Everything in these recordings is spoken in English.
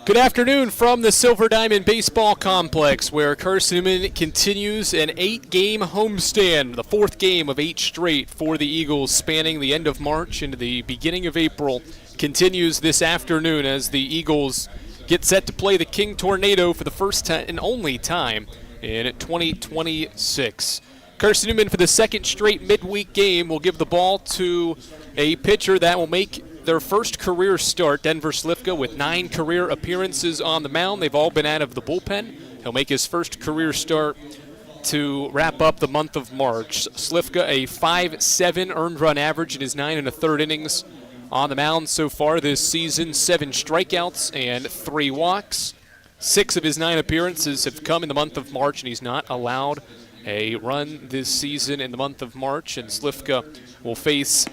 Good afternoon from the Silver Diamond Baseball Complex, where Carson-Newman continues an 8-game homestand, the 4th game of 8 straight for the Eagles, spanning the end of March into the beginning of April. Continues this afternoon as the Eagles get set to play the King Tornado for the first time and only time in 2026. Carson-Newman, for the second straight midweek game, will give the ball to a pitcher that will make their first career start, Denver Slifka, with 9 career appearances on the mound. They've all been out of the bullpen. He'll make his first career start to wrap up the month of March. Slifka, a 5.7 earned run average in his 9 1/3 innings on the mound so far this season. 7 strikeouts and 3 walks. 6 of his 9 appearances have come in the month of March, and he's not allowed a run this season in the month of March. And Slifka will face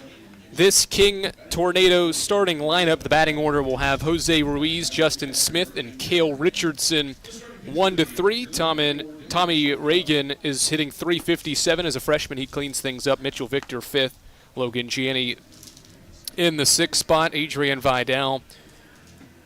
this King Tornado starting lineup. The batting order will have Jose Ruiz, Justin Smith, and Cale Richardson 1-3. Tommy Reagan is hitting .357 as a freshman. He cleans things up. Mitchell Victor 5th. Logan Janney in the 6th spot. Adrian Vidal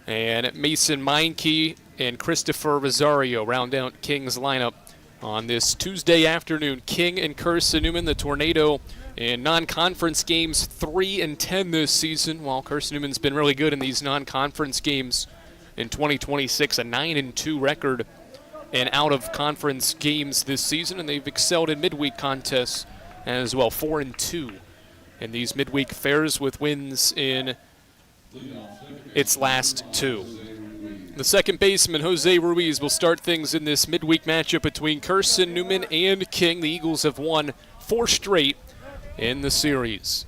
and Mason Meinke and Christopher Rosario round out King's lineup on this Tuesday afternoon. King and Carson-Newman, the Tornado, in non-conference games 3-10 this season, while Carson-Newman's been really good in these non-conference games in 2026, a 9-2 record in out-of-conference games this season, and they've excelled in midweek contests as well, 4-2 in these midweek affairs with wins in its last 2. The second baseman, Jose Ruiz, will start things in this midweek matchup between Carson-Newman and King. The Eagles have won 4 straight in the series.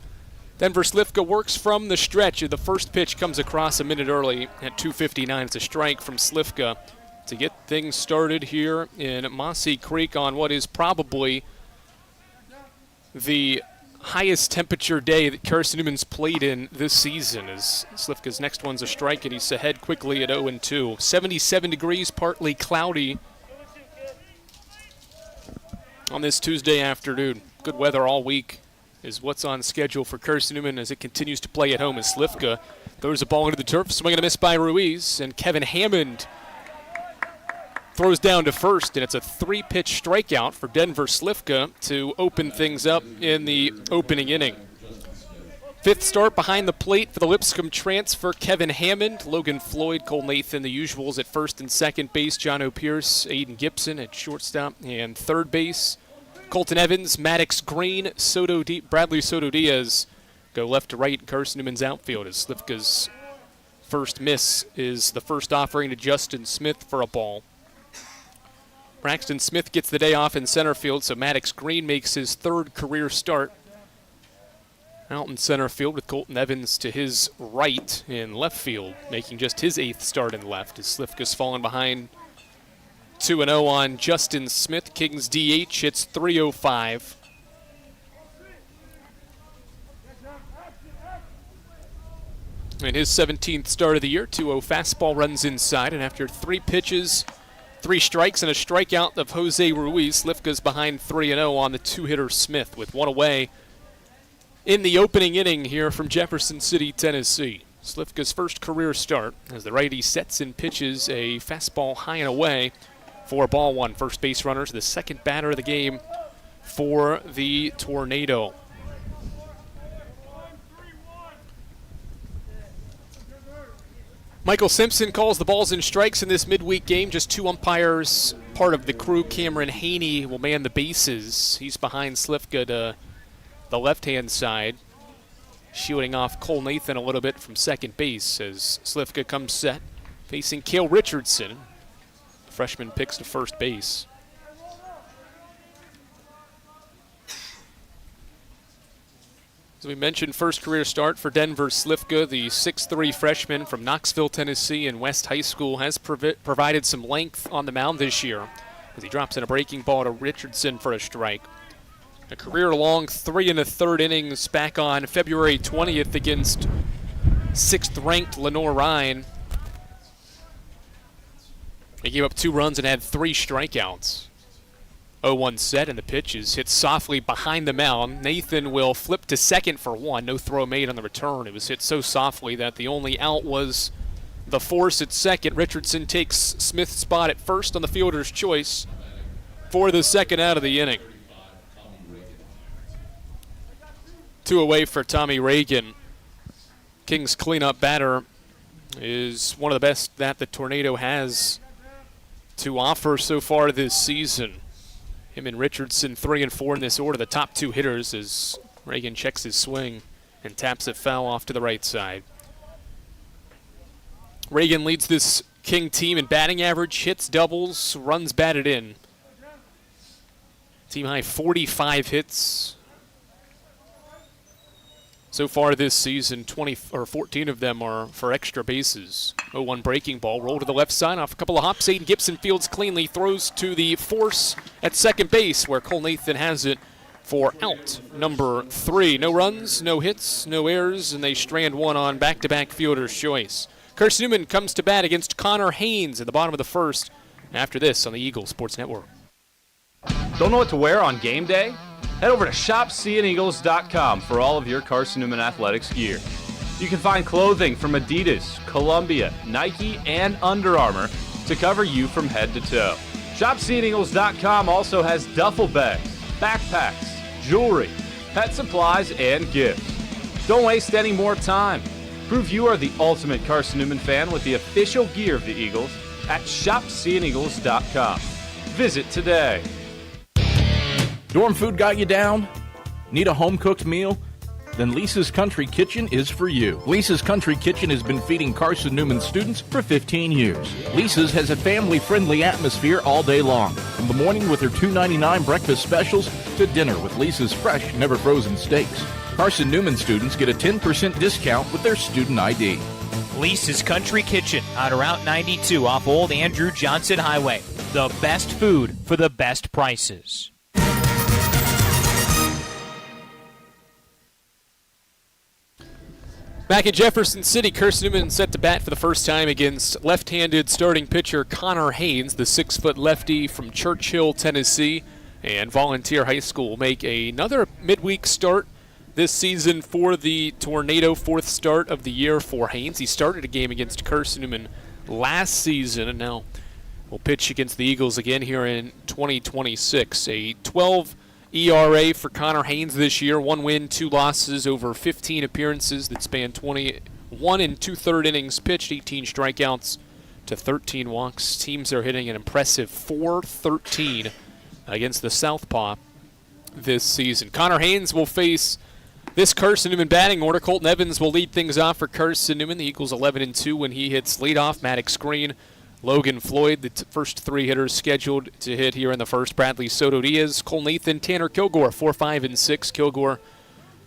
Denver Slifka works from the stretch. The first pitch comes across a minute early at 2:59. It's a strike from Slifka to get things started here in Mossy Creek on what is probably the highest temperature day that Carson-Newman's played in this season, as Slifka's next one's a strike, and he's ahead quickly at 0-2. 77 degrees, partly cloudy on this Tuesday afternoon. Good weather all week is what's on schedule for Carson-Newman as it continues to play at home, as Slifka throws the ball into the turf. Swing and a miss by Ruiz, and Kevin Hammond throws down to first, and it's a 3-pitch strikeout for Denver Slifka to open things up in the opening inning. 5th start behind the plate for the Lipscomb transfer, Kevin Hammond, Logan Floyd, Cole Nathan, the usuals at first and second base, John O'Pierce, Aiden Gibson at shortstop and third base. Colton Evans, Maddox Green, Bradley Soto Diaz go left to right in Carson-Newman's outfield, as Slifka's first miss is the first offering to Justin Smith for a ball. Braxton Smith gets the day off in center field, so Maddox Green makes his 3rd career start out in center field, with Colton Evans to his right in left field, making just his 8th start in left, as Slifka's fallen behind 2-0 on Justin Smith. King's DH hits .305. In his 17th start of the year, 2-0 fastball runs inside, and after 3 pitches, 3 strikes and a strikeout of Jose Ruiz, Slifka's behind 3-0 on the 2-hitter Smith, with 1 away in the opening inning here from Jefferson City, Tennessee. Slifka's first career start as the righty sets and pitches a fastball high and away for ball 1. First base runner to the second batter of the game for the Tornado. Michael Simpson calls the balls and strikes in this midweek game. Just 2 umpires, part of the crew. Cameron Haney will man the bases. He's behind Slifka to the left-hand side, shooting off Cole Nathan a little bit from second base as Slifka comes set, facing Cale Richardson. The freshman picks to first base. As we mentioned, first career start for Denver Slifka, the 6'3" freshman from Knoxville, Tennessee, and West High School, has provided some length on the mound this year as he drops in a breaking ball to Richardson for a strike. A career-long 3 1/3 innings back on February 20th against 6th-ranked Lenore Rhine. He gave up 2 runs and had 3 strikeouts. 0-1 set, and the pitch is hit softly behind the mound. Nathan will flip to second for 1. No throw made on the return. It was hit so softly that the only out was the force at second. Richardson takes Smith's spot at first on the fielder's choice for the second out of the inning. 2 away for Tommy Reagan. Kings cleanup batter is one of the best that the Tornado has to offer so far this season. Him and Richardson 3 and 4 in this order, the top 2 hitters, as Reagan checks his swing and taps it foul off to the right side. Reagan leads this King team in batting average, hits, doubles, runs batted in. Team high 45 hits so far this season. 14 of them are for extra bases. 0-1 breaking ball, roll to the left side off a couple of hops. Aiden Gibson fields cleanly, throws to the force at second base where Cole Nathan has it for out number 3. No runs, no hits, no errors, and they strand one on back-to-back fielder's choice. Carson-Newman comes to bat against Connor Haynes at the bottom of the first after this on the Eagle Sports Network. Don't know what to wear on game day? Head over to shopseeandeagles.com for all of your Carson-Newman athletics gear. You can find clothing from Adidas, Columbia, Nike, and Under Armour to cover you from head to toe. Shopseeandeagles.com also has duffel bags, backpacks, jewelry, pet supplies, and gifts. Don't waste any more time. Prove you are the ultimate Carson-Newman fan with the official gear of the Eagles at shopseeandeagles.com. Visit today. Dorm food got you down? Need a home-cooked meal? Then Lisa's Country Kitchen is for you. Lisa's Country Kitchen has been feeding Carson-Newman students for 15 years. Lisa's has a family-friendly atmosphere all day long, from the morning with their $2.99 breakfast specials to dinner with Lisa's fresh, never-frozen steaks. Carson-Newman students get a 10% discount with their student ID. Lisa's Country Kitchen on Route 92 off Old Andrew Johnson Highway. The best food for the best prices. Back in Jefferson City, Carson-Newman set to bat for the first time against left-handed starting pitcher Connor Haynes, the 6-foot lefty from Churchill, Tennessee, and Volunteer High School will make another midweek start this season for the Tornado, 4th start of the year for Haynes. He started a game against Carson-Newman last season and now will pitch against the Eagles again here in 2026. A 12 ERA for Connor Haynes this year, 1 win, 2 losses over 15 appearances that span 21 and 2/3 innings pitched, 18 strikeouts to 13 walks. Teams are hitting an impressive .413 against the Southpaw this season. Connor Haynes will face this Carson-Newman batting order. Colton Evans will lead things off for Carson-Newman. The Eagles 11-2 when he hits leadoff. Maddox Green, Logan Floyd, the first 3 hitters scheduled to hit here in the first. Bradley Soto Diaz, Cole Nathan, Tanner Kilgore, 4, 5, and 6. Kilgore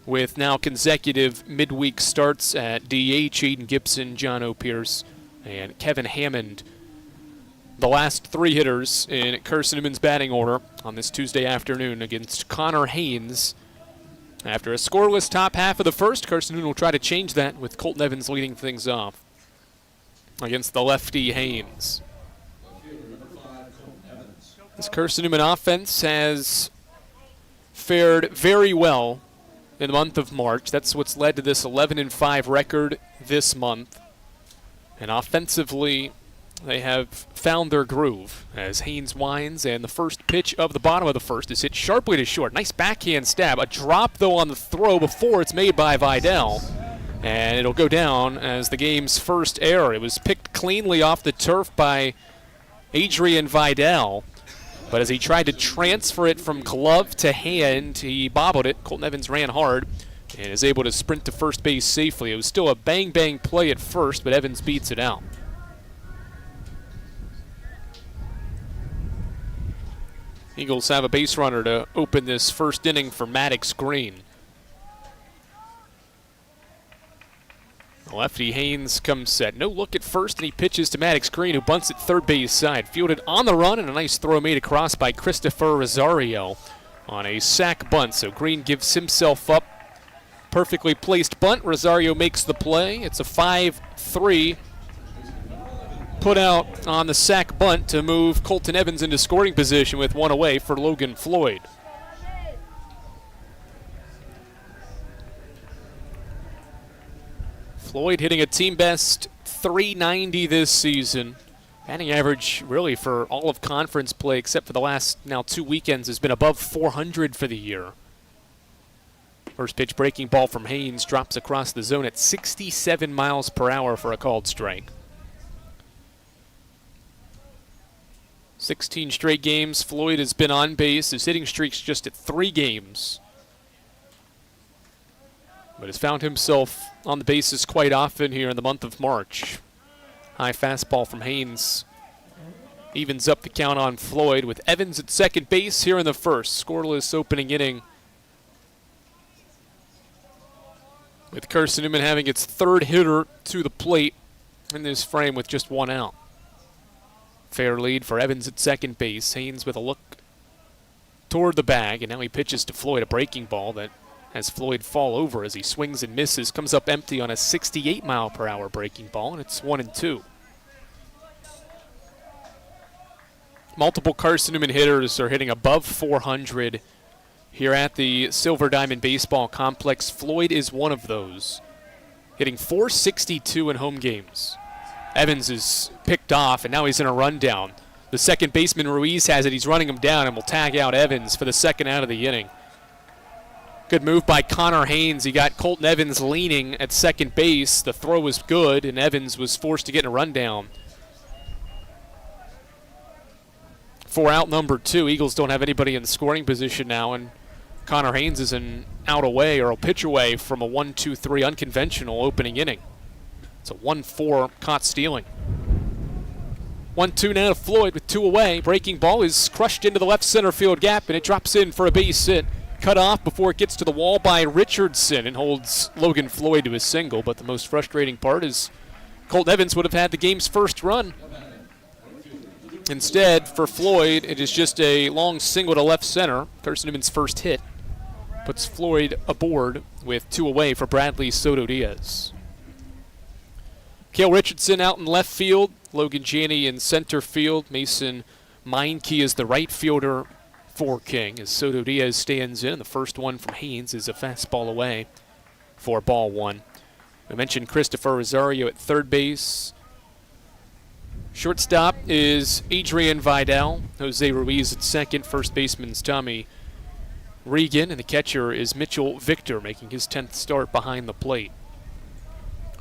with now consecutive midweek starts at DH. Aiden Gibson, John O. Pierce, and Kevin Hammond. The last 3 hitters in Carson-Newman's batting order on this Tuesday afternoon against Connor Haynes. After a scoreless top half of the first, Carson-Newman will try to change that with Colton Evans leading things off against the lefty Haynes. This Carson-Newman offense has fared very well in the month of March. That's what's led to this 11-5 record this month. And offensively, they have found their groove as Haynes winds, and the first pitch of the bottom of the first is hit sharply to short. Nice backhand stab. A drop, though, on the throw before it's made by Vidal. And it'll go down as the game's first error. It was picked cleanly off the turf by Adrian Vidal. But as he tried to transfer it from glove to hand, he bobbled it. Colton Evans ran hard and is able to sprint to first base safely. It was still a bang-bang play at first, but Evans beats it out. Eagles have a base runner to open this first inning for Maddox Green. Lefty Haynes comes set. No look at first, and he pitches to Maddox Green, who bunts at third base side. Fielded on the run, and a nice throw made across by Christopher Rosario on a sac bunt. So Green gives himself up. Perfectly placed bunt. Rosario makes the play. It's a 5-3 put out on the sac bunt to move Colton Evans into scoring position with 1 away for Logan Floyd. Floyd hitting a team best .390 this season. Batting average, really, for all of conference play, except for the last now 2 weekends, has been above 400 for the year. First pitch breaking ball from Haynes drops across the zone at 67 miles per hour for a called strike. 16 straight games Floyd has been on base. His hitting streak's just at 3 games. But has found himself on the bases quite often here in the month of March. High fastball from Haynes evens up the count on Floyd with Evans at second base here in the first. Scoreless opening inning, with Carson-Newman having its third hitter to the plate in this frame with just 1 out. Fair lead for Evans at second base. Haynes with a look toward the bag, and now he pitches to Floyd, a breaking ball that has Floyd fall over as he swings and misses. Comes up empty on a 68-mile-per-hour breaking ball, and it's 1-2. Multiple Carson-Newman hitters are hitting above 400 here at the Silver Diamond Baseball Complex. Floyd is one of those, hitting .462 in home games. Evans is picked off, and now he's in a rundown. The second baseman, Ruiz, has it. He's running him down and will tag out Evans for the second out of the inning. Good move by Connor Haynes. He got Colton Evans leaning at second base. The throw was good, and Evans was forced to get in a rundown. For out number 2, Eagles don't have anybody in scoring position now, and Connor Haynes is an out away or a pitch away from a 1-2-3 unconventional opening inning. It's a 1-4 caught stealing. 1-2 now to Floyd with 2 away. Breaking ball is crushed into the left center field gap, and it drops in for a base hit. Cut off before it gets to the wall by Richardson and holds Logan Floyd to a single. But the most frustrating part is Colton Evans would have had the game's first run. Instead, for Floyd, it is just a long single to left center. Carson-Newman's first hit puts Floyd aboard with 2 away for Bradley Soto Diaz. Cale Richardson out in left field. Logan Janney in center field. Mason Meinke is the right fielder for King as Soto Diaz stands in. The first one from Haynes is a fastball away for ball 1. We mentioned Christopher Rosario at third base. Shortstop is Adrian Vidal. Jose Ruiz at second. First baseman's Tommy Regan. And the catcher is Mitchell Victor, making his 10th start behind the plate.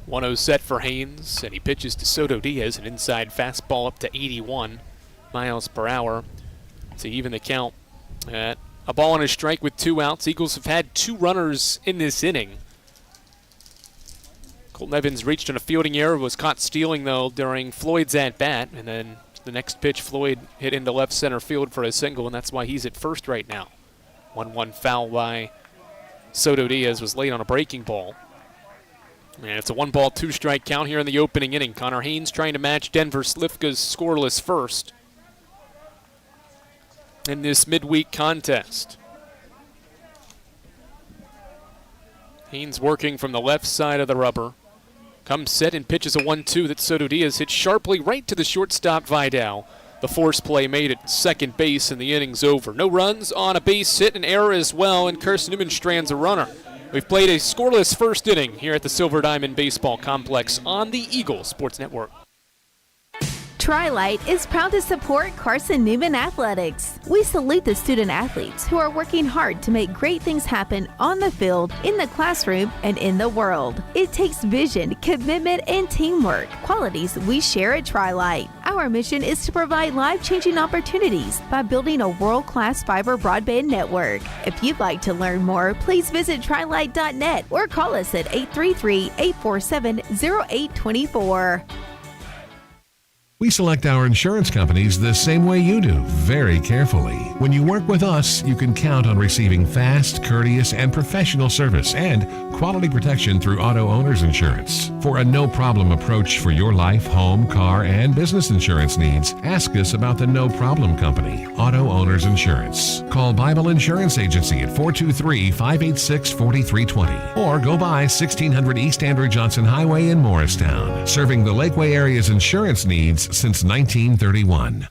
1-0 set for Haynes, and he pitches to Soto Diaz, an inside fastball up to 81 miles per hour to even the count at a ball and a strike with 2 outs. Eagles have had 2 runners in this inning. Colton Evans reached on a fielding error, was caught stealing, though, during Floyd's at-bat, and then the next pitch, Floyd hit into left center field for a single, and that's why he's at first right now. 1-1 foul by Soto Diaz was late on a breaking ball. And it's a 1-ball, 2-strike count here in the opening inning. Connor Haynes trying to match Denver Slifka's scoreless first in this midweek contest. Haynes working from the left side of the rubber. Comes set and pitches a 1-2 that Soto Diaz hits sharply right to the shortstop Vidal. The force play made at second base, and the inning's over. No runs on a base hit, an error as well, and Carson-Newman strands a runner. We've played a scoreless first inning here at the Silver Diamond Baseball Complex on the Eagle Sports Network. Tri-Light is proud to support Carson-Newman Athletics. We salute the student athletes who are working hard to make great things happen on the field, in the classroom, and in the world. It takes vision, commitment, and teamwork, qualities we share at Tri-Light. Our mission is to provide life-changing opportunities by building a world-class fiber broadband network. If you'd like to learn more, please visit trilight.net or call us at 833-847-0824. We select our insurance companies the same way you do, very carefully. When you work with us, you can count on receiving fast, courteous, and professional service and quality protection through Auto Owners Insurance. For a no-problem approach for your life, home, car, and business insurance needs, ask us about the No Problem Company, Auto Owners Insurance. Call Bible Insurance Agency at 423-586-4320 or go by 1600 East Andrew Johnson Highway in Morristown, serving the Lakeway area's insurance needs since 1931.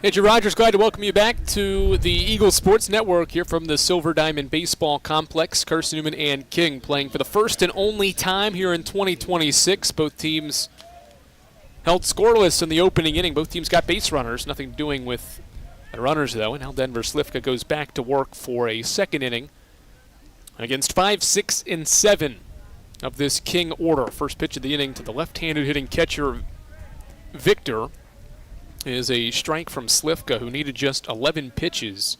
Andrew Rogers, glad to welcome you back to the Eagle Sports Network here from the Silver Diamond Baseball Complex. Carson-Newman and King playing for the first and only time here in 2026. Both teams held scoreless in the opening inning. Both teams got base runners, nothing doing with the runners, though. And now Denver Slivka goes back to work for a second inning against 5, 6, and 7 of this King order. First pitch of the inning to the left-handed hitting catcher, Victor, is a strike from Slivka, who needed just 11 pitches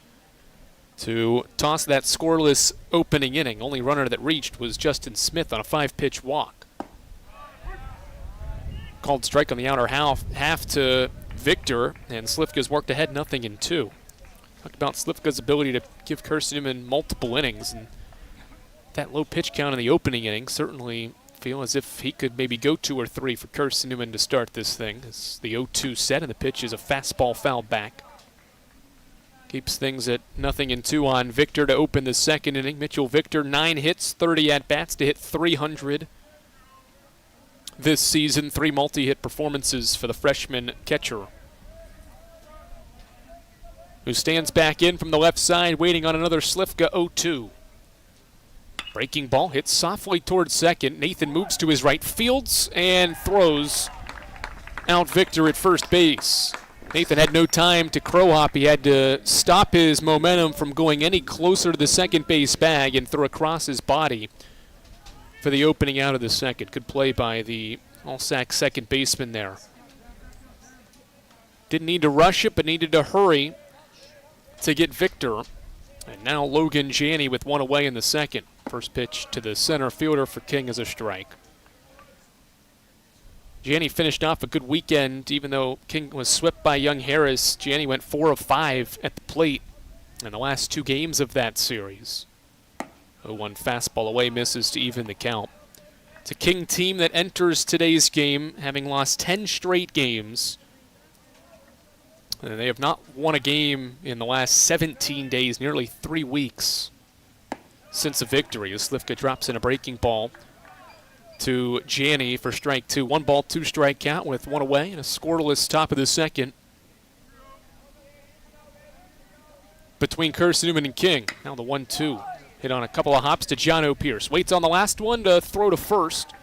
to toss that scoreless opening inning. Only runner that reached was Justin Smith on a 5-pitch walk. Called strike on the outer half to Victor, and Slivka's worked ahead 0-2. Talked about Slivka's ability to give Carson-Newman multiple innings, and that low pitch count in the opening inning certainly feel as if he could maybe go 2 or 3 for Carson-Newman to start this thing. It's the 0-2 set, and the pitch is a fastball fouled back. Keeps things at 0-2 on Victor to open the second inning. Mitchell Victor, 9 hits, 30 at-bats to hit 300 this season. 3 multi-hit performances for the freshman catcher, who stands back in from the left side, waiting on another Slivka 0-2. Breaking ball hits softly towards second. Nathan moves to his right, fields, and throws out Victor at first base. Nathan had no time to crow hop. He had to stop his momentum from going any closer to the second base bag and throw across his body for the opening out of the second. Good play by the All-Sac second baseman there. Didn't need to rush it, but needed to hurry to get Victor. And now Logan Janney with 1 away in the second. First pitch to the center fielder for King is a strike. Janney finished off a good weekend, even though King was swept by Young Harris. Janney went 4 of 5 at the plate in the last 2 games of that series. 0-1 fastball away, misses to even the count. It's a King team that enters today's game having lost 10 straight games. And they have not won a game in the last 17 days, nearly 3 weeks since a victory. As Slivka drops in a breaking ball to Janney for strike 2. 1 ball, 2 strike count with 1 away and a scoreless top of the second between Carson-Newman and King. Now the 1-2. Hit on a couple of hops to John O'Pierce. Waits on the last one to throw to first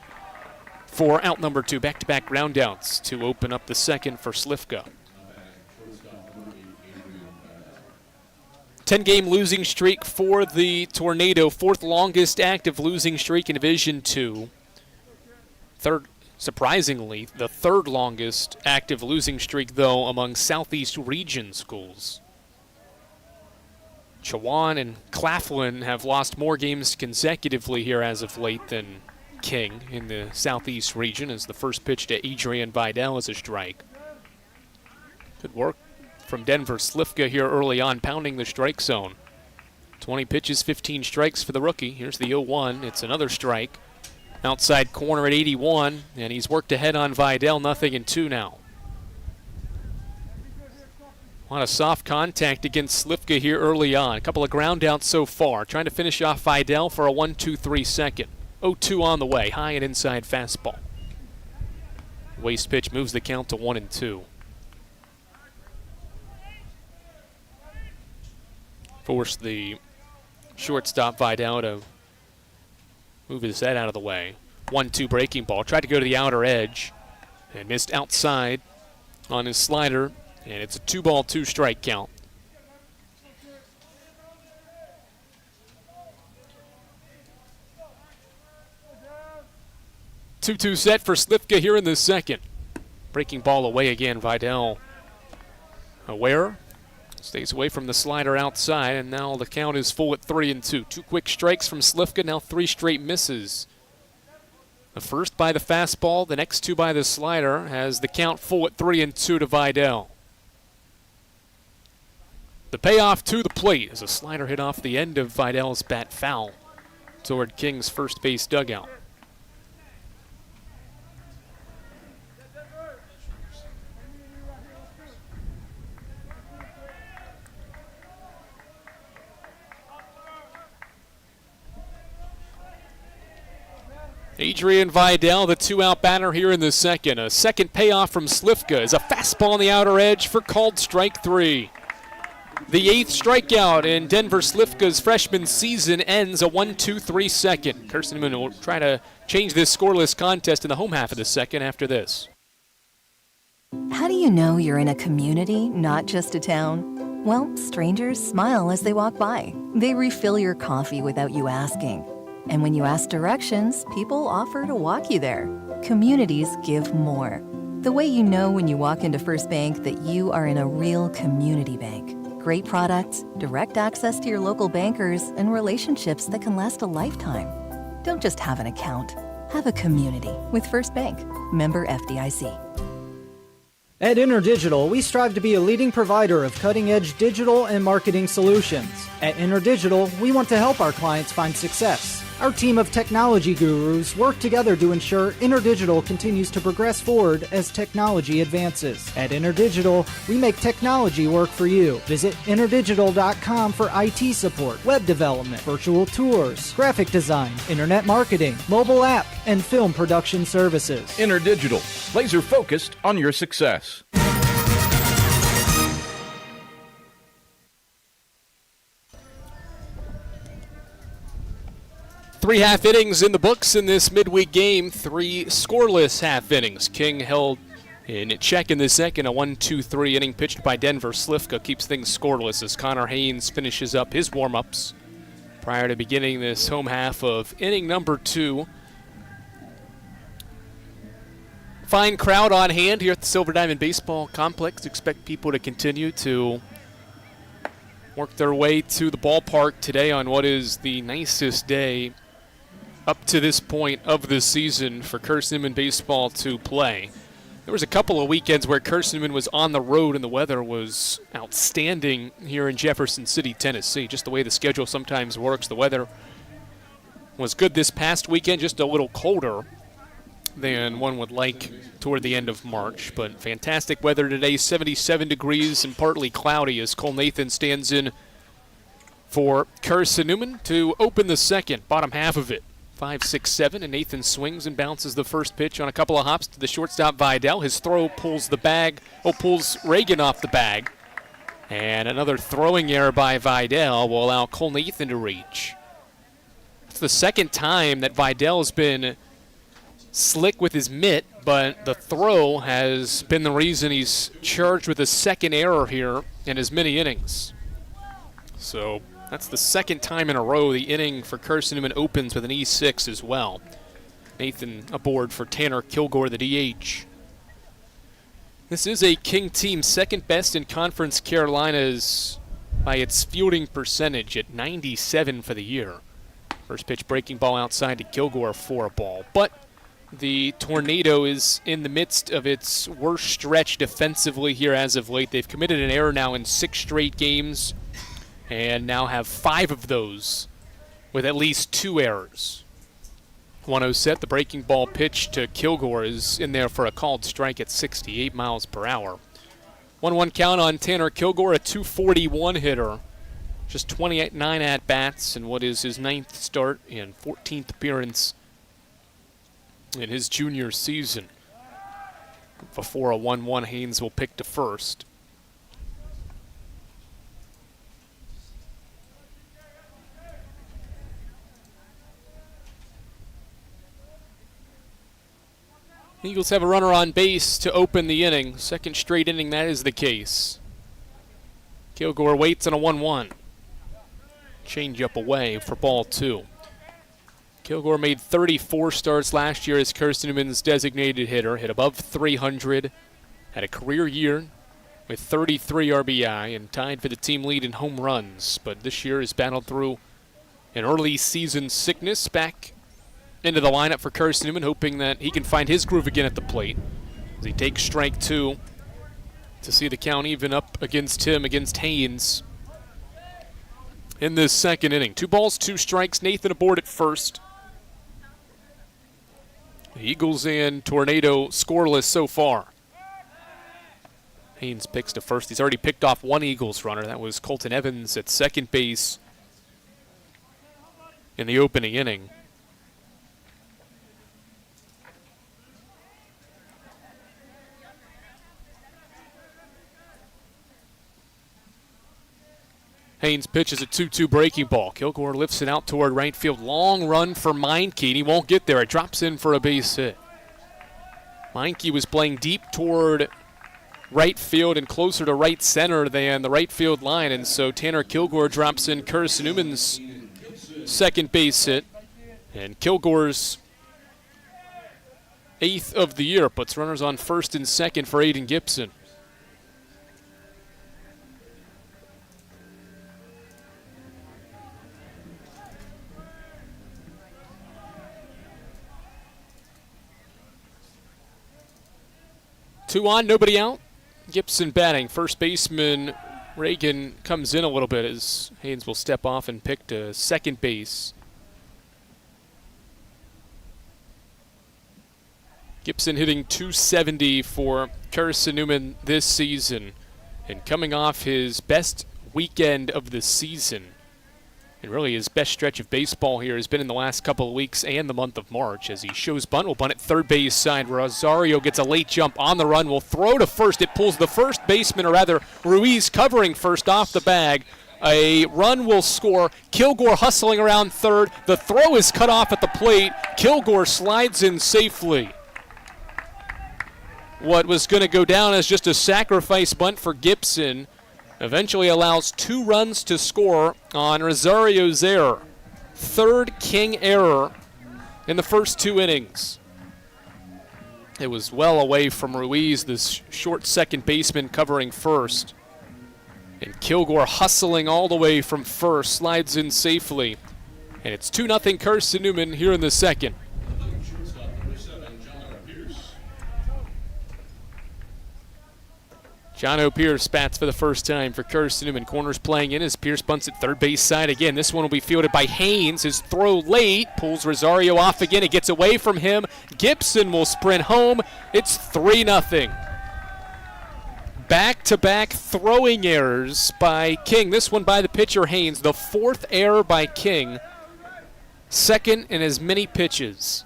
for out number 2. Back-to-back groundouts to open up the second for Slivka. 10-game losing streak for the Tornado. 4th longest active losing streak in Division II. Surprisingly, the 3rd longest active losing streak, though, among Southeast region schools. Chowan and Claflin have lost more games consecutively here as of late than King in the Southeast region, as the first pitch to Adrian Vidal is a strike. Good work from Denver Slivka here early on, pounding the strike zone. 20 pitches, 15 strikes for the rookie. Here's the 0-1. It's another strike. Outside corner at 81, and he's worked ahead on Vidal, 0-2 now. A lot of soft contact against Slivka here early on. A couple of ground outs so far. Trying to finish off Vidal for a 1-2-3 second. 0-2 on the way. High and inside fastball. Waste pitch moves the count to 1-2. Force the shortstop Vidal to move his head out of the way. 1-2 breaking ball. Tried to go to the outer edge and missed outside on his slider. And it's a 2-ball, 2-strike count. Two-two set for Slivka here in the second. Breaking ball away again. Vidal aware. Stays away from the slider outside, and now the count is full at 3-2. 2 quick strikes from Slivka, now 3 straight misses. The first by the fastball, the next 2 by the slider, has the count full at 3-2 to Vidal. The payoff to the plate as a slider hit off the end of Vidal's bat foul toward King's first base dugout. Adrian Vidal, the two-out batter here in the second. A second payoff from Slifka is a fastball on the outer edge for called strike 3. The 8th strikeout in Denver Slifka's freshman season ends a 1-2-3 second. Carson-Newman will try to change this scoreless contest in the home half of the second after this. How do you know you're in a community, not just a town? Well, strangers smile as they walk by. They refill your coffee without you asking. And when you ask directions, people offer to walk you there. Communities give more. The way you know when you walk into First Bank that you are in a real community bank. Great products, direct access to your local bankers, and relationships that can last a lifetime. Don't just have an account. Have a community with First Bank. Member FDIC. At InterDigital, we strive to be a leading provider of cutting-edge digital and marketing solutions. At InterDigital, we want to help our clients find success. Our team of technology gurus work together to ensure InterDigital continues to progress forward as technology advances. At InterDigital, we make technology work for you. Visit interdigital.com for IT support, web development, virtual tours, graphic design, internet marketing, mobile app, and film production services. InterDigital, laser focused on your success. 3 half innings in the books in this midweek game. 3 scoreless half innings. King held in check in the second. A 1-2-3 inning pitched by Denver. Slifka keeps things scoreless as Connor Haynes finishes up his warm-ups prior to beginning this home half of inning number 2. Fine crowd on hand here at the Silver Diamond Baseball Complex. Expect people to continue to work their way to the ballpark today on what is the nicest day up to this point of the season for Carson-Newman baseball to play. There was a couple of weekends where Carson-Newman was on the road and the weather was outstanding here in Jefferson City, Tennessee. Just the way the schedule sometimes works. The weather was good this past weekend, just a little colder than one would like toward the end of March. But fantastic weather today, 77 degrees and partly cloudy as Cole Nathan stands in for Carson-Newman to open the second, bottom half of it. 5-6-7, and Nathan swings and bounces the first pitch on a couple of hops to the shortstop Vidal. His throw pulls Reagan off the bag. And another throwing error by Vidal will allow Cole Nathan to reach. It's the second time that Vidal's been slick with his mitt, but the throw has been the reason he's charged with a second error here in as many innings. So that's the second time in a row the inning for Carson-Newman opens with an E6 as well. Nathan aboard for Tanner Kilgore, the DH. This is a King team, second best in Conference Carolinas by its fielding percentage at 97 for the year. First pitch breaking ball outside to Kilgore for a ball. But the Tornado is in the midst of its worst stretch defensively here as of late. They've committed an error now in 6 straight games and now have 5 of those with at least 2 errors. 1-0 set, the breaking ball pitch to Kilgore is in there for a called strike at 68 miles per hour. 1-1 count on Tanner Kilgore, a .241 hitter. Just 29 at-bats in what is his 9th start and 14th appearance in his junior season. Before a 1-1, Haynes will pick to first. Eagles have a runner on base to open the inning. Second straight inning, that is the case. Kilgore waits on a 1-1. Change up away for ball 2. Kilgore made 34 starts last year as Carson-Newman's designated hitter. Hit above 300. Had a career year with 33 RBI and tied for the team lead in home runs. But this year has battled through an early season sickness, back into the lineup for Carson-Newman, hoping that he can find his groove again at the plate as he takes strike 2 to see the count even up against him, against Haynes in this second inning. 2 balls, 2 strikes. Nathan aboard at first. The Eagles and Tornado scoreless so far. Haynes picks to first. He's already picked off 1 Eagles runner. That was Colton Evans at second base in the opening inning. Haynes pitches a 2-2 breaking ball. Kilgore lifts it out toward right field. Long run for Meinke, and he won't get there. It drops in for a base hit. Meinke was playing deep toward right field and closer to right center than the right field line, and so Tanner Kilgore drops in Carson-Newman's second base hit. And Kilgore's 8th of the year puts runners on first and second for Aiden Gibson. Two on, nobody out. Gibson batting. First baseman Reagan comes in a little bit as Haynes will step off and pick to second base. Gibson hitting .270 for Carson-Newman this season, and coming off his best weekend of the season. And really his best stretch of baseball here has been in the last couple of weeks and the month of March as he shows bunt. Will bunt at third base side. Rosario gets a late jump on the run. Will throw to first. It pulls the first baseman, or rather Ruiz covering first, off the bag. A run will score. Kilgore hustling around third. The throw is cut off at the plate. Kilgore slides in safely. What was going to go down as just a sacrifice bunt for Gibson eventually allows 2 runs to score on Rosario's error. Third King error in the first 2 innings. It was well away from Ruiz, this short second baseman covering first. And Kilgore hustling all the way from first, slides in safely. And it's 2-0 Carson-Newman here in the second. John O'Pierce bats for the first time for Carson-Newman. Corners playing in as Pierce bunts at third base side again. This one will be fielded by Haynes. His throw late, pulls Rosario off again. It gets away from him. Gibson will sprint home. It's 3-0. Back-to-back throwing errors by King. This one by the pitcher Haynes. The 4th error by King. Second in as many pitches.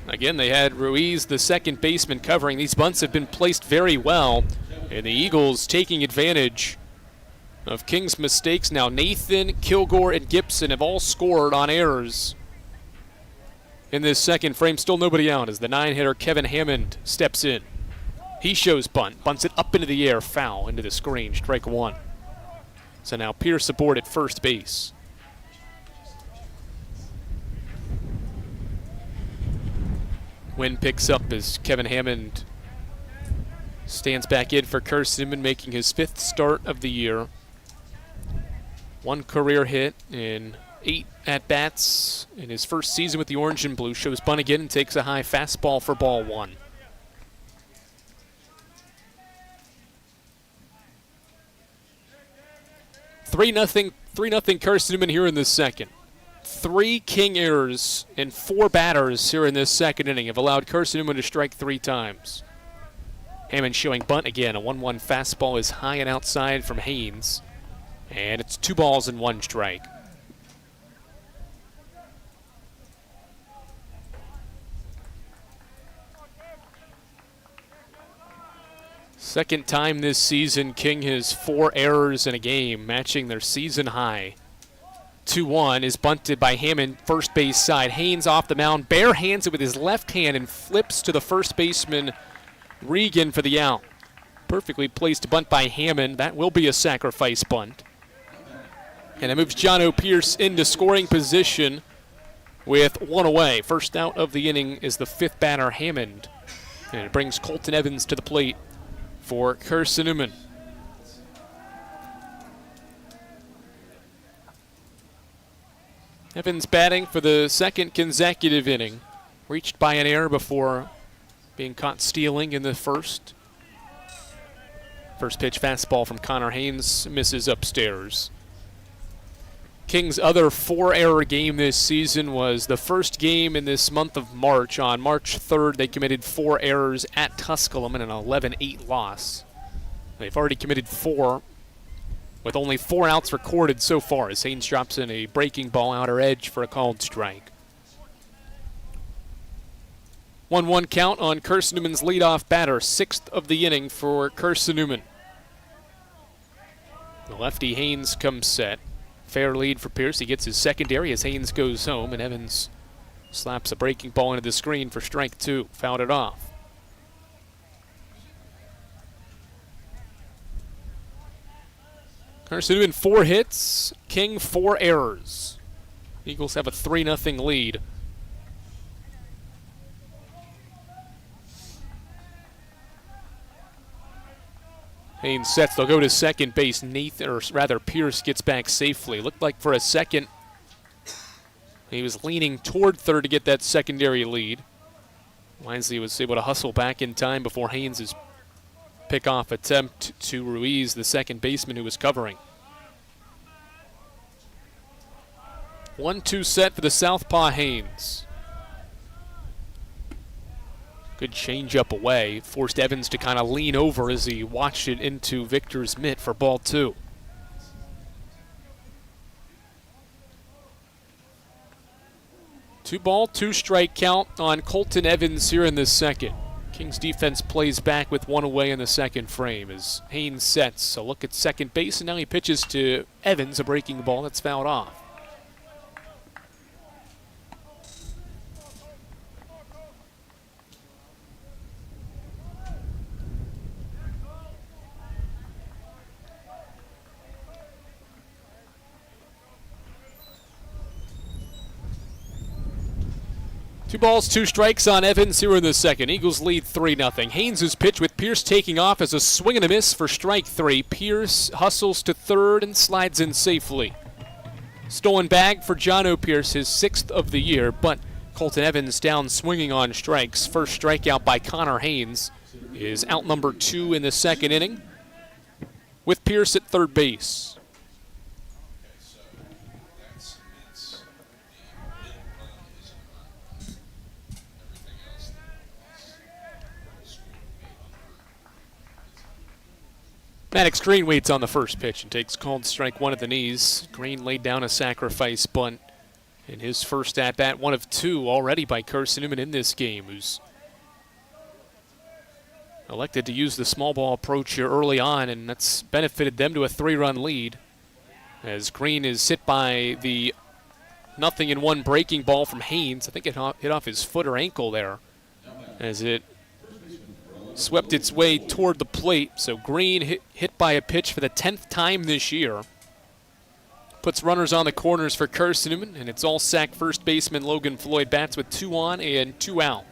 Again, they had Ruiz, the second baseman, covering. These bunts have been placed very well, and the Eagles taking advantage of King's mistakes. Now Nathan, Kilgore, and Gibson have all scored on errors in this second frame. Still nobody out as the 9-hitter Kevin Hammond steps in. He shows bunt, bunts it up into the air, foul into the screen, strike 1. So now Pierce aboard at first base. Wind picks up as Kevin Hammond stands back in for Carson-Newman, making his 5th start of the year. 1 career hit in 8 at-bats in his first season with the Orange and Blue. Shows bunt again and takes a high fastball for ball 1. Three nothing Carson-Newman here in the second. 3 King errors and 4 batters here in this second inning have allowed Carson-Newman to strike 3 times. Hammond showing bunt again. A 1-1 fastball is high and outside from Haynes. And it's 2 balls and 1 strike. Second time this season, King has 4 errors in a game, matching their season high. 2-1 is bunted by Hammond, first base side. Haynes off the mound, bare hands it with his left hand and flips to the first baseman, Regan, for the out. Perfectly placed bunt by Hammond. That will be a sacrifice bunt. And it moves John O'Pierce into scoring position with 1 away. First out of the inning is the 5th batter, Hammond. And it brings Colton Evans to the plate for Carson-Newman. Evans batting for the 2nd consecutive inning. Reached by an error before being caught stealing in the first. First pitch fastball from Connor Haynes misses upstairs. King's other 4-error game this season was the first game in this month of March. On March 3rd, they committed 4 errors at Tusculum in an 11-8 loss. They've already committed 4, with only 4 outs recorded so far as Haynes drops in a breaking ball outer edge for a called strike. 1-1 count on Carson-Newman's leadoff batter, 6th of the inning for Carson-Newman. The lefty Haynes comes set. Fair lead for Pierce. He gets his secondary as Haynes goes home, and Evans slaps a breaking ball into the screen for strike 2. Fouled it off. Carson-Newman 4 hits, King 4 errors. Eagles have a 3-0 lead. Haynes sets. They'll go to second base. Pierce gets back safely. Looked like for a second he was leaning toward third to get that secondary lead. Linsley was able to hustle back in time before Haynes' pickoff attempt to Ruiz, the second baseman who was covering. 1-2 set for the southpaw Haynes. Good change-up away. Forced Evans to kind of lean over as he watched it into Victor's mitt for ball 2. Two ball, 2 strike count on Colton Evans here in the second. Kings defense plays back with 1 away in the second frame as Haynes sets. A look at second base, and now he pitches to Evans, a breaking ball that's fouled off. Two balls, 2 strikes on Evans here in the second. Eagles lead 3-0. Haynes' pitch with Pierce taking off as a swing and a miss for strike 3. Pierce hustles to third and slides in safely. Stolen bag for Jono Pierce, his 6th of the year, but Colton Evans down swinging on strikes. First strikeout by Connor Haynes is out number 2 in the second inning with Pierce at third base. Maddox Green waits on the first pitch and takes called strike 1 at the knees. Green laid down a sacrifice bunt in his first at-bat, 1 of 2 already by Carson-Newman in this game, who's elected to use the small ball approach here early on, and that's benefited them to a 3-run lead as Green is hit by the 0-1 breaking ball from Haynes. I think it hit off his foot or ankle there as it swept its way toward the plate. So Green hit by a pitch for the 10th time this year. Puts runners on the corners for Carson-Newman, and it's all sack first baseman Logan Floyd bats with 2 on and 2 out.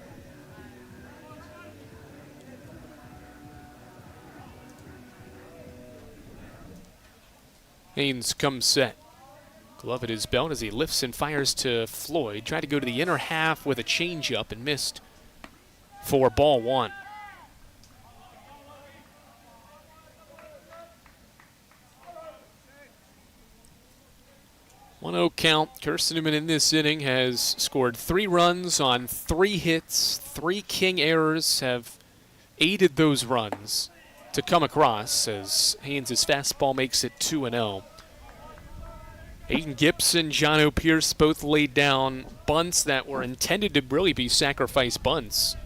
Haynes comes set. Glove at his belt as he lifts and fires to Floyd. Tried to go to the inner half with a changeup and missed for ball 1. 1-0 count. Carson-Newman in this inning has scored 3 runs on 3 hits. 3 King errors have aided those runs to come across as Haynes' fastball makes it 2-0. Aiden Gibson, Jono Pierce both laid down bunts that were intended to really be sacrifice bunts,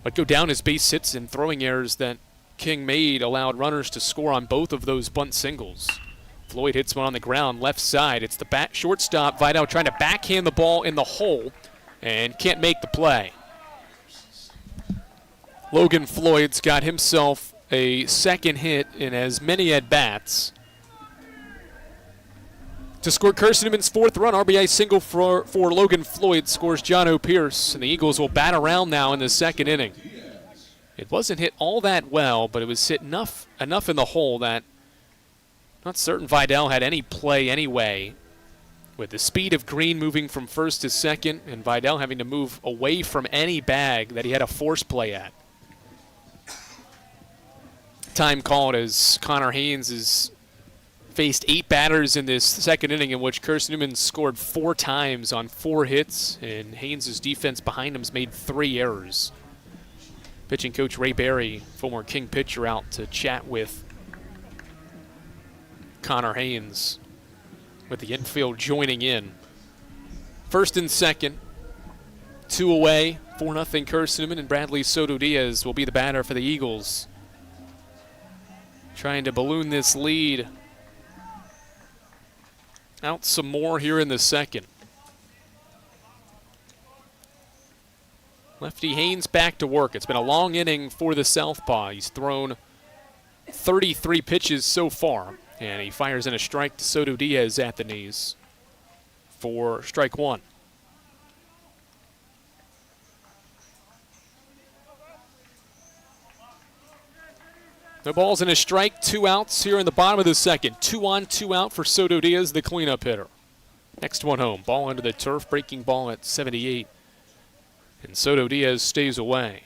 but go down as base hits, and throwing errors that King made allowed runners to score on both of those bunt singles. Floyd hits one on the ground, left side. It's the shortstop, Vidal, trying to backhand the ball in the hole and can't make the play. Logan Floyd's got himself a second hit in as many at-bats to score Carson-Newman's 4th run. RBI single for Logan Floyd scores Jono Pierce, and the Eagles will bat around now in the second inning. It wasn't hit all that well, but it was hit enough in the hole that not certain Vidal had any play anyway. With the speed of Green moving from first to second and Vidal having to move away from any bag that he had a force play at. Time called as Connor Haynes has faced 8 batters in this second inning, in which Carson-Newman scored 4 times on 4 hits, and Haynes' defense behind him has made 3 errors. Pitching coach Ray Berry, former King pitcher, out to chat with Connor Haynes, with the infield joining in. First and second, 2 away, 4-0 Carson-Newman, and Bradley Soto Diaz will be the batter for the Eagles. Trying to balloon this lead out some more here in the second. Lefty Haynes back to work. It's been a long inning for the southpaw. He's thrown 33 pitches so far, and he fires in a strike to Soto Diaz at the knees for strike one. No balls and a strike, 2 outs here in the bottom of the second. 2 on, 2 out for Soto Diaz, the cleanup hitter. Next one home, ball under the turf, breaking ball at 78. And Soto Diaz stays away.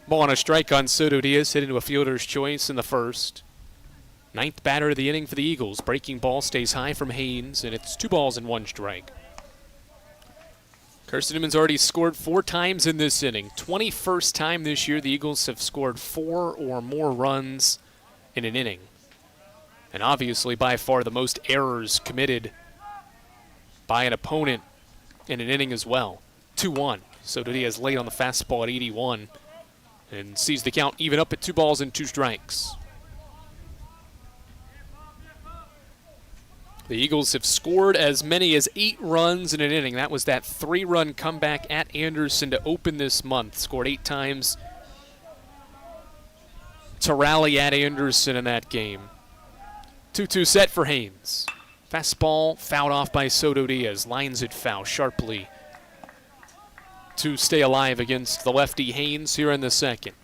Ball on a strike on Soto Diaz, hit into a fielder's choice in the first. 9th batter of the inning for the Eagles. Breaking ball stays high from Haynes, and it's 2 balls and 1 strike. Carson-Newman's already scored 4 times in this inning. 21st time this year the Eagles have scored 4 or more runs in an inning. And obviously by far the most errors committed by an opponent in an inning as well. 2-1. Soto Diaz late on the fastball at 81 and sees the count even up at 2 balls and 2 strikes. The Eagles have scored as many as 8 runs in an inning. That was that 3-run comeback at Anderson to open this month. Scored 8 times to rally at Anderson in that game. 2-2 set for Haynes. Fastball fouled off by Soto Diaz. Lines it foul sharply to stay alive against the lefty Haynes here in the second.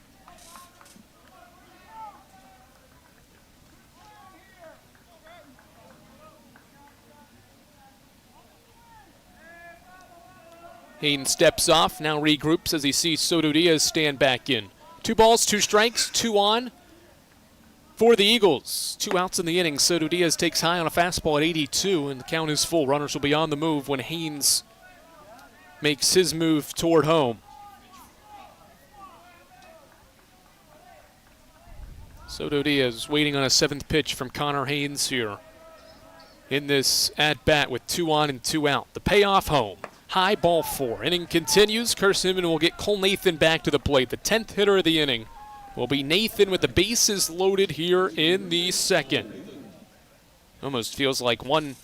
Haynes steps off, now regroups as he sees Soto Diaz stand back in. 2 balls, 2 strikes, 2 on for the Eagles. 2 outs in the inning. Soto Diaz takes high on a fastball at 82, and the count is full. Runners will be on the move when Haynes makes his move toward home. Soto Diaz waiting on a 7th pitch from Connor Haynes here in this at-bat with 2 on and 2 out. The payoff home. High ball 4. Inning continues. Carson-Newman will get Cole Nathan back to the plate. The 10th hitter of the inning will be Nathan with the bases loaded here in the second. Almost feels like one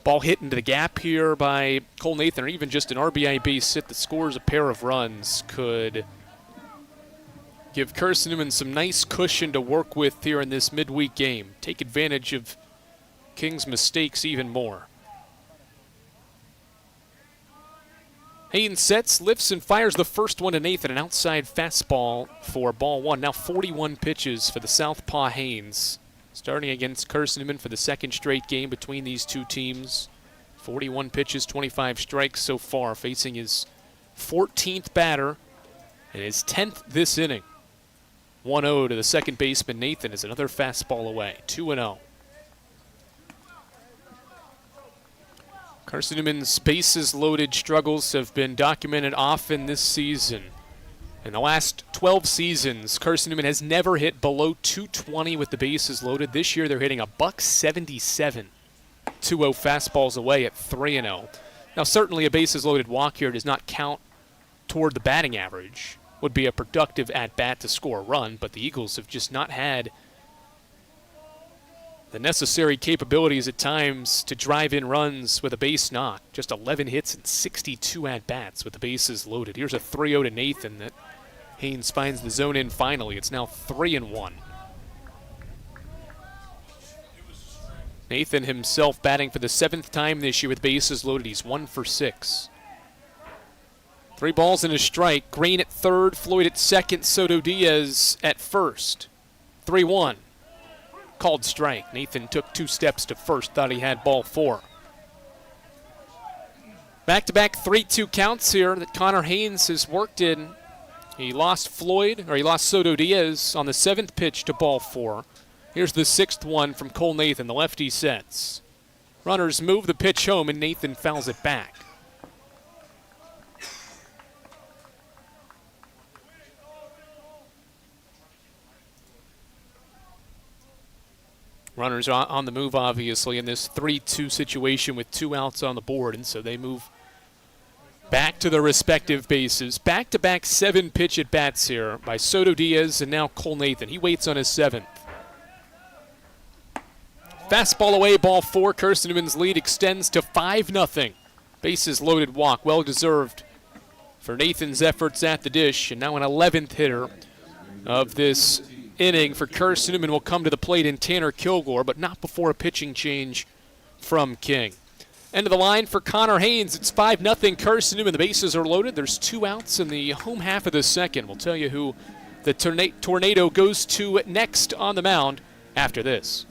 ball hit into the gap here by Cole Nathan, or even just an RBI base hit that scores a pair of runs, could give Carson-Newman some nice cushion to work with here in this midweek game. Take advantage of King's mistakes even more. Haynes sets, lifts, and fires the first one to Nathan. An outside fastball for ball 1. Now 41 pitches for the southpaw Haynes. Starting against Carson-Newman for the 2nd straight game between these two teams. 41 pitches, 25 strikes so far, facing his 14th batter and his 10th this inning. 1-0 to the second baseman Nathan is another fastball away. 2-0. Carson-Newman's bases loaded struggles have been documented often this season. In the last 12 seasons, Carson-Newman has never hit below 220 with the bases loaded. This year they're hitting a .177. 2-0 fastballs away at 3-0. Now certainly a bases loaded walk here does not count toward the batting average. Would be a productive at-bat to score a run, but the Eagles have just not had the necessary capabilities at times to drive in runs with a base knock. Just 11 hits and 62 at-bats with the bases loaded. Here's a 3-0 to Nathan that Haynes finds the zone in finally. It's now 3-1. Nathan himself batting for the 7th time this year with bases loaded. He's 1 for 6. 3 balls and a strike. Green at 3rd, Floyd at 2nd, Soto Diaz at 1st. 3-1. Called strike. Nathan took 2 steps to first, thought he had ball 4. Back-to-back 3-2 counts here that Connor Haynes has worked in. He lost Soto Diaz on the 7th pitch to ball 4. Here's the 6th one from Cole Nathan. The lefty sets. Runners move the pitch home, and Nathan fouls it back. Runners are on the move, obviously, in this 3-2 situation with 2 outs on the board, and so they move back to their respective bases. Back-to-back 7-pitch at-bats here by Soto Diaz and now Cole Nathan. He waits on his 7th. Fastball away, ball 4. Carson-Newman's lead extends to 5-0. Bases loaded walk, well-deserved for Nathan's efforts at the dish, and now an 11th hitter of this inning for Carson-Newman will come to the plate in Tanner Kilgore, but not before a pitching change from King. End of the line for Connor Haynes. It's 5-0 Carson-Newman. The bases are loaded. There's 2 outs in the home half of the second. We'll tell you who the Tornado goes to next on the mound after this.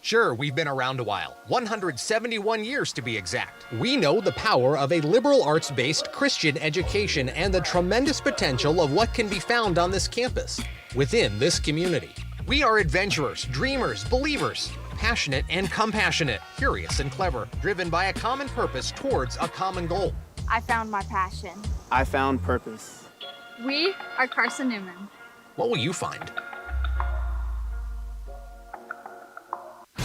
Sure, we've been around a while, 171 years to be exact. We know the power of a liberal arts-based Christian education and the tremendous potential of what can be found on this campus, within this community. We are adventurers, dreamers, believers, passionate and compassionate, curious and clever, driven by a common purpose towards a common goal. I found my passion. I found purpose. We are Carson-Newman. What will you find?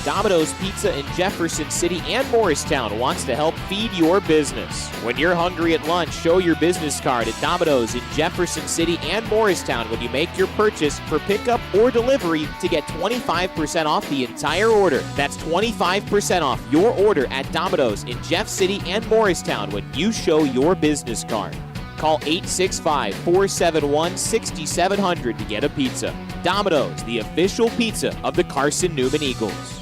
Domino's Pizza in Jefferson City and Morristown wants to help feed your business. When you're hungry at lunch, show your business card at Domino's in Jefferson City and Morristown when you make your purchase for pickup or delivery to get 25% off the entire order. That's 25% off your order at Domino's in Jeff City and Morristown when you show your business card. Call 865-471-6700 to get a pizza. Domino's, the official pizza of the Carson-Newman Eagles.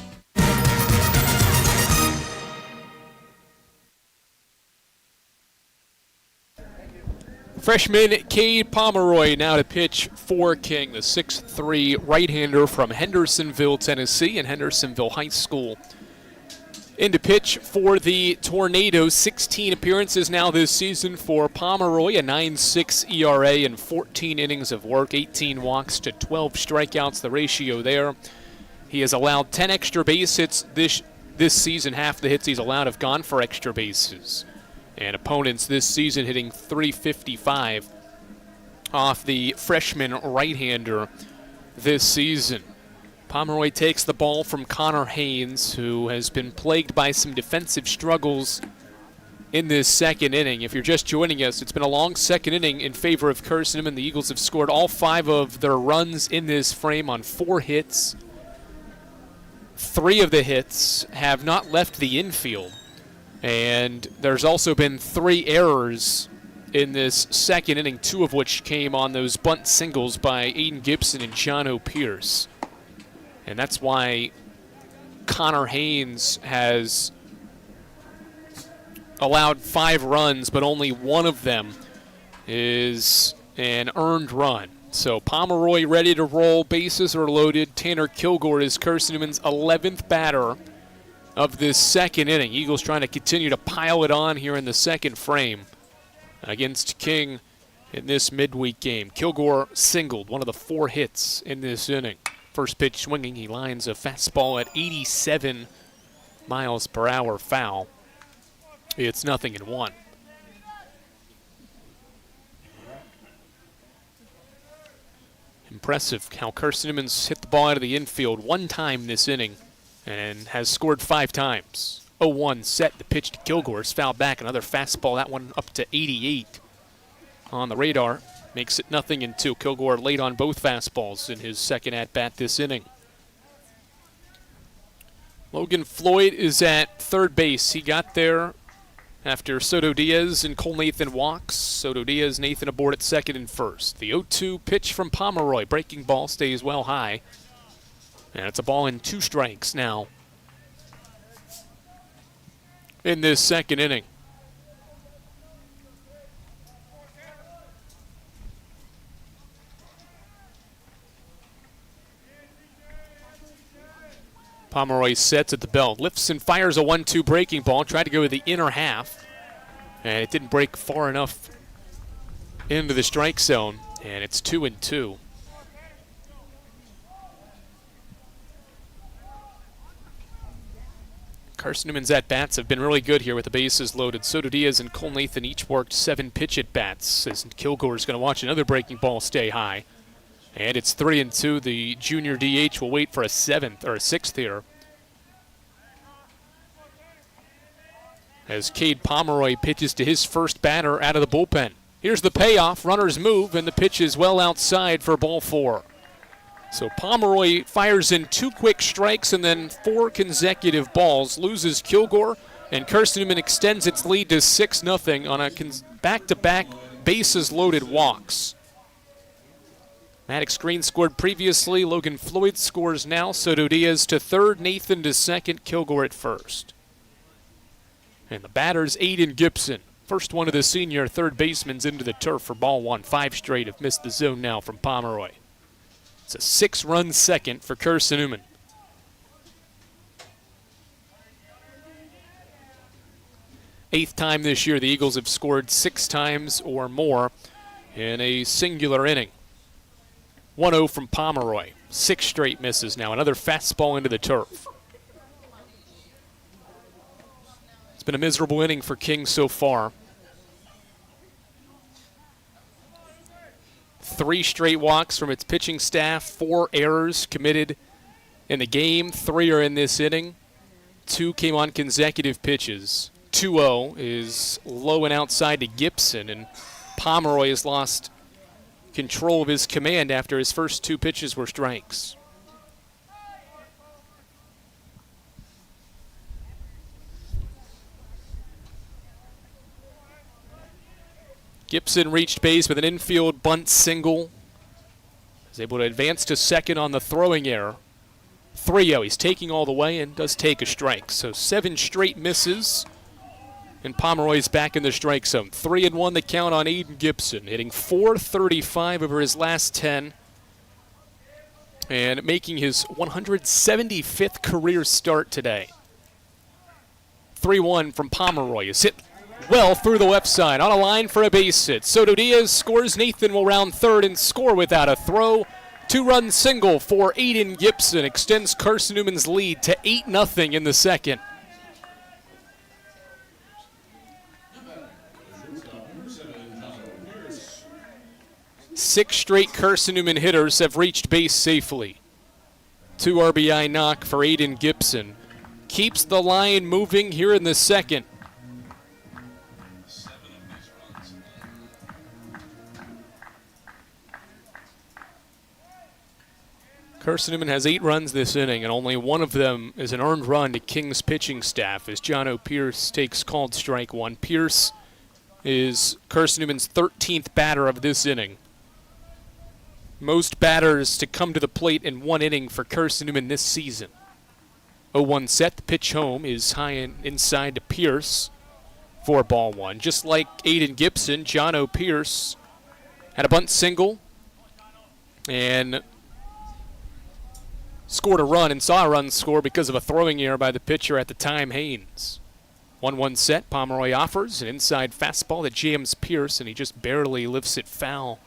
Freshman Cade Pomeroy now to pitch for King, the 6'3" right-hander from Hendersonville, Tennessee, and Hendersonville High School. In to pitch for the Tornadoes, 16 appearances now this season for Pomeroy, a 9.6 ERA and 14 innings of work, 18 walks to 12 strikeouts, the ratio there. He has allowed 10 extra base hits this season. Half the hits he's allowed have gone for extra bases. And opponents this season hitting .355 off the freshman right-hander this season. Pomeroy takes the ball from Connor Haynes, who has been plagued by some defensive struggles in this second inning. If you're just joining us, it's been a long second inning in favor of Carson-Newman. The Eagles have scored all 5 of their runs in this frame on 4 hits. 3 of the hits have not left the infield. And there's also been 3 errors in this second inning, 2 of which came on those bunt singles by Aiden Gibson and Jono Pierce. And that's why Connor Haynes has allowed 5 runs, but only 1 of them is an earned run. So Pomeroy ready to roll, bases are loaded. Tanner Kilgore is Carson-Newman's 11th batter of this second inning. Eagles trying to continue to pile it on here in the second frame against King in this midweek game. Kilgore singled, one of the 4 hits in this inning. First pitch swinging, he lines a fastball at 87 miles per hour foul. It's 0-1. Impressive how Carson-Newman's hit the ball out of the infield 1 time this inning and has scored 5 times. 0-1 set, the pitch to Kilgore is fouled back. Another fastball, that one up to 88 on the radar. Makes it 0-2. Kilgore late on both fastballs in his second at-bat this inning. Logan Floyd is at third base. He got there after Soto Diaz and Cole Nathan walks. Soto Diaz, Nathan aboard at second and first. The 0-2 pitch from Pomeroy. Breaking ball stays well high. And it's a ball in 2 strikes now in this second inning. Pomeroy sets at the belt, lifts and fires a 1-2 breaking ball. Tried to go to the inner half, and it didn't break far enough into the strike zone, and it's 2-2. Carson-Newman's at-bats have been really good here with the bases loaded. Soto Diaz and Cole Nathan each worked 7 pitch at-bats, as Kilgore is going to watch another breaking ball stay high. And it's 3-2. The junior DH will wait for a sixth here. As Cade Pomeroy pitches to his first batter out of the bullpen. Here's the payoff. Runners move, and the pitch is well outside for ball 4. So Pomeroy fires in 2 quick strikes and then 4 consecutive balls, loses Kilgore, and Carson-Newman extends its lead to 6-0 on a back-to-back bases-loaded walks. Maddox Green scored previously. Logan Floyd scores now. Soto Diaz to third. Nathan to second. Kilgore at first. And the batter's Aiden Gibson. First one of the senior third baseman's into the turf for ball 1. 5 straight have missed the zone now from Pomeroy. It's a 6-run second for Carson-Newman. Eighth time this year, the Eagles have scored 6 times or more in a singular inning. 1-0 from Pomeroy. 6 straight misses now. Another fastball into the turf. It's been a miserable inning for King so far. 3 straight walks from its pitching staff. 4 errors committed in the game. 3 are in this inning. 2 came on consecutive pitches. 2-0 is low and outside to Gibson, and Pomeroy has lost control of his command after his first 2 pitches were strikes. Gibson reached base with an infield bunt single. Is able to advance to second on the throwing error. 3-0, he's taking all the way and does take a strike. So 7 straight misses, and Pomeroy's back in the strike zone. 3-1 the count on Aiden Gibson, hitting .435 over his last 10, and making his 175th career start today. 3-1 from Pomeroy. Is hit well through the left side, on a line for a base hit. Soto Diaz scores. Nathan will round third and score without a throw. 2-run single for Aiden Gibson extends Carson-Newman's lead to 8-0 in the second. Six straight Carson-Newman hitters have reached base safely. 2 RBI knock for Aiden Gibson. Keeps the line moving here in the second. Carson-Newman has 8 runs this inning, and only one of them is an earned run to King's pitching staff as Jono Pierce takes called strike 1. Pierce is Carson-Newman's 13th batter of this inning. Most batters to come to the plate in 1 inning for Carson-Newman this season. 0-1 set, the pitch home is high and inside to Pierce for ball 1. Just like Aiden Gibson, Jono Pierce had a bunt single and scored a run and saw a run score because of a throwing error by the pitcher at the time, Haynes. 1-1 set, Pomeroy offers an inside fastball that jams Pierce, and he just barely lifts it foul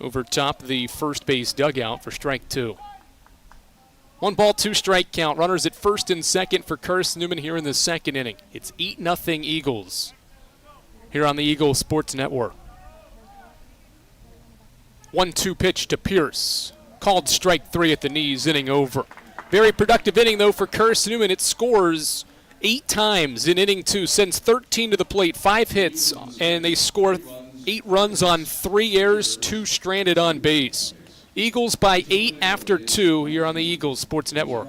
over top the first base dugout for strike 2. 1 ball, 2 strike count. Runners at first and second for Carson-Newman here in the second inning. It's 8-0 Eagles here on the Eagles Sports Network. 1-2 pitch to Pierce. Called strike 3 at the knees, inning over. Very productive inning, though, for Carson-Newman. It scores 8 times in inning 2, sends 13 to the plate, 5 hits, and they score 8 runs on 3 errors, 2 stranded on base. Eagles by 8 after 2 here on the Eagles Sports Network.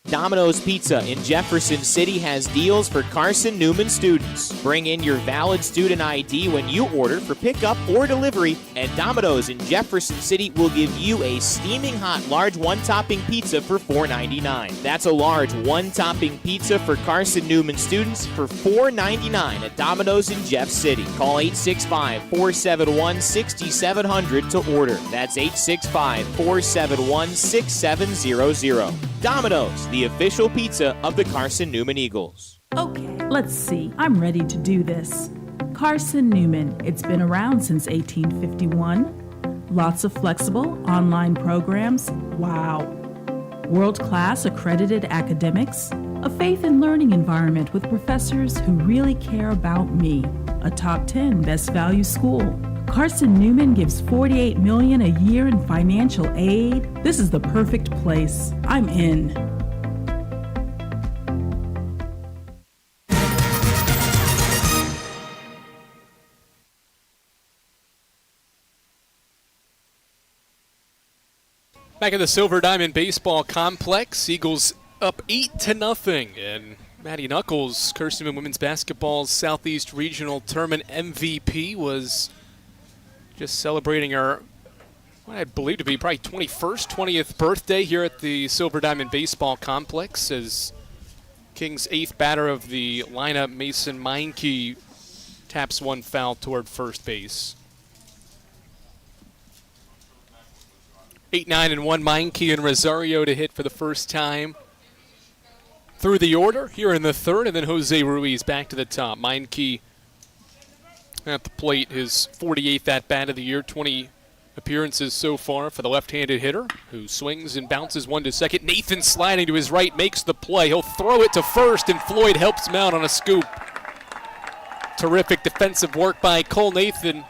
Domino's Pizza in Jefferson City has deals for Carson-Newman students. Bring in your valid student ID when you order for pickup or delivery, and Domino's in Jefferson City will give you a steaming hot large 1-topping pizza for $4.99. That's a large 1-topping pizza for Carson-Newman students for $4.99 at Domino's in Jeff City. Call 865-471-6700 to order. That's 865-471-6700. Domino's, the official pizza of the Carson-Newman Eagles. Okay, let's see. I'm ready to do this. Carson-Newman. It's been around since 1851. Lots of flexible online programs. Wow. World-class accredited academics. A faith and learning environment with professors who really care about me. A top 10 best value school. Carson-Newman gives $48 million a year in financial aid. This is the perfect place. I'm in. Back at the Silver Diamond Baseball Complex, Eagles up 8-0. And Maddie Knuckles, Carson-Newman women's basketball's Southeast Regional Tournament MVP, was just celebrating her, what I believe to be probably 20th birthday here at the Silver Diamond Baseball Complex, as King's 8th batter of the lineup, Mason Meinke, taps one foul toward first base. 8-9-1, Meinke and Rosario to hit for the first time through the order here in the third, and then Jose Ruiz back to the top. Meinke at the plate, his 48th at-bat of the year, 20 appearances so far for the left-handed hitter, who swings and bounces one to second. Nathan sliding to his right, makes the play. He'll throw it to first, and Floyd helps him out on a scoop. Terrific defensive work by Cole Nathan.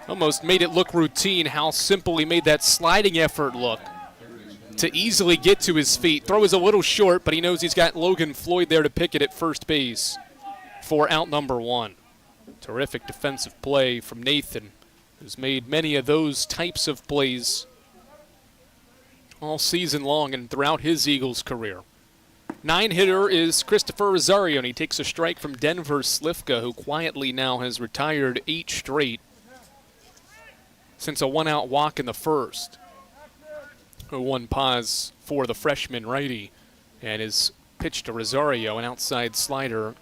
Almost made it look routine how simple he made that sliding effort look to easily get to his feet. Throw is a little short, but he knows he's got Logan Floyd there to pick it at first base for out number one. Terrific defensive play from Nathan, who's made many of those types of plays all season long and throughout his Eagles career. 9-hitter is Christopher Rosario, and he takes a strike from Denver Slifka, who quietly now has retired 8 straight since a one-out walk in the first. A one pause for the freshman righty, and his pitch to Rosario, an outside slider,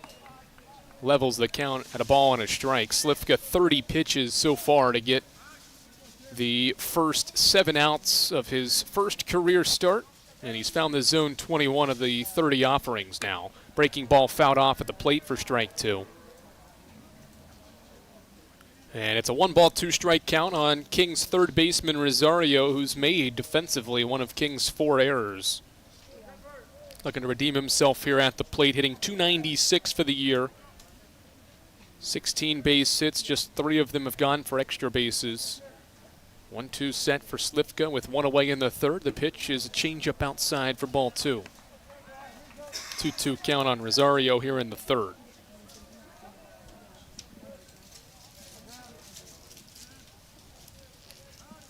levels the count at a ball and a strike. Slifka 30 pitches so far to get the first 7 outs of his first career start, and he's found the zone 21 of the 30 offerings now. Breaking ball fouled off at the plate for strike 2. And it's a 1-ball, 2-strike count on King's third baseman Rosario, who's made defensively one of King's 4 errors. Looking to redeem himself here at the plate, hitting .296 for the year. 16 base hits, just 3 of them have gone for extra bases. 1-2 set for Slifka with 1 away in the third. The pitch is a changeup outside for ball 2. 2-2 count on Rosario here in the third.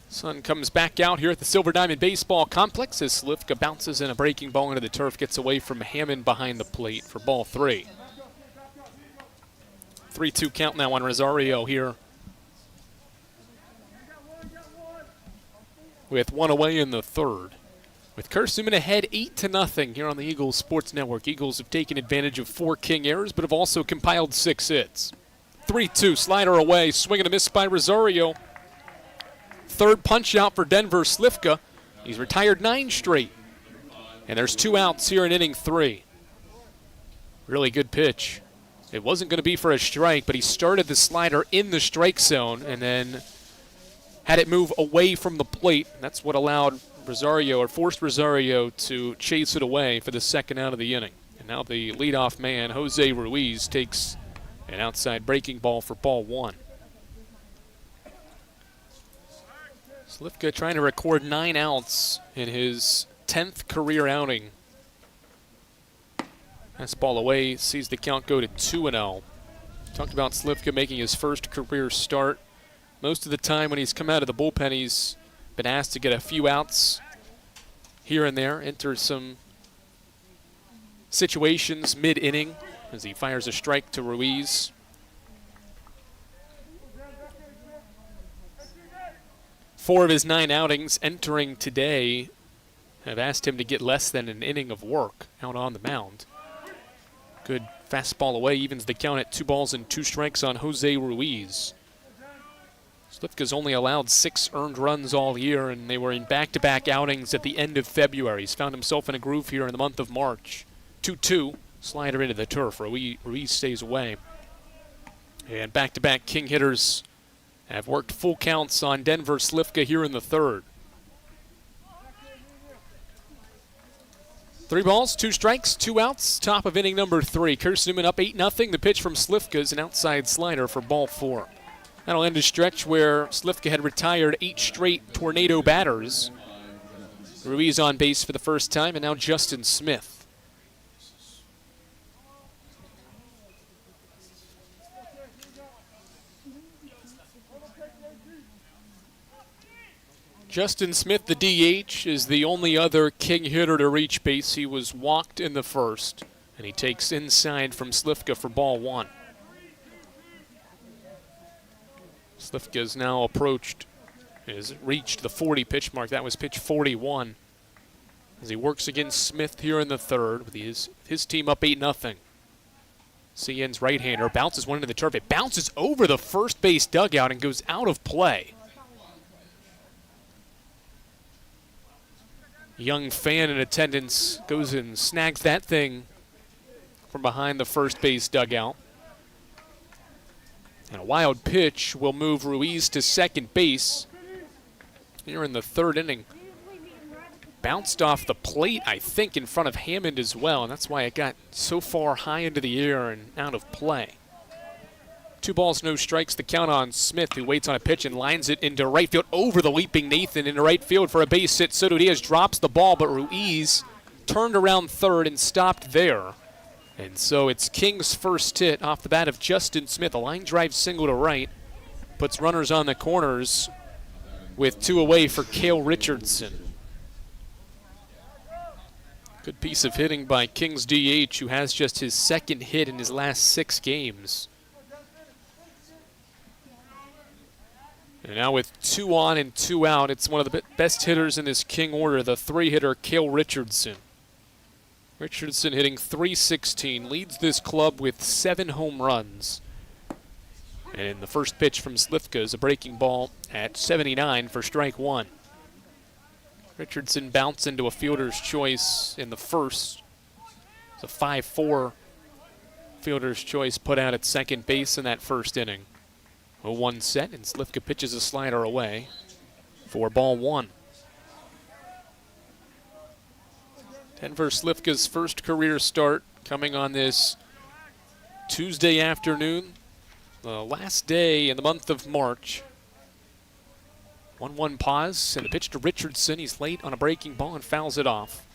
Sun comes back out here at the Silver Diamond Baseball Complex as Slifka bounces in a breaking ball into the turf, gets away from Hammond behind the plate for ball 3. 3-2 count now on Rosario here, with 1 away in the third. With Carson-Newman ahead 8-0 here on the Eagles Sports Network. Eagles have taken advantage of 4 King errors, but have also compiled 6 hits. 3-2, slider away, swing and a miss by Rosario. Third punch out for Denver Slifka. He's retired 9 straight. And there's 2 outs here in inning 3. Really good pitch. It wasn't going to be for a strike, but he started the slider in the strike zone and then had it move away from the plate. That's what allowed Rosario, or forced Rosario, to chase it away for the second out of the inning. And now the leadoff man, Jose Ruiz, takes an outside breaking ball for ball 1. Slifka trying to record 9 outs in his 10th career outing. That's ball away, sees the count go to 2-0. Talked about Slifka making his first career start. Most of the time when he's come out of the bullpen, he's been asked to get a few outs here and there, enter some situations mid-inning as he fires a strike to Ruiz. 4 of his 9 outings entering today have asked him to get less than an inning of work out on the mound. Good fastball away, evens the count at 2 balls and 2 strikes on Jose Ruiz. Slifka's only allowed 6 earned runs all year, and they were in back-to-back outings at the end of February. He's found himself in a groove here in the month of March. 2-2, slider into the turf. Ruiz stays away. And back-to-back King hitters have worked full counts on Denver Slifka here in the third. 3 balls, 2 strikes, 2 outs, top of inning number 3. Carson-Newman up 8-0. The pitch from Slifka is an outside slider for ball 4. That'll end a stretch where Slivka had retired 8 straight tornado batters. Ruiz on base for the first time, and now Justin Smith. Justin Smith, the DH, is the only other King hitter to reach base. He was walked in the first, and he takes inside from Slivka for ball 1. Slivka has now has reached the 40 pitch mark. That was pitch 41. As he works against Smith here in the third with his team up 8-0. CN's right-hander bounces one into the turf. It bounces over the first base dugout and goes out of play. Young fan in attendance goes and snags that thing from behind the first base dugout. And a wild pitch will move Ruiz to second base here in the third inning. Bounced off the plate, I think, in front of Hammond as well, and that's why it got so far high into the air and out of play. 2 balls, no strikes, the count on Smith, who waits on a pitch and lines it into right field over the leaping Nathan into right field for a base hit. Soto Diaz drops the ball, but Ruiz turned around third and stopped there. And so it's King's first hit off the bat of Justin Smith. A line drive single to right. Puts runners on the corners with 2 away for Cale Richardson. Good piece of hitting by King's DH, who has just his second hit in his last 6 games. And now with 2 on and 2 out, it's one of the best hitters in this King order, the 3-hitter Cale Richardson. Richardson hitting .316, leads this club with 7 home runs. And the first pitch from Slivka is a breaking ball at 79 for strike 1. Richardson bounced into a fielder's choice in the first. It's a 5-4 fielder's choice put out at second base in that first inning. 0-1 set, and Slivka pitches a slider away for ball 1. Denver Slivka's first career start coming on this Tuesday afternoon, the last day in the month of March. 1-1 pause, and the pitch to Richardson. He's late on a breaking ball and fouls it off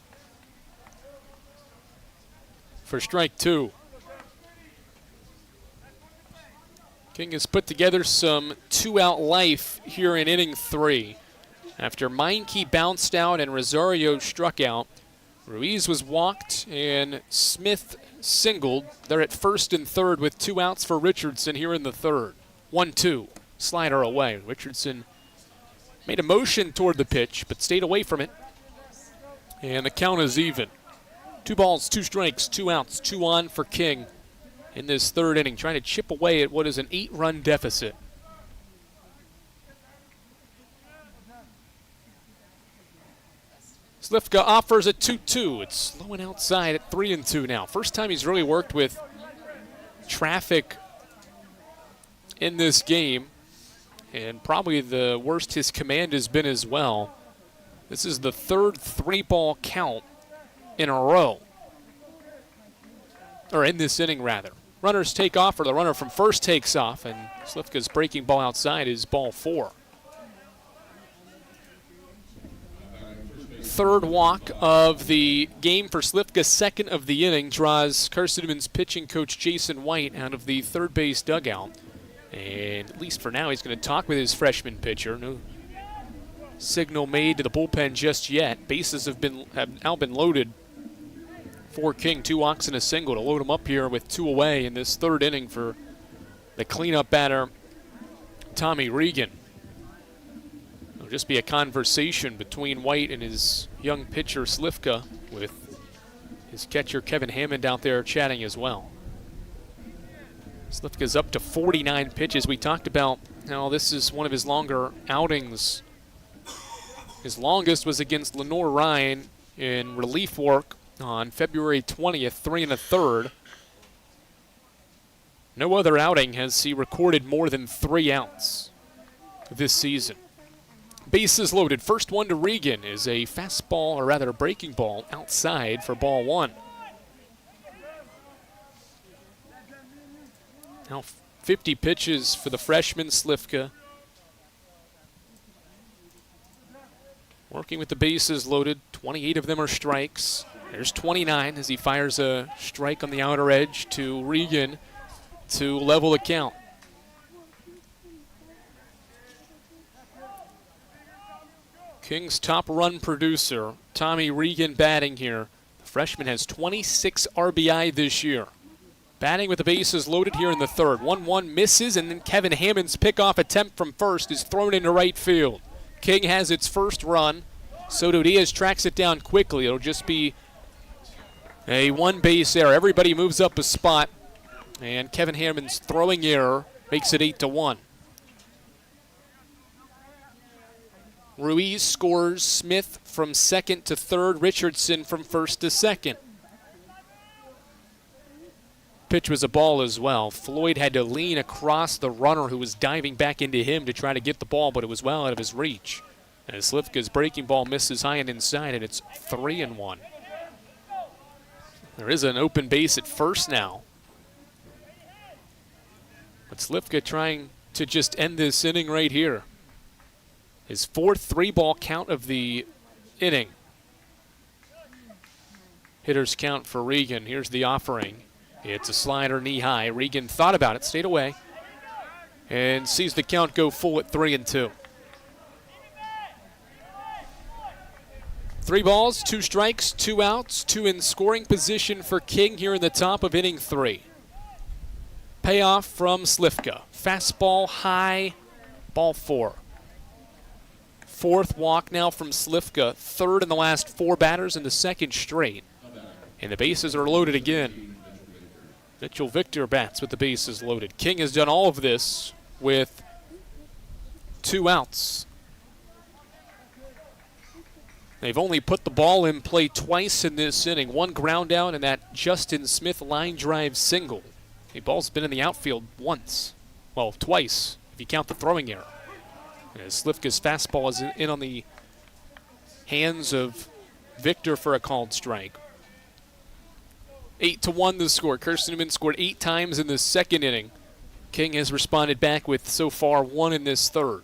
for strike 2. King has put together some 2-out life here in inning 3. After Meinke bounced out and Rosario struck out, Ruiz was walked and Smith singled. They're at first and third with 2 outs for Richardson here in the third. 1-2, slider away. Richardson made a motion toward the pitch, but stayed away from it. And the count is even. 2 balls, 2 strikes, 2 outs, 2 on for King in this third inning, trying to chip away at what is an 8-run deficit. Slivka offers a 2-2. It's slowing outside at 3-2 now. First time he's really worked with traffic in this game, and probably the worst his command has been as well. This is the third 3-ball count in a row. Or in this inning, rather. Runners take off, or the runner from first takes off, and Slivka's breaking ball outside is ball 4. Third walk of the game for Slivka, second of the inning, draws Carson-Newman's pitching coach Jason White out of the third base dugout. And at least for now, he's going to talk with his freshman pitcher. No signal made to the bullpen just yet. Bases have now been loaded for King. 2 walks and a single to load him up here with 2 away in this third inning for the cleanup batter, Tommy Regan. It'll just be a conversation between White and his young pitcher Slivka, with his catcher Kevin Hammond out there chatting as well. Slivka's up to 49 pitches. We talked about how this is one of his longer outings. His longest was against Lenore Ryan in relief work on February 20th, 3 1/3. No other outing has he recorded more than 3 outs this season. Bases loaded. First one to Regan is a fastball, or rather a breaking ball, outside for ball 1. Now 50 pitches for the freshman Slivka. Working with the bases loaded, 28 of them are strikes. There's 29 as he fires a strike on the outer edge to Regan to level the count. King's top run producer, Tommy Regan, batting here. The freshman has 26 RBI this year. Batting with the bases loaded here in the third. 1-1 misses, and then Kevin Hammond's pickoff attempt from first is thrown into right field. King has its first run. Soto Diaz tracks it down quickly. It'll just be a one-base error. Everybody moves up a spot, and Kevin Hammond's throwing error makes it 8-1. Ruiz scores, Smith from second to third, Richardson from first to second. Pitch was a ball as well. Floyd had to lean across the runner who was diving back into him to try to get the ball, but it was well out of his reach. As Slivka's breaking ball misses high and inside, and it's 3-1. There is an open base at first now. But Slivka trying to just end this inning right here. His fourth three-ball count of the inning. Hitter's count for Regan. Here's the offering. It's a slider knee-high. Regan thought about it, stayed away, and sees the count go full at 3-2. 3 balls, 2 strikes, 2 outs, 2 in scoring position for King here in the top of inning 3. Payoff from Slivka. Fastball high, ball 4. Fourth walk now from Slivka, third in the last 4 batters in the second straight. And the bases are loaded again. Mitchell Victor bats with the bases loaded. King has done all of this with 2 outs. They've only put the ball in play twice in this inning. 1 ground out and that Justin Smith line drive single. The ball's been in the outfield once. Well, twice, if you count the throwing error. As Slivka's fastball is in on the hands of Victor for a called strike. 8-1 the score. Carson-Newman scored 8 times in the second inning. King has responded back with so far 1 in this third.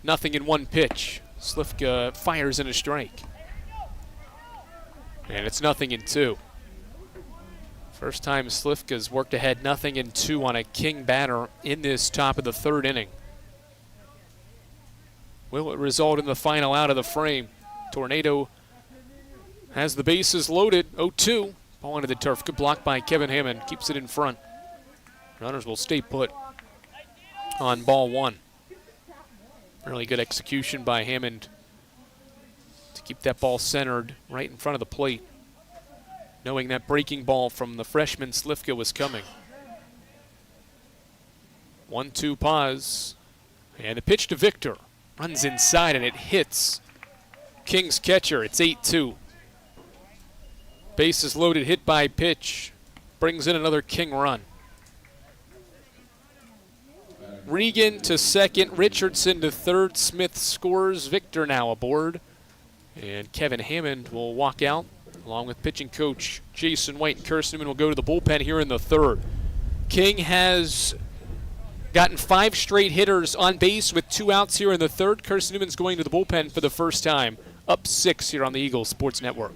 Nothing in 1 pitch. Slivka fires in a strike. And it's nothing in 2. First time Slivka's worked ahead, nothing in 2 on a King batter in this top of the third inning. Will it result in the final out of the frame? Tornado has the bases loaded. 0-2. Ball into the turf. Good block by Kevin Hammond. Keeps it in front. Runners will stay put on ball 1. Really good execution by Hammond to keep that ball centered right in front of the plate, knowing that breaking ball from the freshman Slivka was coming. 1-2 pause. And the pitch to Victor. Runs inside and it hits King's catcher. It's 8-2. Bases loaded, hit by pitch. Brings in another King run. Regan to second, Richardson to third. Smith scores. Victor now aboard. And Kevin Hammond will walk out along with pitching coach Jason White. Carson-Newman will go to the bullpen here in the third. King has gotten 5 straight hitters on base with 2 outs here in the third. Carson-Newman's going to the bullpen for the first time. Up 6 here on the Eagles Sports Network.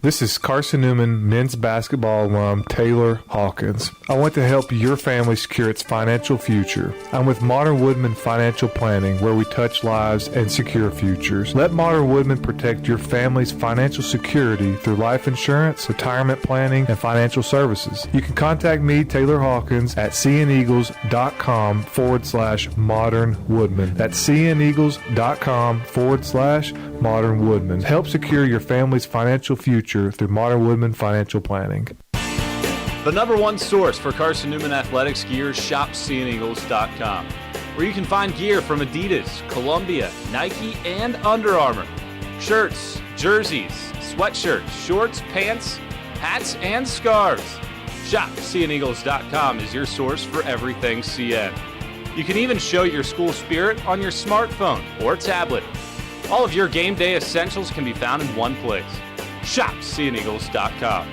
This is Carson-Newman men's basketball alum Taylor Hawkins. I want to help your family secure its financial future. I'm with Modern Woodman Financial Planning, where we touch lives and secure futures. Let Modern Woodman protect your family's financial security through life insurance, retirement planning, and financial services. You can contact me, Taylor Hawkins, at cneagles.com/Modern Woodman. That's cneagles.com/Modern Woodman. Help secure your family's financial future through Modern Woodman Financial Planning. The #1 source for Carson-Newman athletics gear, shopseeandeagles.com, where you can find gear from Adidas, Columbia, Nike, and Under Armour. Shirts, jerseys, sweatshirts, shorts, pants, hats, and scarves. Shopseeandeagles.com is your source for everything CN. You can even show your school spirit on your smartphone or tablet. All of your game day essentials can be found in one place. ShopSeeAndEagles.com.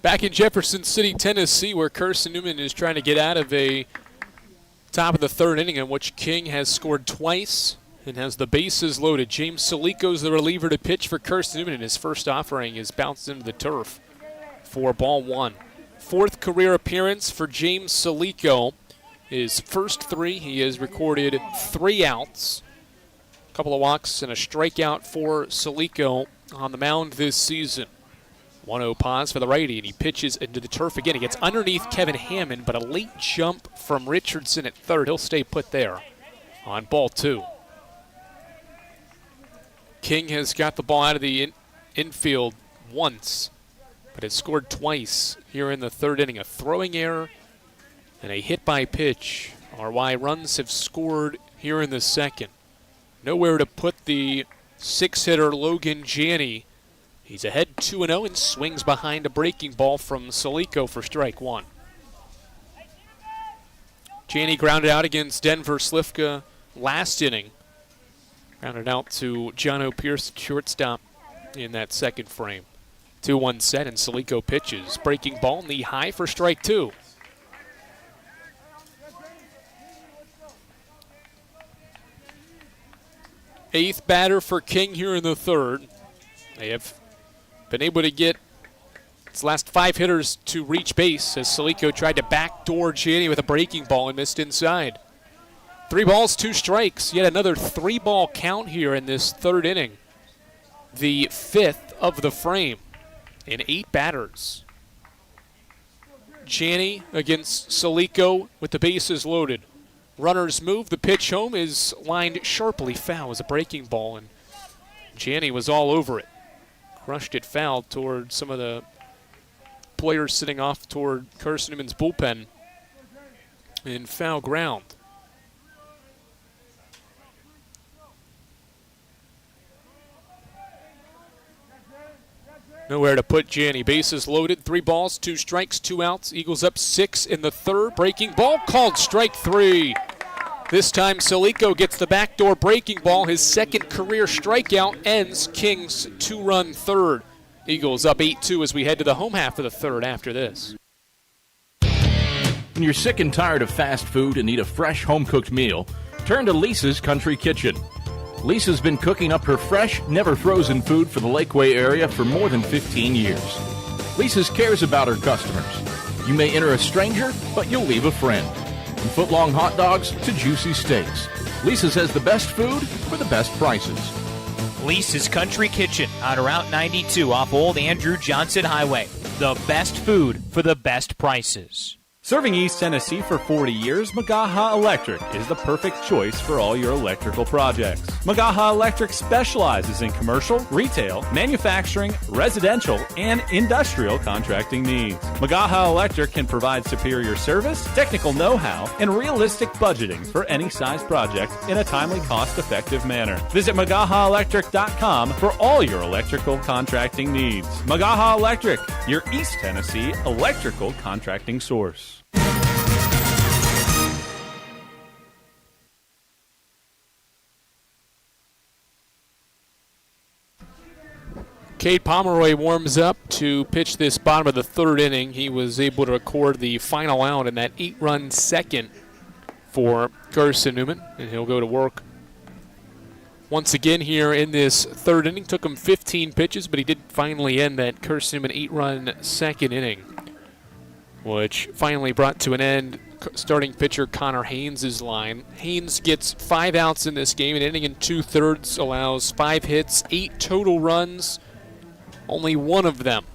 Back in Jefferson City, Tennessee, where Carson-Newman is trying to get out of a top of the third inning in which King has scored twice and has the bases loaded. James Salico's the reliever to pitch for Carson-Newman, and his first offering is bounced into the turf for ball one. Fourth career appearance for James Salico. His first three, he has recorded 3 outs. A couple of walks and a strikeout for Salico on the mound this season. 1-0 pause for the righty, and he pitches into the turf again. He gets underneath Kevin Hammond, but a late jump from Richardson at third. He'll stay put there on ball 2. King has got the ball out of the infield once, but has scored twice here in the third inning. A throwing error and a hit by pitch are why runs have scored here in the second. Nowhere to put the 6-hitter Logan Janney. He's ahead 2-0 and swings behind a breaking ball from Salico for strike one. Janney grounded out against Denver Slifka last inning. Grounded out to Jono Pierce, shortstop, in that second frame. 2-1 set, and Salico pitches. Breaking ball, knee high for strike two. Eighth batter for King here in the third. They have been able to get its last 5 hitters to reach base as Salico tried to backdoor Janney with a breaking ball and missed inside. 3 balls, 2 strikes. Yet another 3-ball count here in this third inning. The 5th of the frame in 8 batters. Janney against Salico with the bases loaded. Runners move. The pitch home is lined sharply foul as a breaking ball, and Janney was all over it. Crushed it foul toward some of the players sitting off toward Carson-Newman's bullpen in foul ground. Nowhere to put Janney. Bases loaded. 3 balls, 2 strikes, 2 outs. Eagles up 6 in the third. Breaking ball called strike 3. This time Salico gets the backdoor breaking ball. His second career strikeout ends King's 2-run third. Eagles up 8-2 as we head to the home half of the third after this. When you're sick and tired of fast food and need a fresh home-cooked meal, turn to Lisa's Country Kitchen. Lisa's been cooking up her fresh, never-frozen food for the Lakeway area for more than 15 years. Lisa's cares about her customers. You may enter a stranger, but you'll leave a friend. From foot-long hot dogs to juicy steaks, Lisa's has the best food for the best prices. Lisa's Country Kitchen on Route 92 off Old Andrew Johnson Highway. The best food for the best prices. Serving East Tennessee for 40 years, Magaha Electric is the perfect choice for all your electrical projects. Magaha Electric specializes in commercial, retail, manufacturing, residential, and industrial contracting needs. Magaha Electric can provide superior service, technical know-how, and realistic budgeting for any size project in a timely, cost-effective manner. Visit MagahaElectric.com for all your electrical contracting needs. Magaha Electric, your East Tennessee electrical contracting source. Cade Pomeroy warms up to pitch this bottom of the third inning. He was able to record the final out in that 8-run second for Carson-Newman, and he'll go to work once again here in this third inning. Took him 15 pitches, but he did finally end that Carson-Newman 8-run second inning, which finally brought to an end starting pitcher Connor Haynes' line. Haynes gets 5 outs in this game. An inning and 2/3 allows 5 hits, 8 total runs. Only 1 of them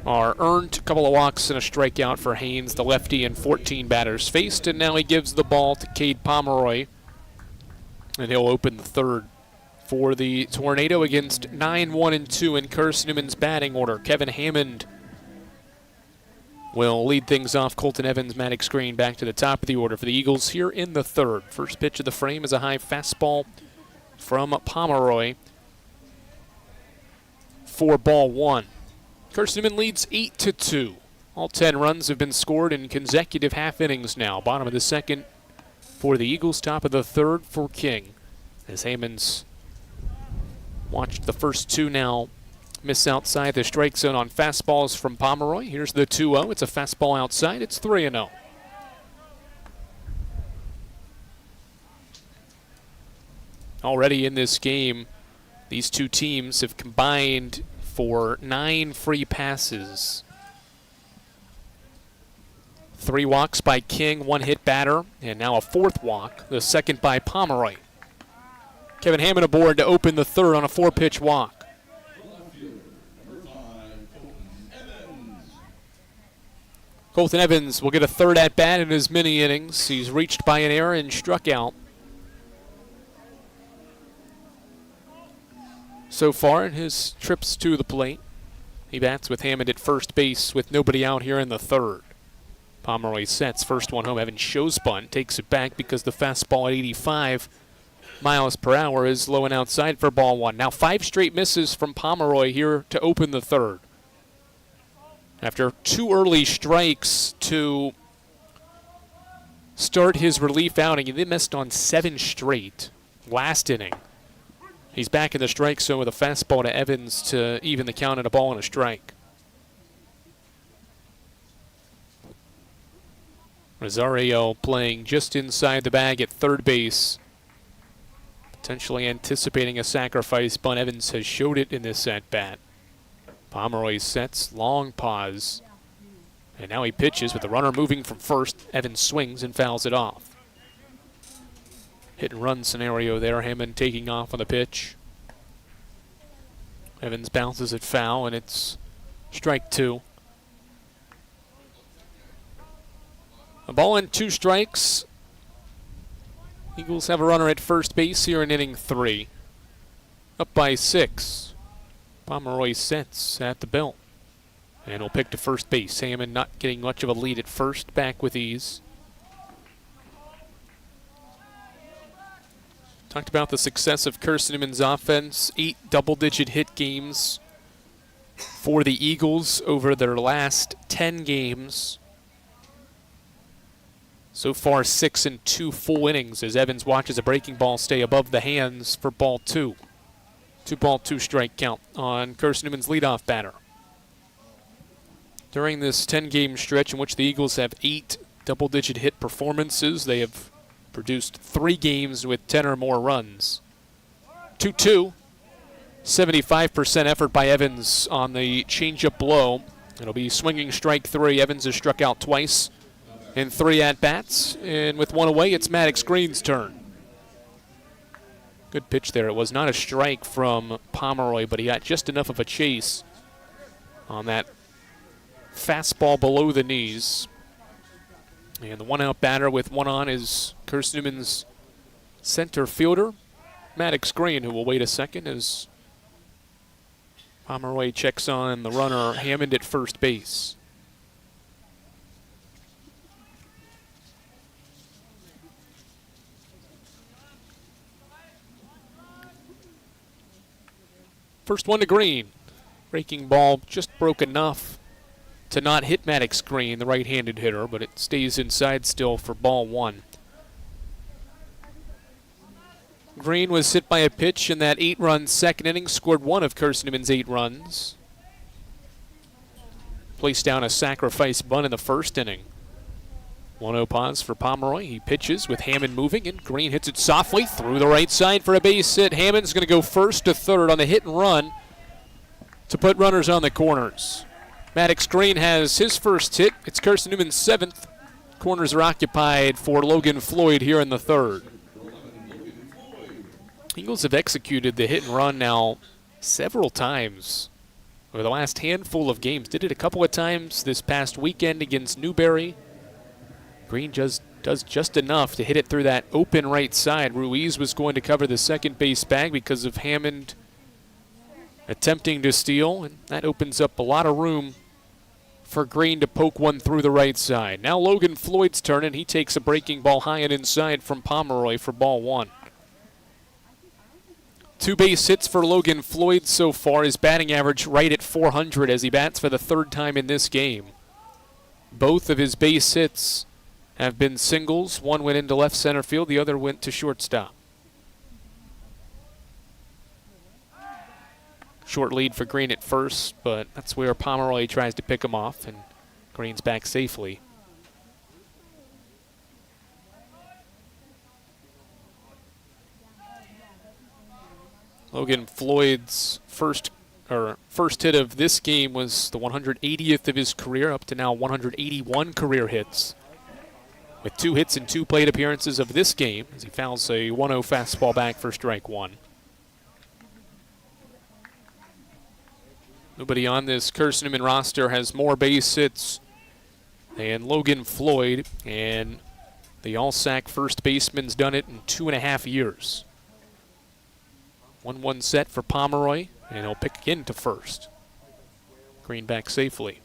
are earned. A couple of walks and a strikeout for Haynes, the lefty, and 14 batters faced. And now he gives the ball to Cade Pomeroy, and he'll open the third for the Tornado against 9-1-2 in Carson-Newman's batting order. Kevin Hammond will lead things off. Colton Evans, Maddox Green back to the top of the order for the Eagles here in the third. First pitch of the frame is a high fastball from Pomeroy for ball 1. Carson-Newman leads 8-2. All 10 runs have been scored in consecutive half innings now. Bottom of the second for the Eagles, top of the third for King. As Hammonds watched the first 2 now Miss outside the strike zone on fastballs from Pomeroy. Here's the 2-0. It's a fastball outside. It's 3-0. Already in this game, these two teams have combined for 9 free passes. 3 walks by King, 1 hit batter, and now a 4th walk, the second by Pomeroy. Kevin Hammond aboard to open the 3rd on a 4-pitch walk. Colton Evans will get a 3rd at-bat in his mini innings. He's reached by an error and struck out. So far in his trips to the plate. He bats with Hammond at first base with nobody out here in the 3rd. Pomeroy sets, first one home. Evans shows bunt, takes it back because the fastball at 85 miles per hour is low and outside for ball 1. Now 5 straight misses from Pomeroy here to open the 3rd. After 2 early strikes to start his relief outing, he then missed on 7 straight last inning. He's back in the strike zone with a fastball to Evans to even the count at a ball and a strike. Rosario playing just inside the bag at third base. Potentially anticipating a sacrifice bunt. Evans has showed it in this at-bat. Pomeroy sets, long pause. And now he pitches with the runner moving from first. Evans swings and fouls it off. Hit and run scenario there. Hammond taking off on the pitch. Evans bounces it foul, and it's strike 2. A ball and 2 strikes. Eagles have a runner at first base here in inning 3. Up by 6. Pomeroy sets at the belt. And will pick to first base. Hammond not getting much of a lead at first. Back with ease. Talked about the success of Carson-Newman's offense. 8 double-digit hit games for the Eagles over their last 10 games. So far, 6 and 2 full innings as Evans watches a breaking ball stay above the hands for ball 2. 2-ball, 2-strike count on Carson-Newman's leadoff batter. During this 10-game stretch in which the Eagles have 8 double-digit hit performances, they have produced 3 games with 10 or more runs. 2-2. 75% effort by Evans on the changeup blow. It'll be swinging strike 3. Evans has struck out twice in 3 at-bats. And with 1 away, it's Maddox Green's turn. Good pitch there. It was not a strike from Pomeroy, but he got just enough of a chase on that fastball below the knees. And the 1-out batter with 1 on is Carson-Newman's center fielder, Maddox Green, who will wait a second as Pomeroy checks on the runner, Hammond at first base. First one to Green. Breaking ball just broke enough to not hit Maddox Green, the right-handed hitter, but it stays inside still for ball 1. Green was hit by a pitch in that 8-run second inning, scored 1 of Carson-Newman's 8 runs. Placed down a sacrifice bunt in the first inning. 1-0 pause for Pomeroy. He pitches with Hammond moving, and Green hits it softly through the right side for a base hit. Hammond's going to go first to third on the hit and run to put runners on the corners. Maddox Green has his first hit. It's Carson-Newman's 7th. Corners are occupied for Logan Floyd here in the 3rd. Eagles have executed the hit and run now several times over the last handful of games. Did it a couple of times this past weekend against Newberry. Green does just enough to hit it through that open right side. Ruiz was going to cover the second base bag because of Hammond attempting to steal, and that opens up a lot of room for Green to poke one through the right side. Now Logan Floyd's turn, and he takes a breaking ball high and inside from Pomeroy for ball 1. 2 base hits for Logan Floyd so far. His batting average right at .400 as he bats for the 3rd time in this game. Both of his base hits have been singles. One went into left center field, the other went to shortstop. Short lead for Green at first, but that's where Pomeroy tries to pick him off, and Green's back safely. Logan Floyd's first hit of this game was the 180th of his career, up to now 181 career hits, with 2 hits and 2 plate appearances of this game as he fouls a 1-0 fastball back for strike 1. Nobody on this Carson-Newman roster has more base hits than Logan Floyd, and the All-Sac first baseman's done it in 2.5 years. 1-1 set for Pomeroy, and he'll pick again to first. Green back safely.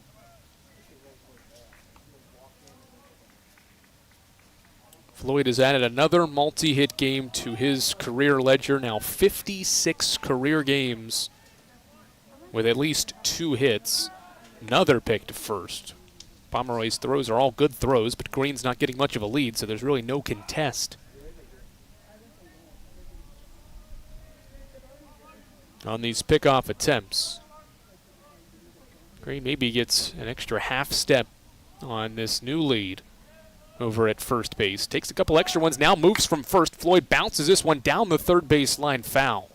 Floyd has added another multi-hit game to his career ledger, now 56 career games with at least 2 hits. Another pick to first. Pomeroy's throws are all good throws, but Green's not getting much of a lead, so there's really no contest on these pickoff attempts. Green maybe gets an extra half step on this new lead over at first base. Takes a couple extra ones, now moves from first. Floyd bounces this one down the third base line, foul.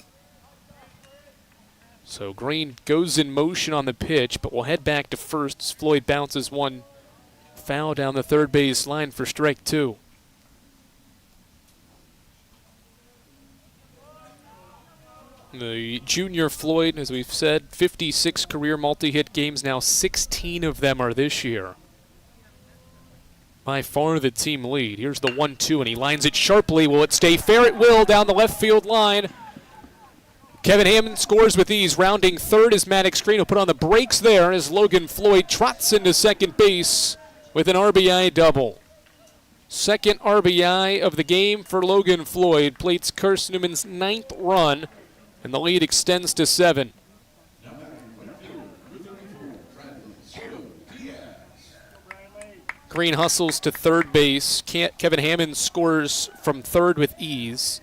So Green goes in motion on the pitch, but will head back to first as Floyd bounces one foul down the third base line for strike 2. The junior Floyd, as we've said, 56 career multi-hit games now, 16 of them are this year. By far the team lead. Here's the 1-2, and he lines it sharply. Will it stay fair? It will, down the left field line. Kevin Hammond scores with ease. Rounding third is Maddox Green. Will put on the brakes there as Logan Floyd trots into second base with an RBI double. Second RBI of the game for Logan Floyd. Plates Carson-Newman's 9th run, and the lead extends to 7. Green hustles to third base. Kevin Hammond scores from third with ease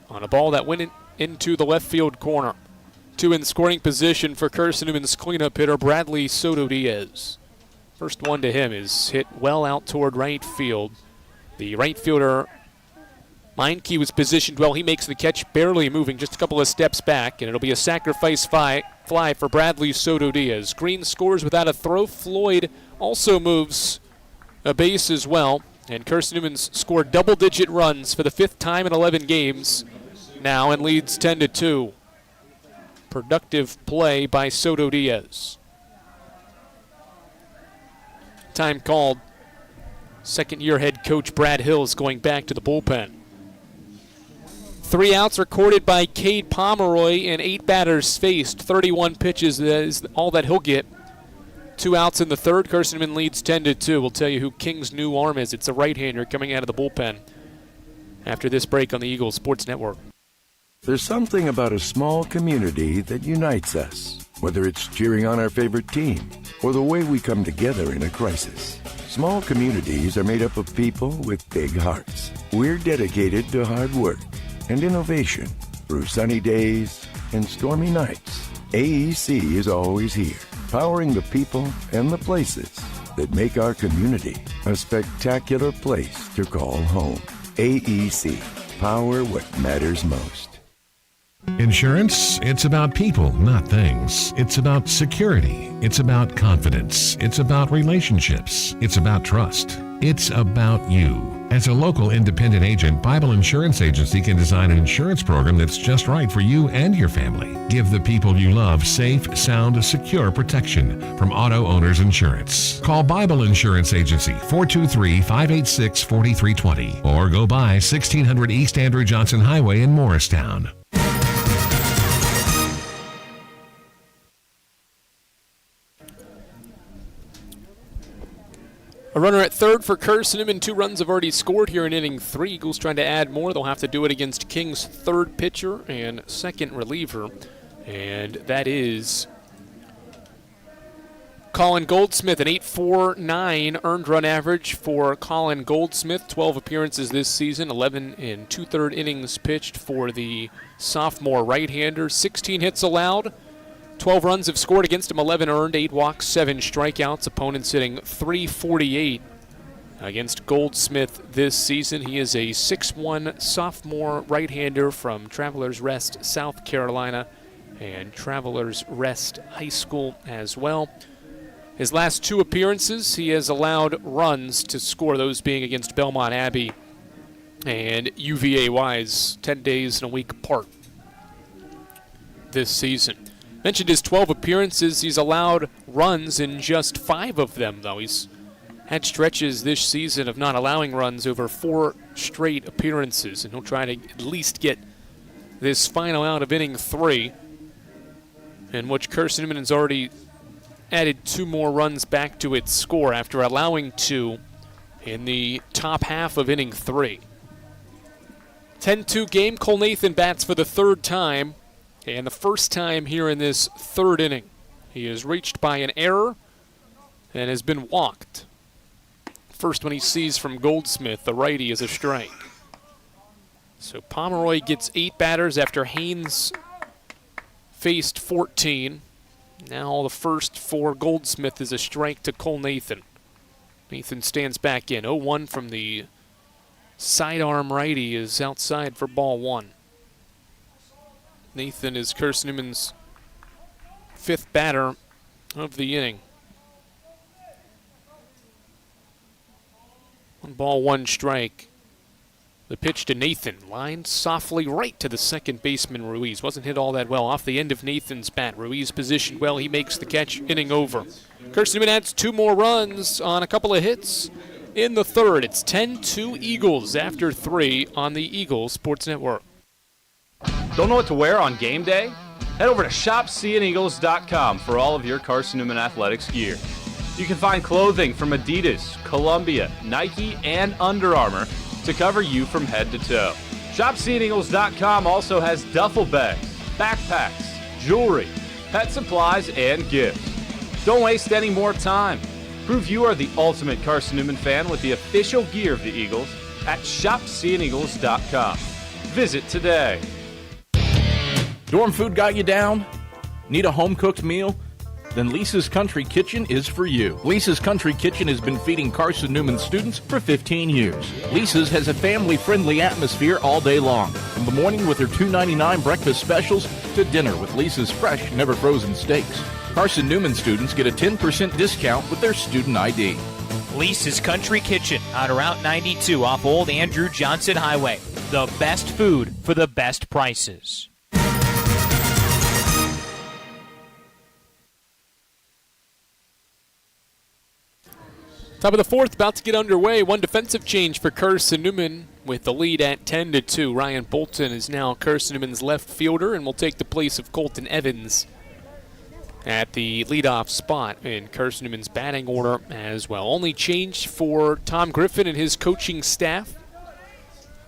on a ball that went into the left field corner. 2 in scoring position for Carson-Newman's cleanup hitter, Bradley Soto Diaz. First one to him is hit well out toward right field. The right fielder, Meinke, was positioned well. He makes the catch, barely moving, just a couple of steps back, and it'll be a sacrifice fly for Bradley Soto Diaz. Green scores without a throw. Floyd also moves a base as well, and Carson-Newman's scored double-digit runs for the 5th time in 11 games now and leads 10-2. Productive play by Soto Diaz. Time called. Second-year head coach Brad Hill is going back to the bullpen. 3 outs recorded by Cade Pomeroy and 8 batters faced. 31 pitches is all that he'll get. 2 outs in the third. Carson-Newman leads 10-2. We'll tell you who King's new arm is. It's a right-hander coming out of the bullpen after this break on the Eagles Sports Network. There's something about a small community that unites us, whether it's cheering on our favorite team or the way we come together in a crisis. Small communities are made up of people with big hearts. We're dedicated to hard work and innovation through sunny days and stormy nights. AEC is always here, powering the people and the places that make our community a spectacular place to call home. AEC, power what matters most. Insurance, it's about people, not things. It's about security. It's about confidence. It's about relationships. It's about trust. It's about you. As a local independent agent, Bible Insurance Agency can design an insurance program that's just right for you and your family. Give the people you love safe, sound, secure protection from Auto Owners Insurance. Call Bible Insurance Agency, 423-586-4320, or go by 1600 East Andrew Johnson Highway in Morristown. A runner at third for Carson-Newman. 2 runs have already scored here in inning 3. Eagles trying to add more. They'll have to do it against King's third pitcher and second reliever, and that is Colin Goldsmith. An 8.49 earned run average for Colin Goldsmith. 12 appearances this season, 11 and 2/3 innings pitched for the sophomore right-hander. 16 hits allowed, 12 runs have scored against him, 11 earned, 8 walks, 7 strikeouts. Opponents hitting .348 against Goldsmith this season. He is a 6'1 sophomore right-hander from Travelers Rest, South Carolina, and Travelers Rest High School as well. His last 2 appearances, he has allowed runs to score, those being against Belmont Abbey and UVA Wise, 10 days and a week apart this season. Mentioned his 12 appearances. He's allowed runs in just 5 of them, though. He's had stretches this season of not allowing runs over 4 straight appearances, and he'll try to at least get this final out of inning 3, in which Carson-Newman has already added 2 more runs back to its score after allowing 2 in the top half of inning 3. 10-2 game. Cole Nathan bats for the 3rd time, and the first time here in this 3rd inning. He is reached by an error and has been walked. First one he sees from Goldsmith, the righty, is a strike. So Pomeroy gets 8 batters after Haynes faced 14. Now the first for Goldsmith is a strike to Cole Nathan. Nathan stands back in. 0-1 from the sidearm righty is outside for ball 1. Nathan is Carson-Newman's 5th batter of the inning. 1 ball, 1 strike. The pitch to Nathan, lined softly right to the second baseman, Ruiz. Wasn't hit all that well. Off the end of Nathan's bat. Ruiz positioned well. He makes the catch, inning over. Carson-Newman adds 2 more runs on a couple of hits in the 3rd. It's 10-2 Eagles after 3 on the Eagles Sports Network. Don't know what to wear on game day? Head over to shopseeandeagles.com for all of your Carson-Newman athletics gear. You can find clothing from Adidas, Columbia, Nike, and Under Armour to cover you from head to toe. ShopSeeAndEagles.com also has duffel bags, backpacks, jewelry, pet supplies, and gifts. Don't waste any more time. Prove you are the ultimate Carson-Newman fan with the official gear of the Eagles at ShopSeeAndEagles.com. Visit today. Dorm food got you down? Need a home-cooked meal? Then Lisa's Country Kitchen is for you. Lisa's Country Kitchen has been feeding Carson-Newman students for 15 years. Lisa's has a family-friendly atmosphere all day long, from the morning with their $2.99 breakfast specials to dinner with Lisa's fresh, never-frozen steaks. Carson-Newman students get a 10% discount with their student ID. Lisa's Country Kitchen on Route 92 off Old Andrew Johnson Highway. The best food for the best prices. Top of the 4th, about to get underway. 1 defensive change for Carson-Newman with the lead at 10-2. Ryan Bolton is now Carson-Newman's left fielder and will take the place of Colton Evans at the leadoff spot in Carson-Newman's batting order as well. Only change for Tom Griffin and his coaching staff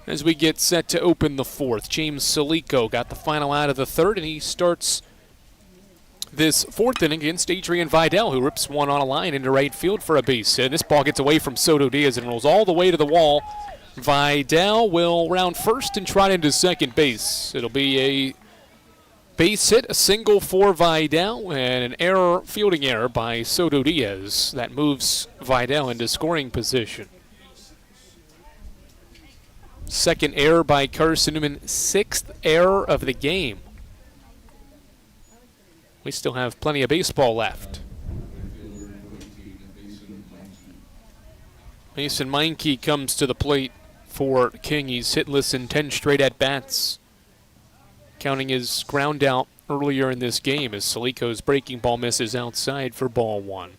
as we get set to open the 4th. James Salico got the final out of the 3rd, and he starts this 4th inning against Adrian Vidal, who rips one on a line into right field for a base hit. This ball gets away from Soto Diaz and rolls all the way to the wall. Vidal will round first and trot into second base. It'll be a base hit, a single for Vidal, and an fielding error by Soto Diaz. That moves Vidal into scoring position. Second error by Carson-Newman, 6th error of the game. We still have plenty of baseball left. Mason Meinke comes to the plate for King. He's hitless in 10 straight at-bats, counting his ground out earlier in this game as Salico's breaking ball misses outside for ball 1.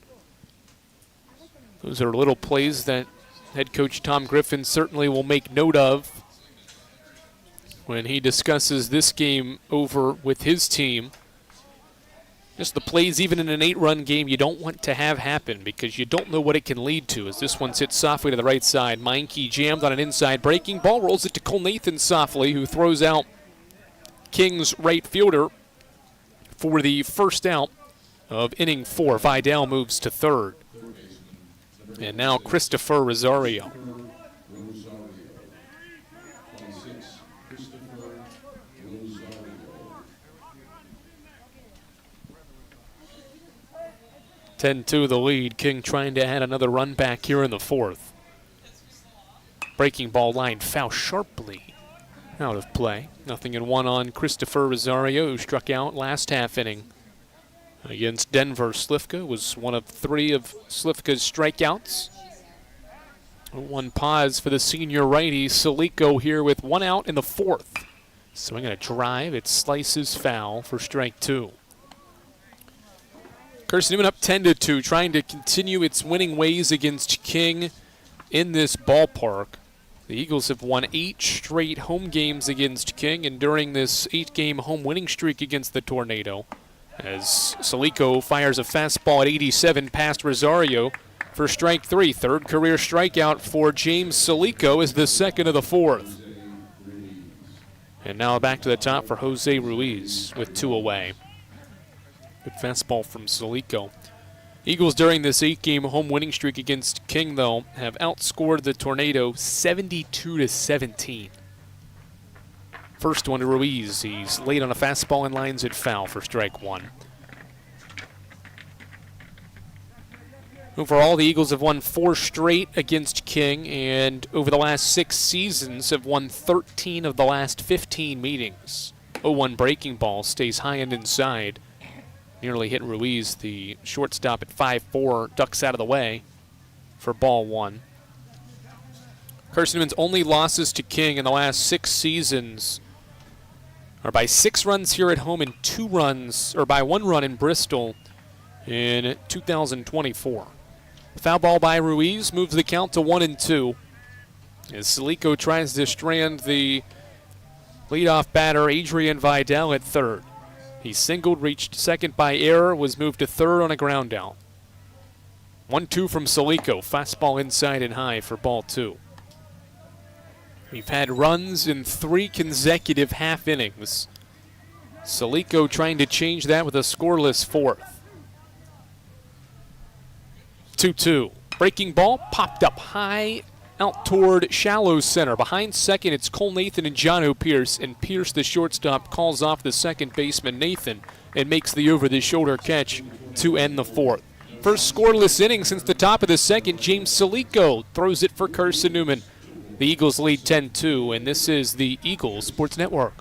Those are little plays that head coach Tom Griffin certainly will make note of when he discusses this game over with his team. Just the plays, even in an 8-run game, you don't want to have happen because you don't know what it can lead to. As this one's hit softly to the right side, Meinke jammed on an inside breaking ball, rolls it to Cole Nathan softly, who throws out King's right fielder for the first out of inning 4. Vidal moves to 3rd. And now Christopher Rosario. 10-2 the lead. King trying to add another run back here in the fourth. Breaking ball line foul sharply out of play. 0-1 on Christopher Rosario, who struck out last half inning against Denver. Slifka was one of 3 of Slifka's strikeouts. One pause for the senior righty. Salico here with 1 out in the fourth. Swinging a drive. It slices foul for strike 2. Carson-Newman up 10-2, trying to continue its winning ways against King in this ballpark. The Eagles have won 8 straight home games against King, and during this 8-game home winning streak against the Tornado, as Salico fires a fastball at 87 past Rosario for strike 3. Third career strikeout for James Salico is the second of the fourth. And now back to the top for Jose Ruiz with 2 away. Good fastball from Salico. Eagles during this 8-game home winning streak against King, though, have outscored the Tornado 72-17. First one to Ruiz. He's late on a fastball and lines it foul for strike 1. Overall, the Eagles have won 4 straight against King, and over the last 6 seasons have won 13 of the last 15 meetings. 0-1 breaking ball stays high and inside. Nearly hit Ruiz, the shortstop at 5-4, ducks out of the way for ball 1. Carson-Newman's only losses to King in the last 6 seasons are by 6 runs here at home and 2 runs, or by 1 run in Bristol in 2024. Foul ball by Ruiz moves the count to 1-2 as Salico tries to strand the leadoff batter Adrian Vidal at third. He singled, reached second by error, was moved to third on a ground out. 1-2 from Salico. Fastball inside and high for ball 2. We've had runs in 3 consecutive half innings. Salico trying to change that with a scoreless fourth. 2-2. Breaking ball popped up high out toward shallow center. Behind second, it's Cole Nathan and Jono Pierce, and Pierce, the shortstop, calls off the second baseman, Nathan, and makes the over-the-shoulder catch to end the fourth. First scoreless inning since the top of the second. James Salico throws it for Carson-Newman. The Eagles lead 10-2, and this is the Eagles Sports Network.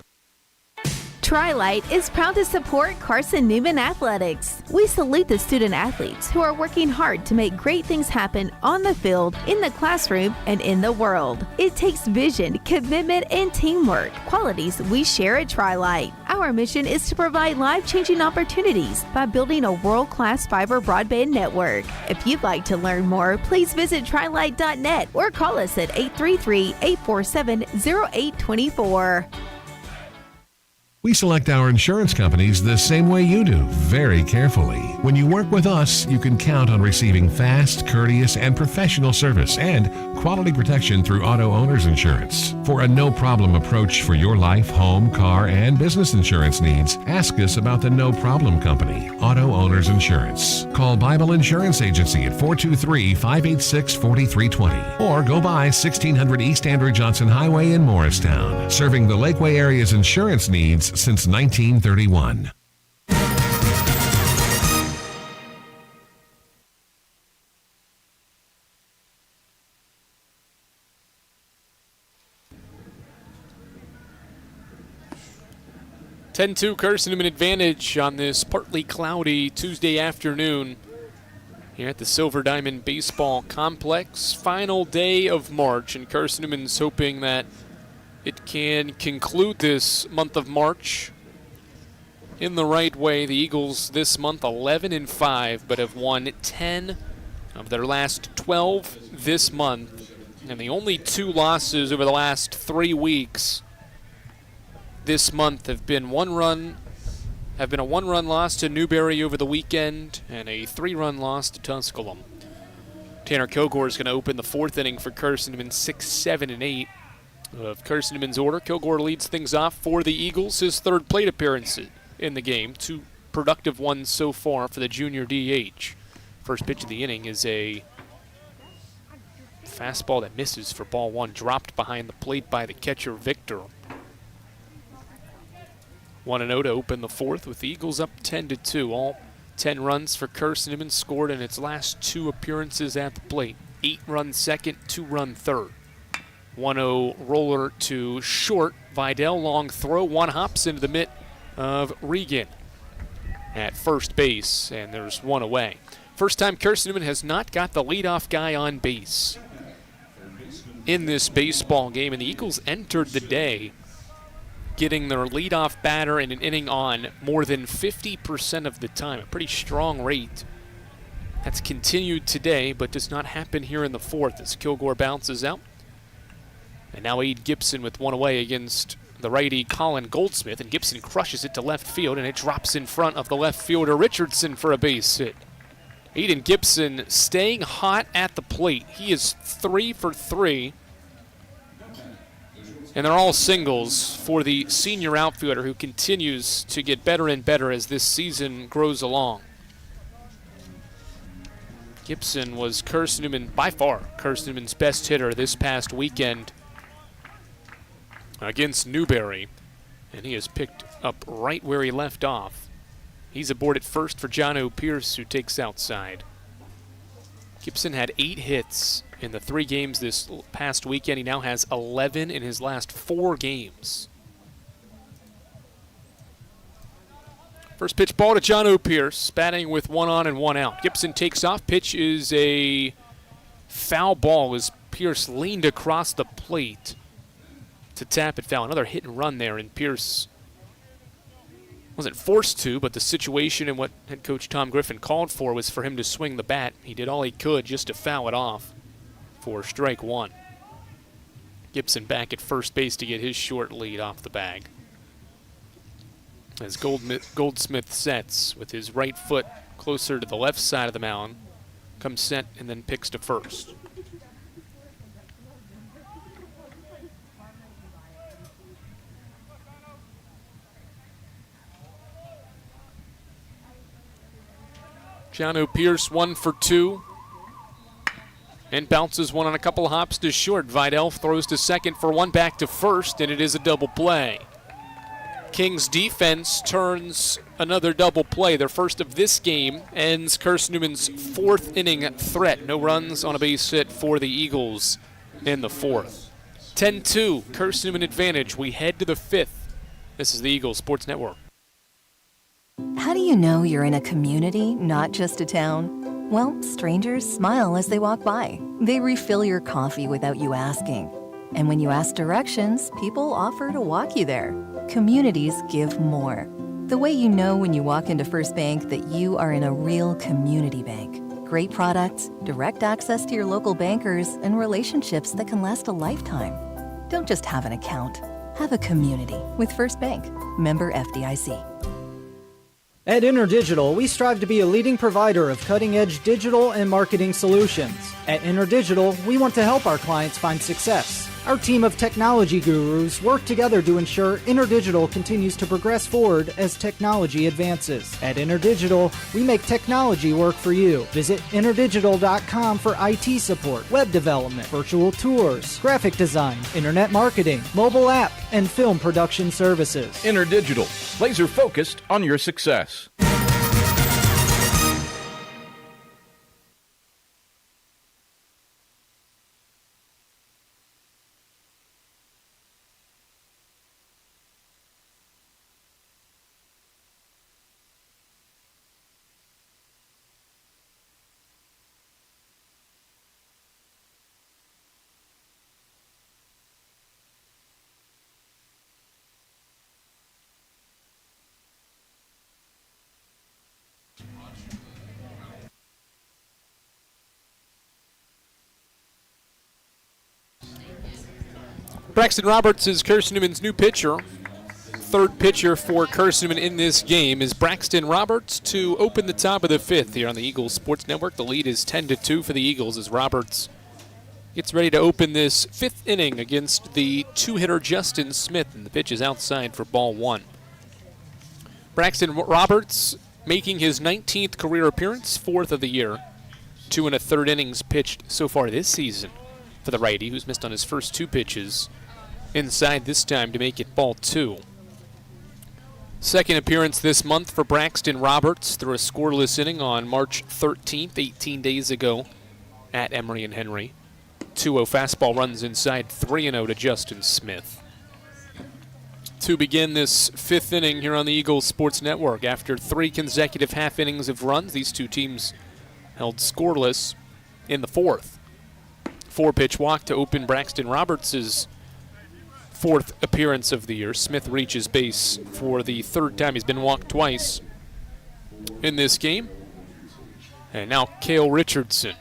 Tri-Light is proud to support Carson-Newman Athletics. We salute the student athletes who are working hard to make great things happen on the field, in the classroom, and in the world. It takes vision, commitment, and teamwork, qualities we share at Tri-Light. Our mission is to provide life-changing opportunities by building a world-class fiber broadband network. If you'd like to learn more, please visit trilight.net or call us at 833-847-0824. We select our insurance companies the same way you do, very carefully. When you work with us, you can count on receiving fast, courteous, and professional service and quality protection through auto owner's insurance. For a no-problem approach for your life, home, car, and business insurance needs, ask us about the No Problem Company, Auto Owners Insurance. Call Bible Insurance Agency at 423-586-4320 or go by 1600 East Andrew Johnson Highway in Morristown, serving the Lakeway area's insurance needs since 1931. (10-2) Carson-Newman advantage on this partly cloudy Tuesday afternoon here at the Silver Diamond Baseball Complex. Final day of March, and Carson-Newman's hoping that it can conclude this month of March in the right way. The Eagles this month 11-5, but have won 10 of their last 12 this month, and the only 2 losses over the last 3 weeks this month have been a 1-run loss to Newberry over the weekend and a 3-run loss to Tusculum. Tanner Kilgore is going to open the 4th inning for Carson-Newman, 6, 7, and 8 of Carson-Newman's order. Kilgore leads things off for the Eagles, his 3rd plate appearance in the game. 2 productive ones so far for the junior DH. First pitch of the inning is a fastball that misses for ball 1, dropped behind the plate by the catcher Victor. 1-0 to open the 4th with the Eagles up 10-2. All 10 runs for Carson-Newman, scored in its last 2 appearances at the plate. 8-run second, 2-run third. 1-0 roller to short. Vidal, long throw. One hops into the mitt of Regan at first base, and there's one away. First time Carson-Newman has not got the leadoff guy on base in this baseball game, and the Eagles entered the day getting their leadoff batter in an inning on more than 50% of the time, a pretty strong rate. That's continued today, but does not happen here in the fourth as Kilgore bounces out. And now Aid Gibson with one away against the righty Colin Goldsmith, and Gibson crushes it to left field, and it drops in front of the left fielder Richardson for a base hit. Aiden Gibson staying hot at the plate. He is 3 for 3. And they're all singles for the senior outfielder who continues to get better and better as this season grows along. Gibson was Carson-Newman, by far, Carson-Newman's best hitter this past weekend against Newberry. And he has picked up right where he left off. He's aboard at first for John O. Pierce, who takes outside. Gibson had 8 hits in the 3 games this past weekend. He now has 11 in his last 4 games. First pitch ball to John O. Pierce, batting with 1 on and 1 out. Gibson takes off. Pitch is a foul ball as Pierce leaned across the plate to tap it foul. Another hit and run there, and Pierce wasn't forced to, but the situation and what head coach Tom Griffin called for was for him to swing the bat. He did all he could just to foul it off for strike 1. Gibson back at first base to get his short lead off the bag. As Goldsmith sets with his right foot closer to the left side of the mound, comes set and then picks to first. John O. Pierce 1 for 2. And bounces one on a couple hops to short. Vidal throws to second for 1, back to first, and it is a double play. Kings defense turns another double play. Their first of this game ends Carson-Newman's 4th inning threat. No runs on a base hit for the Eagles in the 4th. 10-2, Carson-Newman advantage. We head to the 5th. This is the Eagles Sports Network. How do you know you're in a community, not just a town? Well, strangers smile as they walk by. They refill your coffee without you asking. And when you ask directions, people offer to walk you there. Communities give more. The way you know when you walk into First Bank that you are in a real community bank. Great products, direct access to your local bankers, and relationships that can last a lifetime. Don't just have an account. Have a community with First Bank. Member FDIC. At InterDigital, we strive to be a leading provider of cutting-edge digital and marketing solutions. At InterDigital, we want to help our clients find success. Our team of technology gurus work together to ensure InterDigital continues to progress forward as technology advances. At InterDigital, we make technology work for you. Visit interdigital.com for IT support, web development, virtual tours, graphic design, internet marketing, mobile app, and film production services. InterDigital, laser focused on your success. Braxton Roberts is Carson-Newman's new pitcher. 3rd pitcher for Carson-Newman in this game is Braxton Roberts to open the top of the 5th here on the Eagles Sports Network. The lead is 10-2 for the Eagles as Roberts gets ready to open this 5th inning against the 2-hitter Justin Smith, and the pitch is outside for ball 1. Braxton Roberts making his 19th career appearance, 4th of the year. 2 1/3 innings pitched so far this season for the righty, who's missed on his first 2 pitches. Inside this time to make it ball 2. Second appearance this month for Braxton Roberts through a scoreless inning on March 13th, 18 days ago at Emory and Henry. 2-0 fastball runs inside, 3-0 to Justin Smith. To begin this fifth inning here on the Eagles Sports Network, after 3 consecutive half innings of runs, these two teams held scoreless in the fourth. 4-pitch walk to open Braxton Roberts' fourth appearance of the year. Smith reaches base for the third time. He's been walked twice in this game. And now Cale Richardson.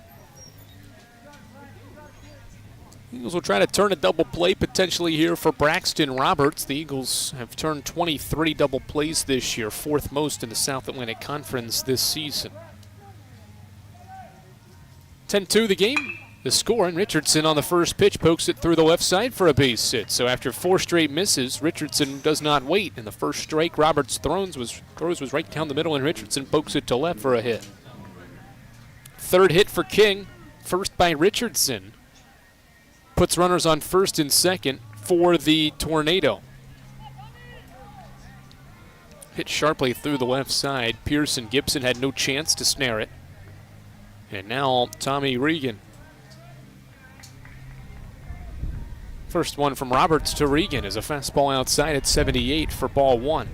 Eagles will try to turn a double play potentially here for Braxton Roberts. The Eagles have turned 23 double plays this year, fourth most in the South Atlantic Conference this season. 10-2 the game. The score, and Richardson on the first pitch pokes it through the left side for a base hit. So after 4 straight misses, Richardson does not wait. And the first strike Roberts throws was right down the middle, and Richardson pokes it to left for a hit. Third hit for King, first by Richardson. Puts runners on first and second for the Tornado. Hit sharply through the left side. Pearson Gibson had no chance to snare it. And now Tommy Regan. First one from Roberts to Regan is a fastball outside at 78 for ball 1.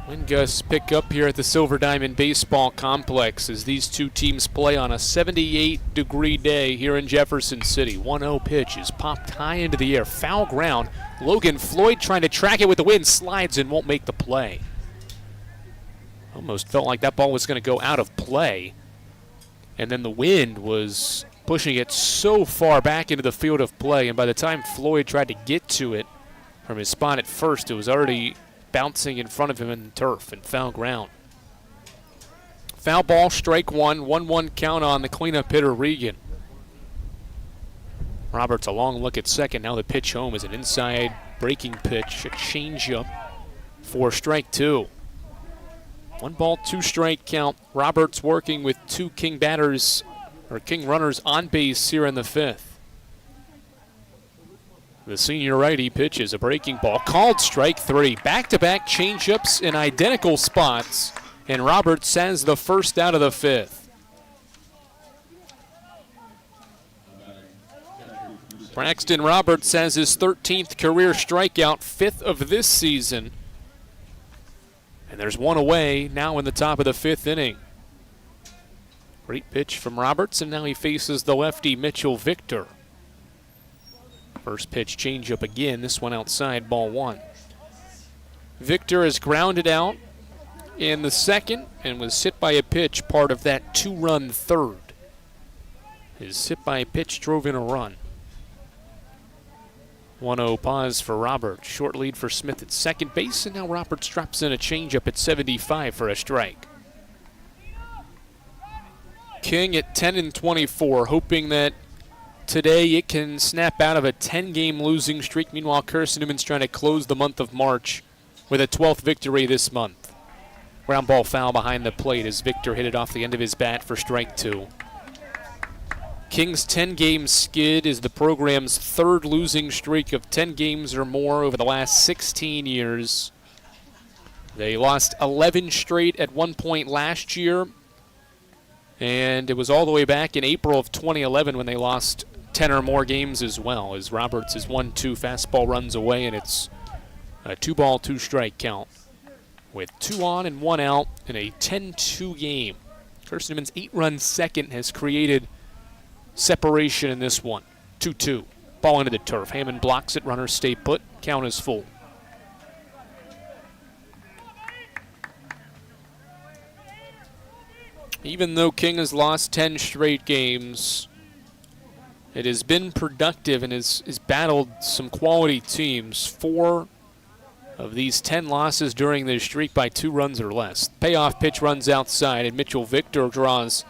Wind gusts pick up here at the Silver Diamond Baseball Complex as these two teams play on a 78-degree day here in Jefferson City. 1-0 pitch is popped high into the air. Foul ground. Logan Floyd trying to track it with the wind, slides and won't make the play. Almost felt like that ball was going to go out of play. And then the wind was pushing it so far back into the field of play, and by the time Floyd tried to get to it from his spot at first, it was already bouncing in front of him in the turf and foul ground. Foul ball, strike 1, 1-1 count on the cleanup hitter Regan. Roberts a long look at second. Now the pitch home is an inside breaking pitch, a changeup for strike 2. 1 ball, 2 strike count. Roberts working with 2 King batters, or King runners on base here in the 5th. The senior righty pitches a breaking ball, called strike 3. Back-to-back changeups in identical spots, and Roberts has the first out of the 5th. Braxton Roberts has his 13th career strikeout, 5th of this season. And there's one away now in the top of the 5th inning. Great pitch from Roberts, and now he faces the lefty Mitchell Victor. First pitch changeup again, this one outside, ball 1. Victor is grounded out in the second and was hit by a pitch, part of that 2-run third. His hit by a pitch drove in a run. 1-0 pause for Roberts. Short lead for Smith at second base, and now Roberts drops in a changeup at 75 for a strike. King at 10-24, hoping that today it can snap out of a 10-game losing streak. Meanwhile, Carson-Newman's trying to close the month of March with a 12th victory this month. Ground ball foul behind the plate as Victor hit it off the end of his bat for strike 2. King's 10-game skid is the program's 3rd losing streak of 10 games or more over the last 16 years. They lost 11 straight at one point last year, and it was all the way back in April of 2011 when they lost 10 or more games as well, as Roberts is 1-2 fastball runs away, and it's a 2-ball, 2-strike count with 2 on and 1 out in a 10-2 game. Carson-Newman's 8-run second has created separation in this one. 2-2. Ball into the turf. Hammond blocks it. Runners stay put. Count is full. Even though King has lost 10 straight games, it has been productive and has battled some quality teams. 4 of these 10 losses during this streak by 2 runs or less. Payoff pitch runs outside, and Mitchell Victor draws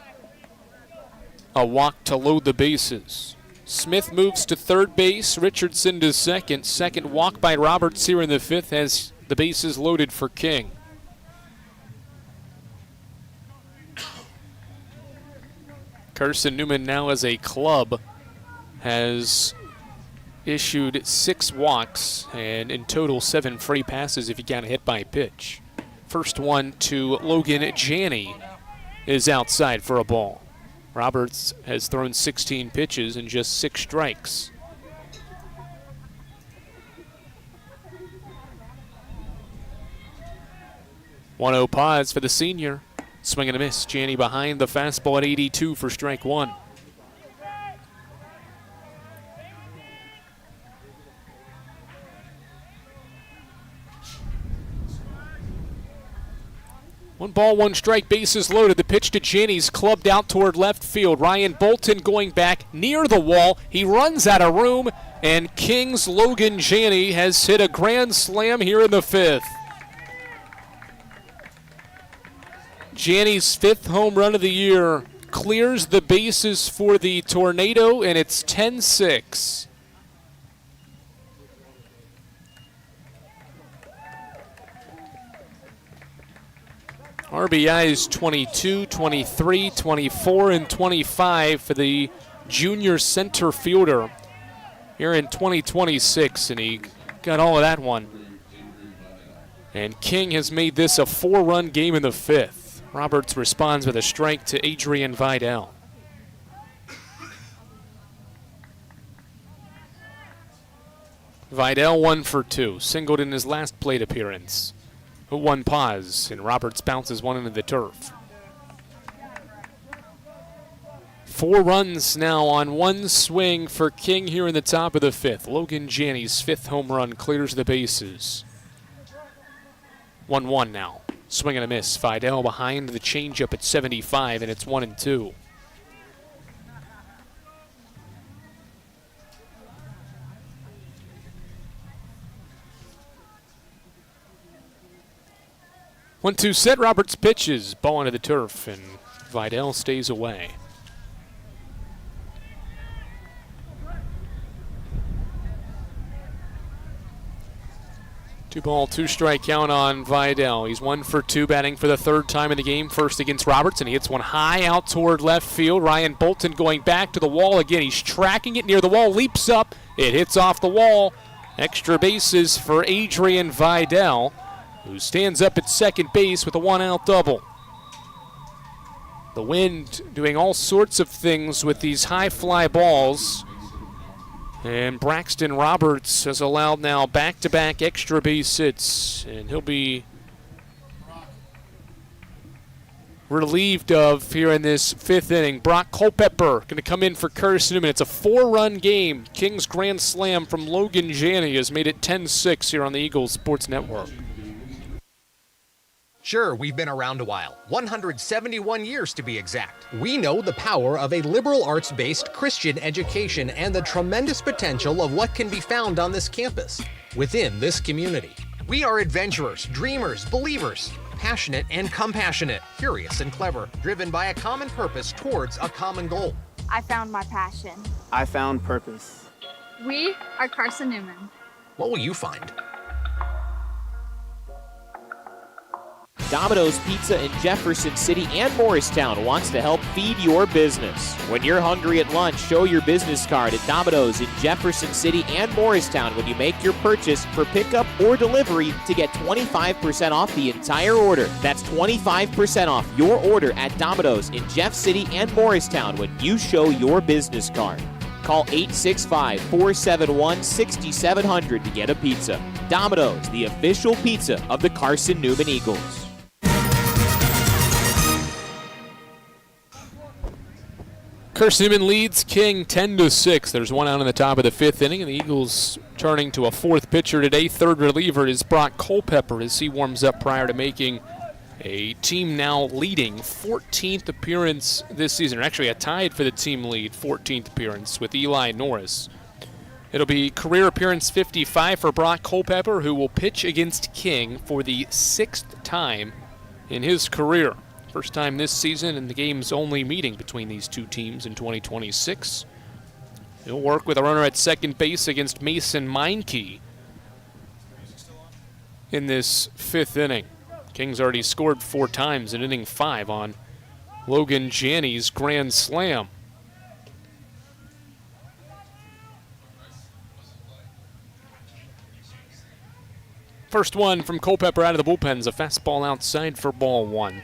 a walk to load the bases. Smith moves to third base. Richardson to second. Second walk by Roberts here in the 5th has the bases loaded for King. Carson-Newman now as a club has issued 6 walks and in total 7 free passes if you got hit by pitch. First one to Logan Janney is outside for a ball. Roberts has thrown 16 pitches and just 6 strikes. One-0 pause for the senior. Swing and a miss. Janney behind the fastball at 82 for strike 1. One ball, one strike, bases loaded. The pitch to Janney's clubbed out toward left field. Ryan Bolton going back near the wall. He runs out of room, and King's Logan Janney has hit a grand slam here in the 5th. Janney's 5th home run of the year clears the bases for the Tornado, and it's 10-6. RBIs 22, 23, 24, and 25 for the junior center fielder here in 2026, and he got all of that one. And King has made this a 4-run game in the 5th. Roberts responds with a strike to Adrian Vidal. Vidal 1 for 2, singled in his last plate appearance. A 1 pause, and Roberts bounces one into the turf. 4 runs now on 1 swing for King here in the top of the 5th. Logan Janney's 5th home run clears the bases. 1-1 now. Swing and a miss. Vidal behind the changeup at 75, and it's 1-2. One-two set. Roberts pitches. Ball into the turf, and Vidal stays away. 2-ball, 2-strike count on Vidal. He's 1 for 2, batting for the 3rd time in the game. First against Roberts, and he hits one high out toward left field. Ryan Bolton going back to the wall again. He's tracking it near the wall, leaps up. It hits off the wall. Extra bases for Adrian Vidal, who stands up at second base with a 1-out double. The wind doing all sorts of things with these high fly balls. And Braxton Roberts has allowed now back-to-back extra base hits, and he'll be relieved of here in this 5th inning. Brock Culpepper going to come in for Carson-Newman. It's a 4-run game. King's grand slam from Logan Janney has made it 10-6 here on the Eagles Sports Network. Sure, we've been around a while, 171 years to be exact. We know the power of a liberal arts-based Christian education and the tremendous potential of what can be found on this campus, within this community. We are adventurers, dreamers, believers, passionate and compassionate, curious and clever, driven by a common purpose towards a common goal. I found my passion. I found purpose. We are Carson-Newman. What will you find? Domino's Pizza in Jefferson City and Morristown wants to help feed your business. When you're hungry at lunch, show your business card at Domino's in Jefferson City and Morristown when you make your purchase for pickup or delivery to get 25% off the entire order. That's 25% off your order at Domino's in Jeff City and Morristown when you show your business card. Call 865-471-6700 to get a pizza. Domino's, the official pizza of the Carson-Newman Eagles. Carson-Newman leads King 10-6. There's 1 out in the top of the 5th inning, and the Eagles turning to a 4th pitcher today. 3rd reliever is Brock Culpepper as he warms up prior to making a team now leading 14th appearance this season. Actually, a tied for the team lead 14th appearance with Eli Norris. It'll be career appearance 55 for Brock Culpepper, who will pitch against King for the 6th time in his career. First time this season in the game's only meeting between these two teams in 2026. He'll work with a runner at second base against Mason Meinke in this 5th inning. King's already scored 4 times in inning 5 on Logan Janney's grand slam. First one from Culpeper out of the bullpens, a fastball outside for ball one.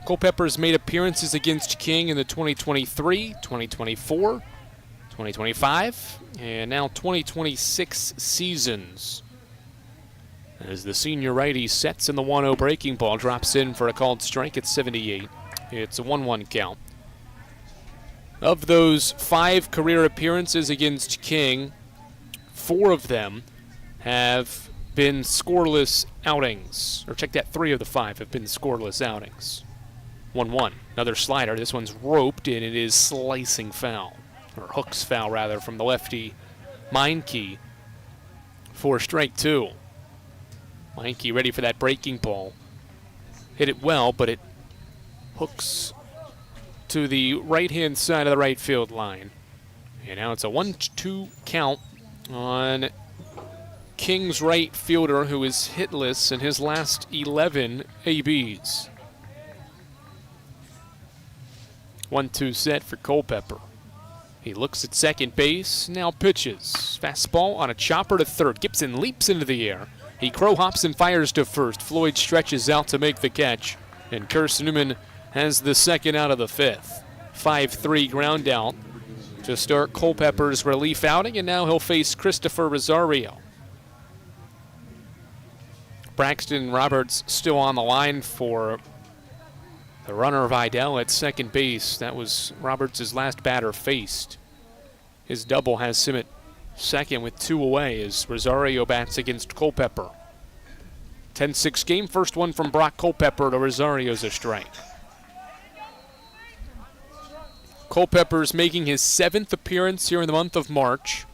Culpeper's made appearances against King in the 2023, 2024, 2025, and now 2026 seasons. As the senior righty sets in the 1-0 breaking ball, drops in for a called strike at 78. It's a 1-1 count. Of those 5 career appearances against King, 4 of them have been scoreless outings. Or check that, 3 of the 5 have been scoreless outings. 1-1. Another slider. This one's roped, and it is slicing foul. Or hooks foul, rather, from the lefty Meinke for strike 2. Meinke ready for that breaking ball. Hit it well, but it hooks to the right-hand side of the right field line. And now it's a 1-2 count on King's right fielder, who is hitless in his last 11 ABs. 1-2 set for Culpeper. He looks at second base, now pitches. Fastball on a chopper to third. Gibson leaps into the air. He crow hops and fires to first. Floyd stretches out to make the catch. And Carson-Newman has the second out of the 5th. 5-3 ground out to start Culpeper's relief outing, and now he'll face Christopher Rosario. Braxton Roberts still on the line for the runner Vidal at second base. That was Roberts' last batter faced. His double has him at second with 2 away as Rosario bats against Culpeper. 10-6 game, first one from Brock Culpeper to Rosario's a strike. Culpeper's making his 7th appearance here in the month of March.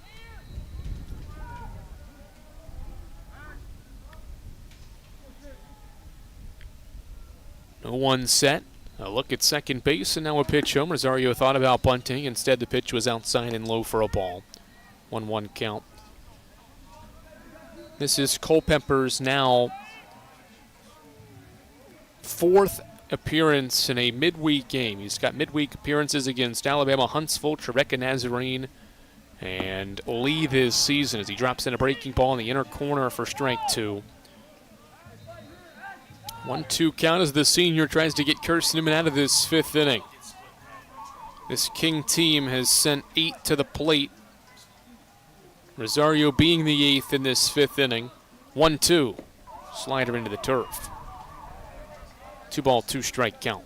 No one set. A look at second base, and now a pitch home. Rosario thought about bunting. Instead, the pitch was outside and low for a ball. 1-1 count. This is Culpeper's now 4th appearance in a midweek game. He's got midweek appearances against Alabama, Huntsville, Trevecca Nazarene, and Lee this season as he drops in a breaking ball in the inner corner for strike 2. 1-2 count as the senior tries to get Carson-Newman out of this 5th inning. This King team has sent 8 to the plate. Rosario being the 8th in this 5th inning. 1-2. Slider into the turf. 2-ball, 2-strike count.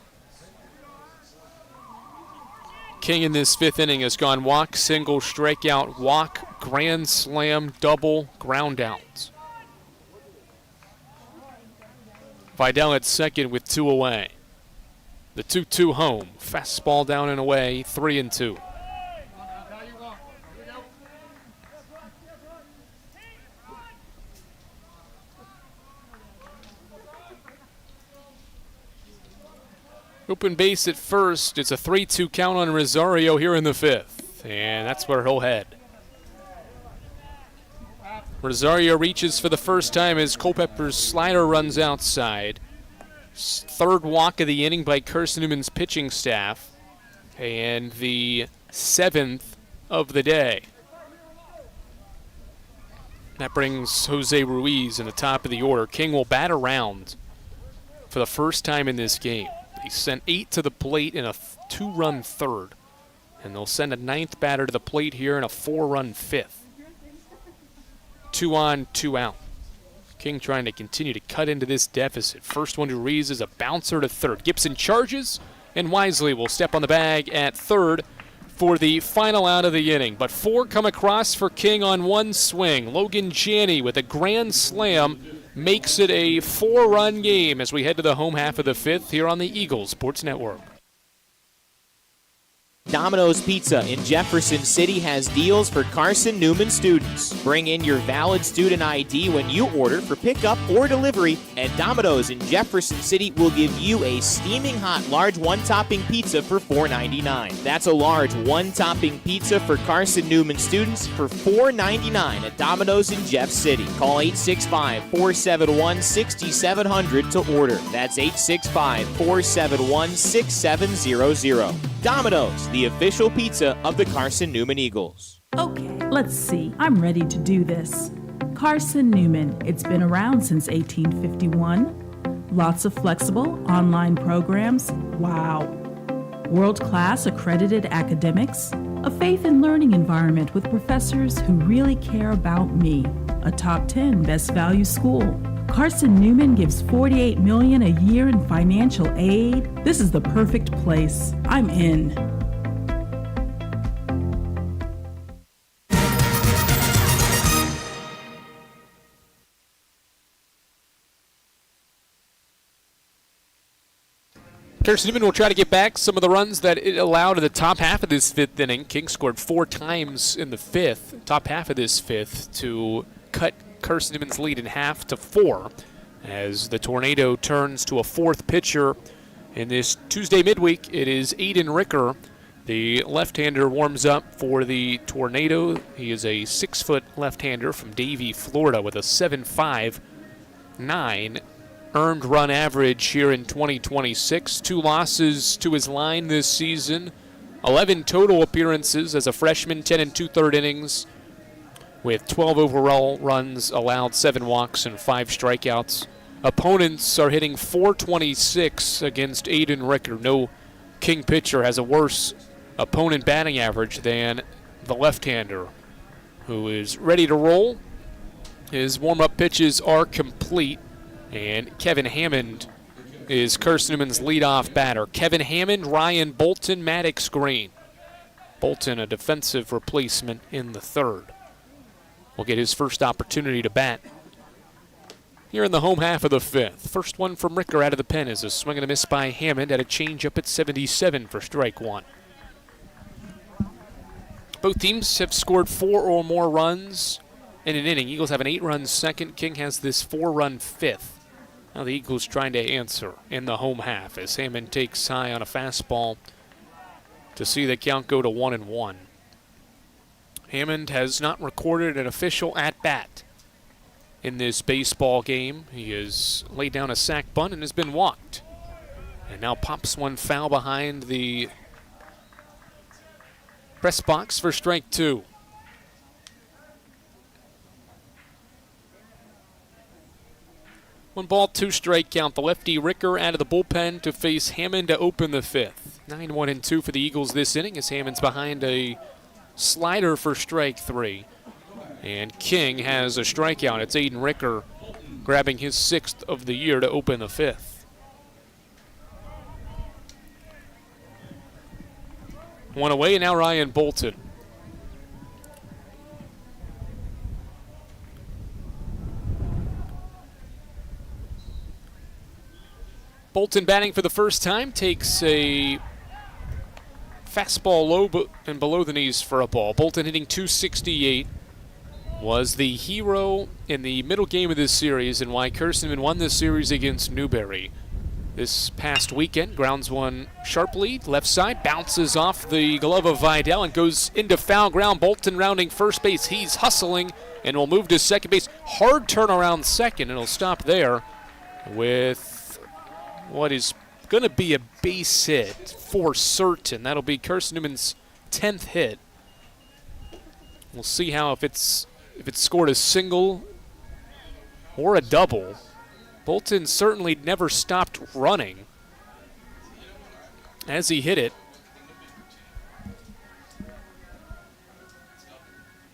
King in this 5th inning has gone walk, single, strikeout, walk, grand slam, double, ground out. Vidal at second with 2 away. The 2-2 home. Fastball down and away, 3-2. Open base at first. It's a 3-2 count on Rosario here in the 5th. And that's where he'll head. Rosario reaches for the first time as Culpeper's slider runs outside. 3rd walk of the inning by Carson-Newman's pitching staff. And the 7th of the day. That brings Jose Ruiz in the top of the order. King will bat around for the first time in this game. He sent 8 to the plate in a 2-run 3rd. And they'll send a 9th batter to the plate here in a 4-run 5th. 2 on, 2 out. King trying to continue to cut into this deficit. First one to Ruiz is a bouncer to 3rd. Gibson charges, and Wisely will step on the bag at 3rd for the final out of the inning. But 4 come across for King on 1 swing. Logan Janney with a grand slam makes it a 4-run game as we head to the home half of the 5th here on the Eagles Sports Network. Domino's Pizza in Jefferson City has deals for Carson-Newman students. Bring in your valid student ID when you order for pickup or delivery, and Domino's in Jefferson City will give you a steaming hot large 1-topping pizza for $4.99. That's a large 1-topping pizza for Carson-Newman students for $4.99 at Domino's in Jeff City. Call 865-471-6700 to order. That's 865-471-6700. Domino's, the official pizza of the Carson-Newman Eagles. Okay, let's see. I'm ready to do this. Carson-Newman, it's been around since 1851. Lots of flexible online programs. Wow. World-class accredited academics. A faith and learning environment with professors who really care about me. A top 10 best value school. Carson-Newman gives $48 million a year in financial aid. This is the perfect place. I'm in. Carson-Newman will try to get back some of the runs that it allowed in the top half of this fifth inning. King scored 4 times in the top half of this fifth, to cut Carson-Newman's lead in half to 4 as the Tornado turns to a fourth pitcher. In this Tuesday midweek, it is Aiden Ricker. The left-hander warms up for the Tornado. He is a 6-foot left-hander from Davie, Florida, with a 7.59 earned run average here in 2026. 2 losses to his line this season. 11 total appearances as a freshman, 10 2/3 innings, with 12 overall runs allowed, 7 walks, and 5 strikeouts. Opponents are hitting .426 against Aiden Ricker. No King pitcher has a worse opponent batting average than the left-hander, who is ready to roll. His warm-up pitches are complete. And Kevin Hammond is Carson-Newman's leadoff batter. Kevin Hammond, Ryan Bolton, Maddox Green. Bolton, a defensive replacement in the third, will get his first opportunity to bat here in the home half of the fifth. First one from Ricker out of the pen is a swing and a miss by Hammond at a changeup at 77 for strike 1. Both teams have scored 4 or more runs in an inning. Eagles have an 8-run second. King has this 4-run fifth. Now the Eagles trying to answer in the home half as Hammond takes high on a fastball to see the count go to 1-1. Hammond has not recorded an official at-bat in this baseball game. He has laid down a sac bunt and has been walked. And now pops one foul behind the press box for strike 2. 1 2 strike count. The lefty Ricker out of the bullpen to face Hammond to open the fifth. 9-1-2 for the Eagles this inning as Hammond's behind a slider for strike 3. And King has a strikeout. It's Aiden Ricker grabbing his 6th of the year to open the fifth. 1 away, and now Ryan Bolton. Bolton batting for the first time, takes a fastball low and below the knees for a ball. Bolton hitting .268, was the hero in the middle game of this series and why Carson-Newman won this series against Newberry this past weekend. Grounds one sharply, left side, bounces off the glove of Vidal and goes into foul ground. Bolton rounding first base. He's hustling and will move to second base. Hard turnaround second, and he'll stop there with what is going to be a base hit for certain. That'll be Carson-Newman's 10th hit. We'll see how if it's scored a single or a double. Bolton certainly never stopped running as he hit it.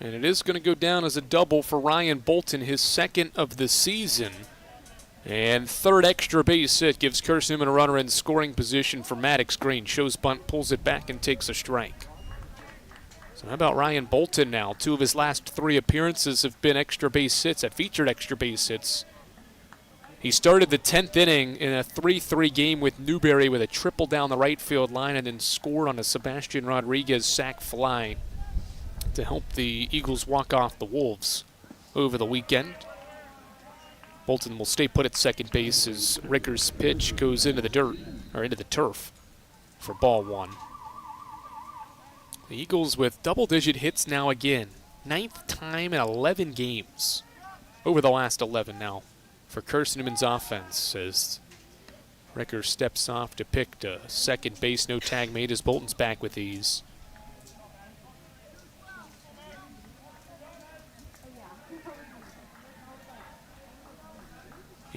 And it is going to go down as a double for Ryan Bolton, his 2nd of the season. And 3rd extra base hit gives Carson-Newman a runner in scoring position for Maddox Green. Shows bunt, pulls it back, and takes a strike. So how about Ryan Bolton now? 2 of his last 3 appearances have been extra base hits, have featured extra base hits. He started the 10th inning in a 3-3 game with Newberry with a triple down the right field line and then scored on a Sebastian Rodriguez sac fly to help the Eagles walk off the Wolves over the weekend. Bolton will stay put at second base as Ricker's pitch goes into the dirt, or into the turf, for ball 1. The Eagles with double-digit hits now again. 9th time in 11 games over the last 11 now for Carson-Newman's offense as Ricker steps off to pick to second base. No tag made as Bolton's back with ease.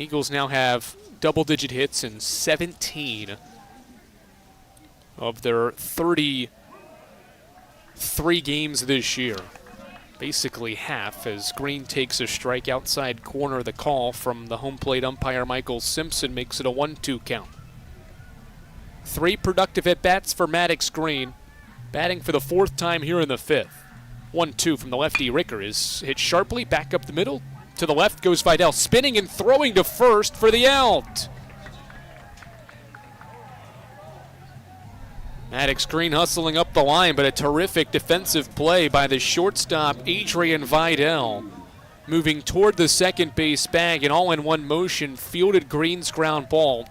Eagles now have double-digit hits in 17 of their 33 games this year. Basically half, as Green takes a strike outside corner. The call from the home plate umpire Michael Simpson makes it a 1-2 count. 3 productive at-bats for Maddox Green, batting for the 4th time here in the 5th. 1-2 from the lefty. Ricker is hit sharply, back up the middle. To the left goes Vidal, spinning and throwing to first for the out. Maddox Green hustling up the line, but a terrific defensive play by the shortstop, Adrian Vidal. Moving toward the second base bag and all in one motion, fielded Green's ground ball,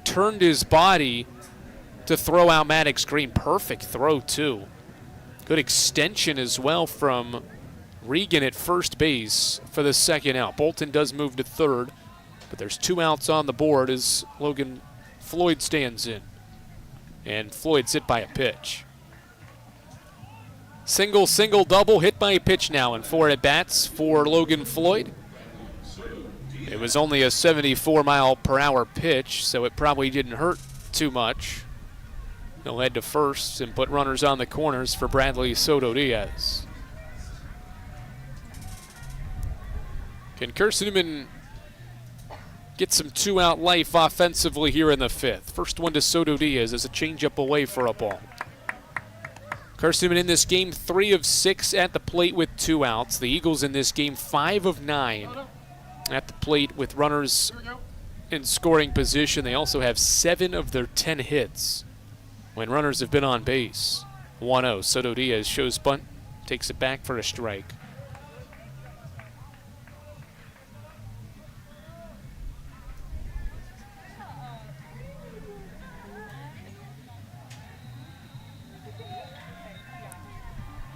turned his body to throw out Maddox Green. Perfect throw, too. Good extension as well from Regan at first base for the second out. Bolton does move to third, but there's 2 outs on the board as Logan Floyd stands in. And Floyd's hit by a pitch. Single, double, hit by a pitch now, and 4 at-bats for Logan Floyd. It was only a 74-mile-per-hour pitch, so it probably didn't hurt too much. He'll head to first and put runners on the corners for Bradley Soto Diaz. Can Carson-Newman get some 2-out life offensively here in the 5th? First one to Soto Diaz as a changeup away for a ball. Carson-Newman in this game 3 of 6 at the plate with 2 outs. The Eagles in this game 5 of 9 at the plate with runners in scoring position. They also have 7 of their 10 hits when runners have been on base. 1-0. Soto Diaz shows bunt, takes it back for a strike.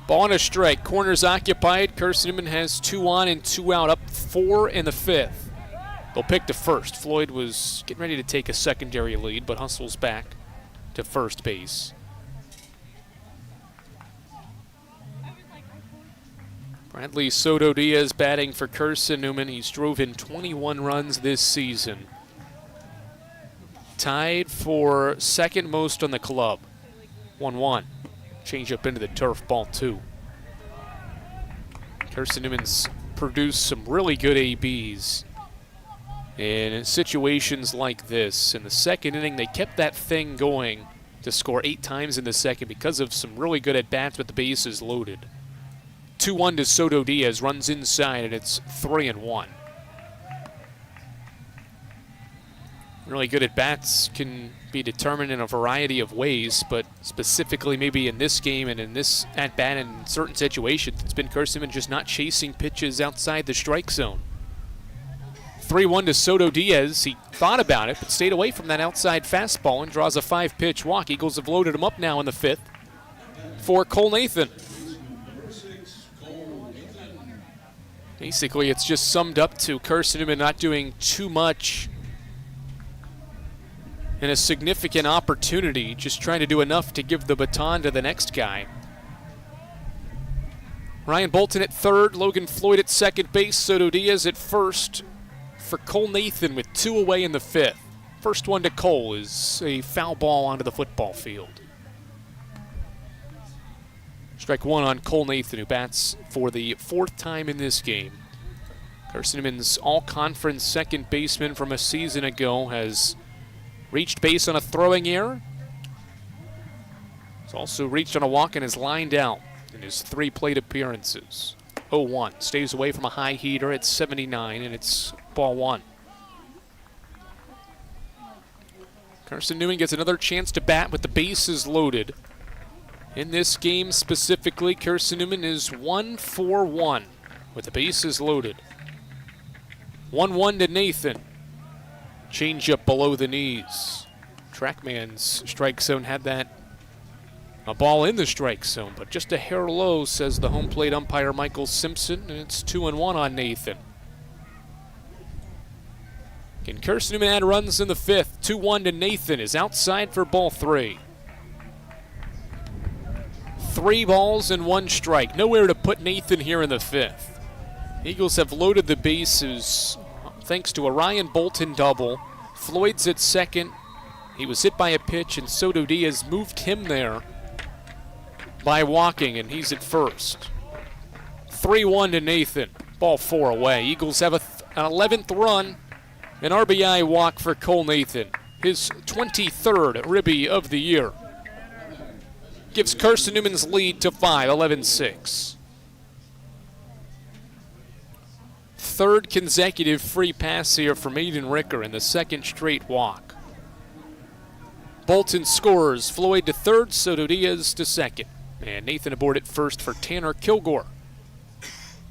Ball and a strike. Corners occupied. Carson-Newman has 2 on and 2 out, up 4 in the 5th. They'll pick to first. Floyd was getting ready to take a secondary lead, but hustles back to first base. Bradley Soto Diaz batting for Carson-Newman. He's drove in 21 runs this season. Tied for second most on the club. 1-1. Change up into the turf, ball 2. Carson-Newman's produced some really good ABs in situations like this. In the second inning, they kept that thing going to score 8 times in the second because of some really good at-bats with the bases loaded. 2-1 to Soto Diaz, runs inside, and it's 3-1. Really good at-bats can be determined in a variety of ways, but specifically maybe in this game and in this at-bat in certain situations, it's been Carson-Newman just not chasing pitches outside the strike zone. 3-1 to Soto Diaz. He thought about it, but stayed away from that outside fastball and draws a 5-pitch walk. Eagles have loaded him up now in the 5th for Cole Nathan. Basically, it's just summed up to Carson-Newman not doing too much in a significant opportunity, just trying to do enough to give the baton to the next guy. Ryan Bolton at third, Logan Floyd at second base, Soto Diaz at first for Cole Nathan with 2 away in the 5th. First one to Cole is a foul ball onto the football field. Strike 1 on Cole Nathan, who bats for the 4th time in this game. Carson-Newman's all-conference second baseman from a season ago has reached base on a throwing error. He's also reached on a walk and is lined out in his 3 plate appearances. 0-1. Stays away from a high heater at 79, and it's ball 1. Carson-Newman gets another chance to bat with the bases loaded. In this game specifically, Carson-Newman is 1-for-1 with the bases loaded. 1-1 to Nathan. Change up below the knees. Trackman's strike zone had that a ball in the strike zone, but just a hair low, says the home plate umpire Michael Simpson, and it's 2-1 on Nathan. Can Carson-Newman add runs in the 5th? 2-1 to Nathan is outside for ball 3. 3 balls and 1 strike. Nowhere to put Nathan here in the 5th. Eagles have loaded the bases thanks to a Ryan Bolton double. Floyd's at second. He was hit by a pitch, and Soto Diaz moved him there by walking, and he's at first. 3-1 to Nathan. Ball 4 away. Eagles have an 11th run. An RBI walk for Cole Nathan. His 23rd ribby of the year. Gives Carson-Newman's lead to 5, 11-6. Third consecutive free pass here from Aiden Ricker in the second straight walk. Bolton scores. Floyd to third, Soto Diaz to second. And Nathan aboard at first for Tanner Kilgore.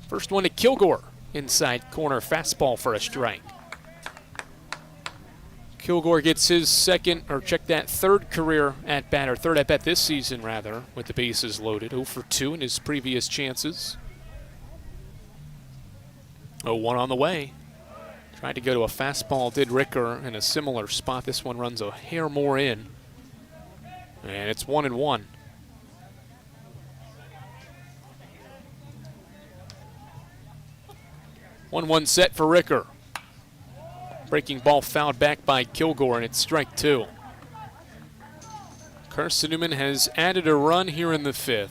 First one to Kilgore. Inside corner fastball for a strike. Kilgore gets his third career at bat, or third at bat this season rather, with the bases loaded. 0 for 2 in his previous chances. 0-1 on the way. Tried to go to a fastball, did Ricker in a similar spot. This one runs a hair more in. And it's 1-1. One set for Ricker. Breaking ball fouled back by Kilgore, and it's strike 2. Carson-Newman has added a run here in the 5th.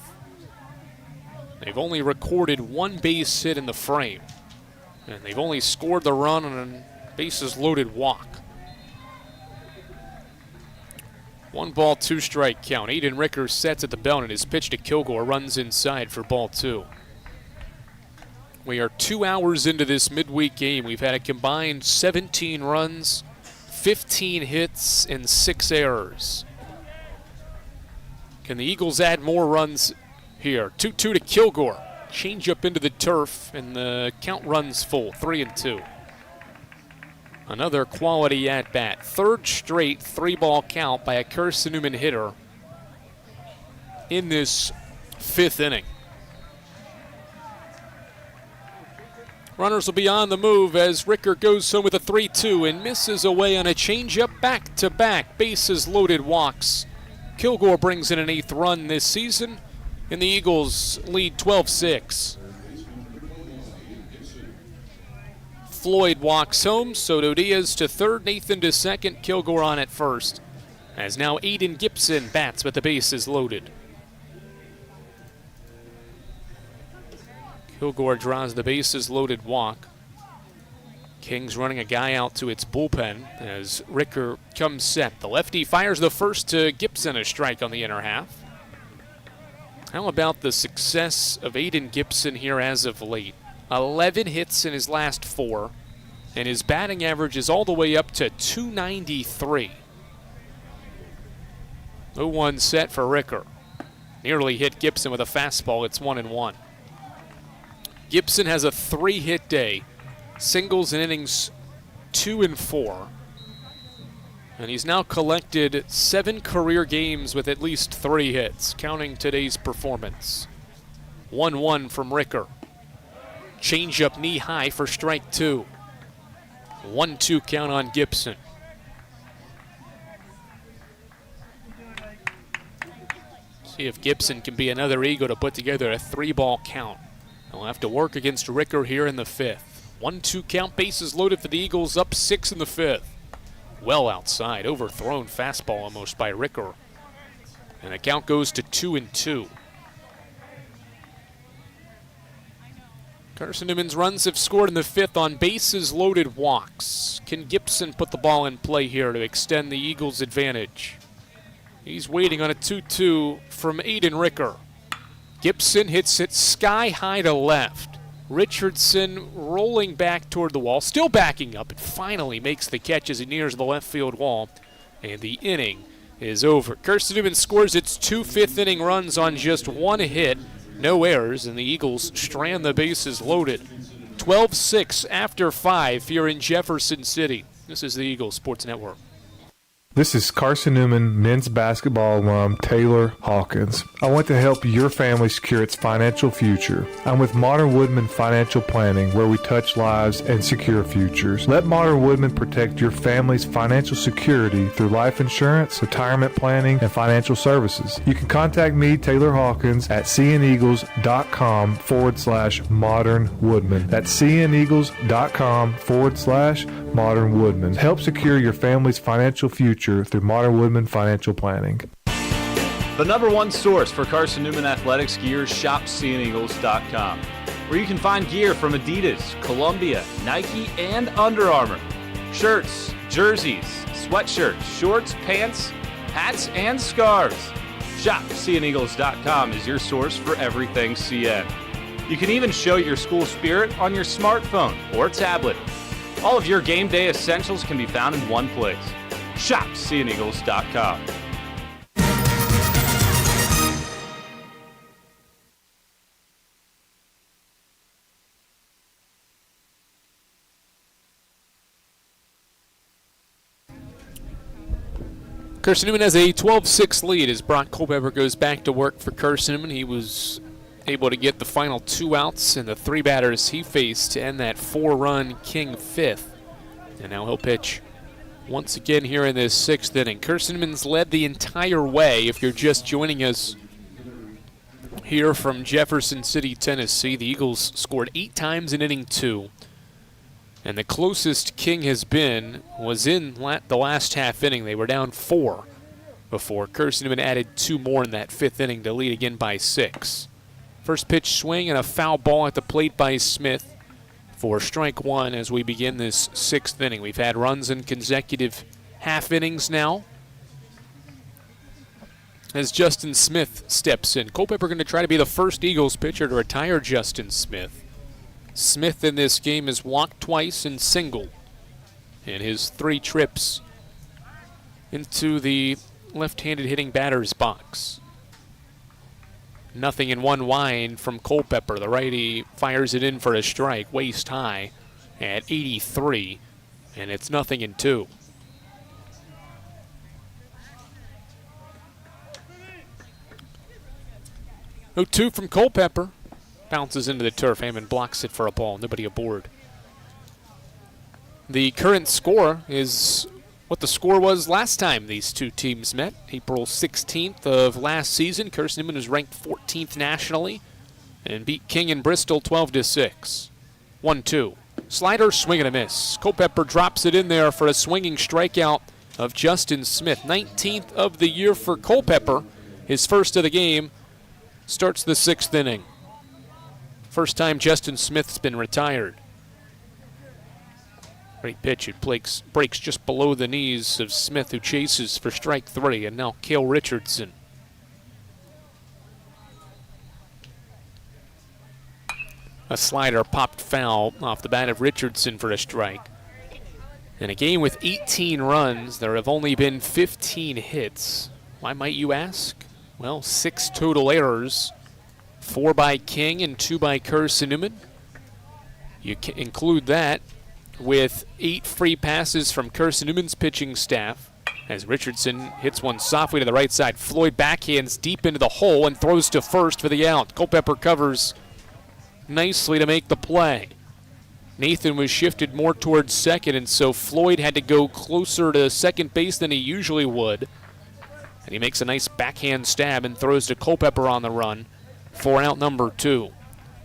They've only recorded one base hit in the frame. And they've only scored the run on a bases loaded walk. 1 ball, 2 strike count. Aiden Ricker sets at the belt, and his pitch to Kilgore runs inside for ball 2. We are 2 hours into this midweek game. We've had a combined 17 runs, 15 hits, and 6 errors. Can the Eagles add more runs here? 2-2 to Kilgore. Change up into the turf, and the count runs full, 3-2. Another quality at bat. Third straight 3-ball count by a Carson-Newman hitter in this 5th inning. Runners will be on the move as Ricker goes home with a 3-2 and misses away on a changeup. Back-to-back bases loaded walks. Kilgore brings in an 8th run this season, and the Eagles lead 12-6. Floyd walks home. Soto Diaz to third, Nathan to second, Kilgore on at first. As now Aiden Gibson bats with the bases loaded. Kilgore draws the bases loaded walk. Kings running a guy out to its bullpen as Ricker comes set. The lefty fires the first to Gibson, a strike on the inner half. How about the success of Aiden Gibson here as of late? 11 hits in his last 4, and his batting average is all the way up to .293. 0-1 set for Ricker. Nearly hit Gibson with a fastball. It's 1-1. Gibson has a 3-hit day, singles in innings 2 and 4. And he's now collected 7 career games with at least 3 hits, counting today's performance. 1-1 from Ricker. Changeup knee high for strike 2. 1-2 count on Gibson. See if Gibson can be another Eagle to put together a 3-ball count. He'll have to work against Ricker here in the 5th. 1-2 count, bases loaded for the Eagles, up 6 in the 5th. Well outside, overthrown fastball almost by Ricker. And the count goes to 2-2. Carson-Newman's runs have scored in the 5th on bases loaded walks. Can Gibson put the ball in play here to extend the Eagles' advantage? He's waiting on a 2-2 from Aiden Ricker. Gibson hits it sky high to left. Richardson rolling back toward the wall, still backing up, and finally makes the catch as he nears the left field wall. And the inning is over. Carson-Newman scores its 2 fifth-inning runs on just 1 hit. No errors, and the Eagles strand the bases loaded. 12-6 after 5 here in Jefferson City. This is the Eagles Sports Network. This is Carson-Newman men's basketball alum Taylor Hawkins. I want to help your family secure its financial future. I'm with Modern Woodman Financial Planning, where we touch lives and secure futures. Let Modern Woodman protect your family's financial security through life insurance, retirement planning, and financial services. You can contact me, Taylor Hawkins, at cneagles.com/Modern Woodman. That's cneagles.com/Modern Woodman. Help secure your family's financial future through Modern Woodman Financial Planning. The number one source for Carson-Newman athletics gear, shopseeandeagles.com, where you can find gear from Adidas, Columbia, Nike, and Under Armour. Shirts, jerseys, sweatshirts, shorts, pants, hats, and scarves. Shopseeandeagles.com is your source for everything CN. You can even show your school spirit on your smartphone or tablet. All of your game day essentials can be found in one place. Shopseeandeagles.com. Carson-Newman has a 12-6 lead as Brock Culpepper goes back to work for Carson-Newman. He was able to get the final 2 outs and the 3 batters he faced to end that 4-run King 5th. And now he'll pitch once again here in this 6th inning. Carson-Newman's led the entire way. If you're just joining us here from Jefferson City, Tennessee, the Eagles scored 8 times in inning 2. And the closest King has been was in the last half inning. They were down 4 before Carson-Newman added 2 more in that 5th inning to lead again by 6. First pitch swing and a foul ball at the plate by Smith for strike 1 as we begin this 6th inning. We've had runs in consecutive half innings now as Justin Smith steps in. Culpepper going to try to be the first Eagles pitcher to retire Justin Smith. Smith in this game has walked twice and singled in his 3 trips into the left-handed hitting batter's box. Nothing in 1 wide from Culpepper. The righty fires it in for a strike, waist high at 83, and it's nothing in 2. No 2 from Culpepper. Bounces into the turf. Hammond blocks it for a ball. Nobody aboard. The current score is what the score was last time these two teams met. April 16th of last season. Carson-Newman was ranked 14th nationally and beat King in Bristol 12-6. 1-2. Slider, swing and a miss. Culpepper drops it in there for a swinging strikeout of Justin Smith. 19th of the year for Culpepper. His first of the game starts the 6th inning. First time Justin Smith's been retired. Great pitch. It breaks just below the knees of Smith, who chases for strike 3, and now Cale Richardson. A slider popped foul off the bat of Richardson for a strike. In a game with 18 runs, there have only been 15 hits. Why might you ask? Well, 6 total errors. 4 by King and 2 by Carson-Newman. You can include that with 8 free passes from Carson-Newman's pitching staff as Richardson hits one softly to the right side. Floyd backhands deep into the hole and throws to first for the out. Culpepper covers nicely to make the play. Nathan was shifted more towards second, and so Floyd had to go closer to second base than he usually would. And he makes a nice backhand stab and throws to Culpepper on the run for out number 2.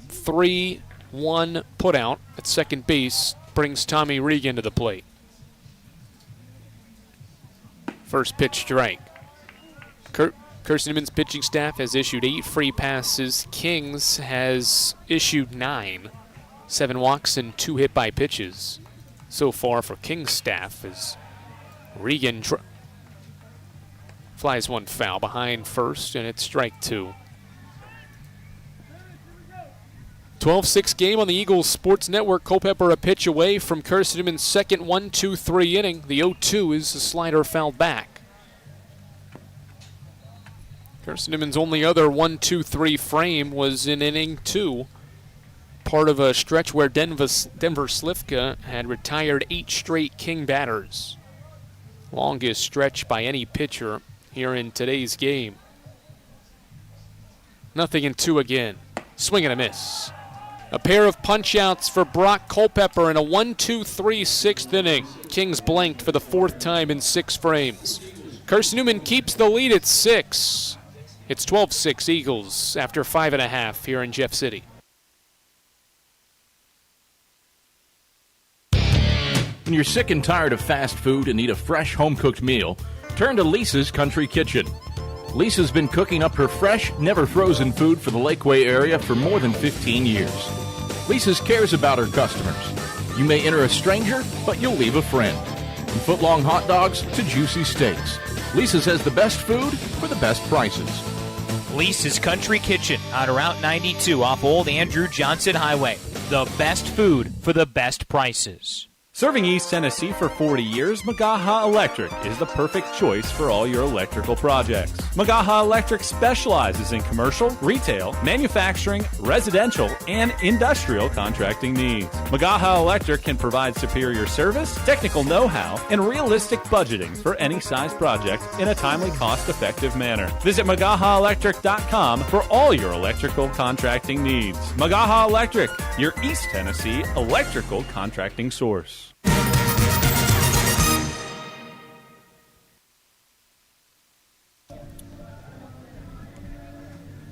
3-1 put out at second base brings Tommy Regan to the plate. First pitch strike. Carson-Newman's pitching staff has issued 8 free passes. King's has issued 9. 7 walks and 2 hit by pitches so far for King's staff as Regan flies one foul behind first, and it's strike 2. 12-6 game on the Eagles Sports Network. Culpepper a pitch away from Carson-Newman's second 1-2-3 inning. The 0-2 is a slider fouled back. Carson-Newman's only other 1-2-3 frame was in inning 2. Part of a stretch where Denver Slivka had retired 8 straight King batters. Longest stretch by any pitcher here in today's game. 0-2 again. Swing and a miss. A pair of punch-outs for Brock Culpepper in a 1-2-3 sixth inning. Kings blanked for the fourth time in 6 frames. Carson-Newman keeps the lead at 6. It's 12-6 Eagles after 5.5 here in Jeff City. When you're sick and tired of fast food and need a fresh home-cooked meal, turn to Lisa's Country Kitchen. Lisa's been cooking up her fresh, never-frozen food for the Lakeway area for more than 15 years. Lisa's cares about her customers. You may enter a stranger, but you'll leave a friend. From foot-long hot dogs to juicy steaks, Lisa's has the best food for the best prices. Lisa's Country Kitchen on Route 92 off Old Andrew Johnson Highway. The best food for the best prices. Serving East Tennessee for 40 years, Magaha Electric is the perfect choice for all your electrical projects. Magaha Electric specializes in commercial, retail, manufacturing, residential, and industrial contracting needs. Magaha Electric can provide superior service, technical know-how, and realistic budgeting for any size project in a timely, cost-effective manner. Visit MagahaElectric.com for all your electrical contracting needs. Magaha Electric, your East Tennessee electrical contracting source.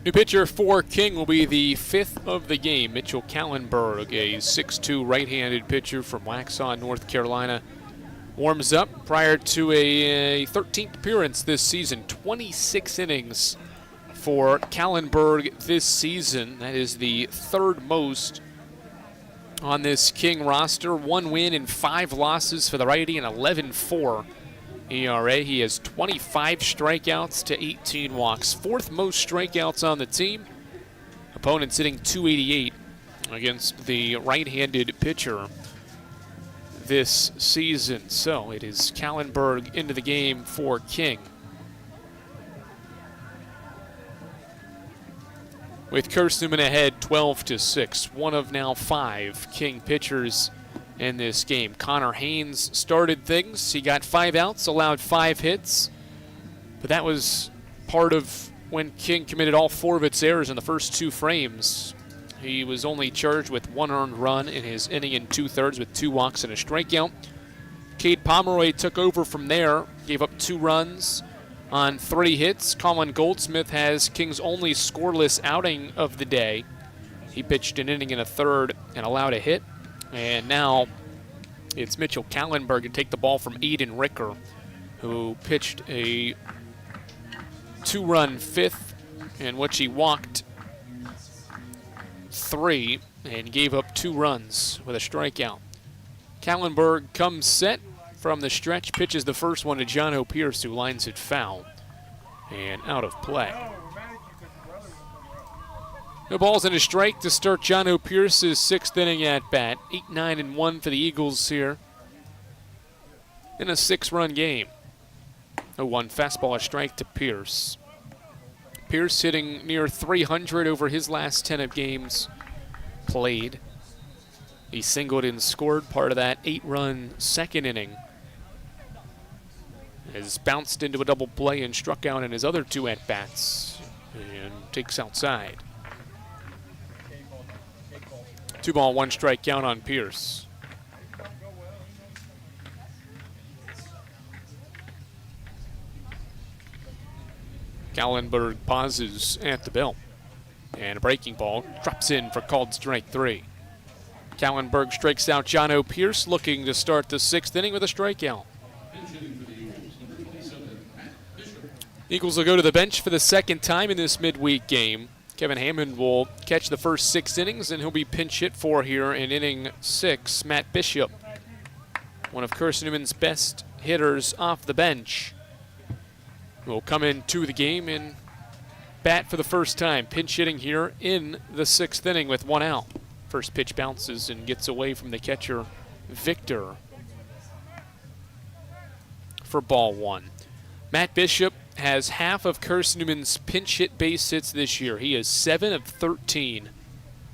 New pitcher for King will be the 5th of the game. Mitchell Kallenberg, a 6'2 right-handed pitcher from Waxhaw, North Carolina. Warms up prior to a 13th appearance this season. 26 innings for Kallenberg this season. That is the 3rd most on this King roster. 1 win and 5 losses for the righty and 11-4 ERA. He has 25 strikeouts to 18 walks. 4th most strikeouts on the team. Opponent sitting .288 against the right-handed pitcher this season. So it is Kallenberg into the game for King. With Carson-Newman ahead 12-6. One of now 5 King pitchers in this game. Connor Haynes started things. He got 5 outs, allowed 5 hits. But that was part of when King committed all 4 of its errors in the first 2 frames. He was only charged with 1 earned run in his inning and 2/3 with 2 walks and a strikeout. Cade Pomeroy took over from there, gave up 2 runs on 3 hits. Colin Goldsmith has King's only scoreless outing of the day. He pitched an inning and a 1/3 and allowed a hit. And now it's Mitchell Kallenberg to take the ball from Aiden Ricker, who pitched a 2-run 5th in which he walked 3 and gave up 2 runs with a strikeout. Kallenberg comes set from the stretch, pitches the first one to John O'Pierce, who lines it foul and out of play. No balls and a strike to start John O'Pierce's 6th inning at bat. 8-9-1 for the Eagles here in a 6-run game. 0-1 fastball, a strike to Pierce. Pierce hitting near 300 over his last 10 of games played. He singled and scored part of that 8-run 2nd inning. Has bounced into a double play and struck out in his other 2 at-bats and takes outside. 2-ball, 1 strike count on Pierce. Kallenberg pauses at the belt. And a breaking ball drops in for called strike 3. Kallenberg strikes out John O'Pierce, looking to start the 6th inning with a strikeout. Eagles will go to the bench for the 2nd time in this midweek game. Kevin Hammond will catch the first 6 innings, and he'll be pinch hit for here in inning 6. Matt Bishop, one of Carson-Newman's best hitters off the bench, will come into the game and bat for the first time. Pinch hitting here in the 6th inning with 1 out. First pitch bounces and gets away from the catcher, Victor, for ball 1. Matt Bishop has half of Carson-Newman's pinch hit base hits this year. He is 7 of 13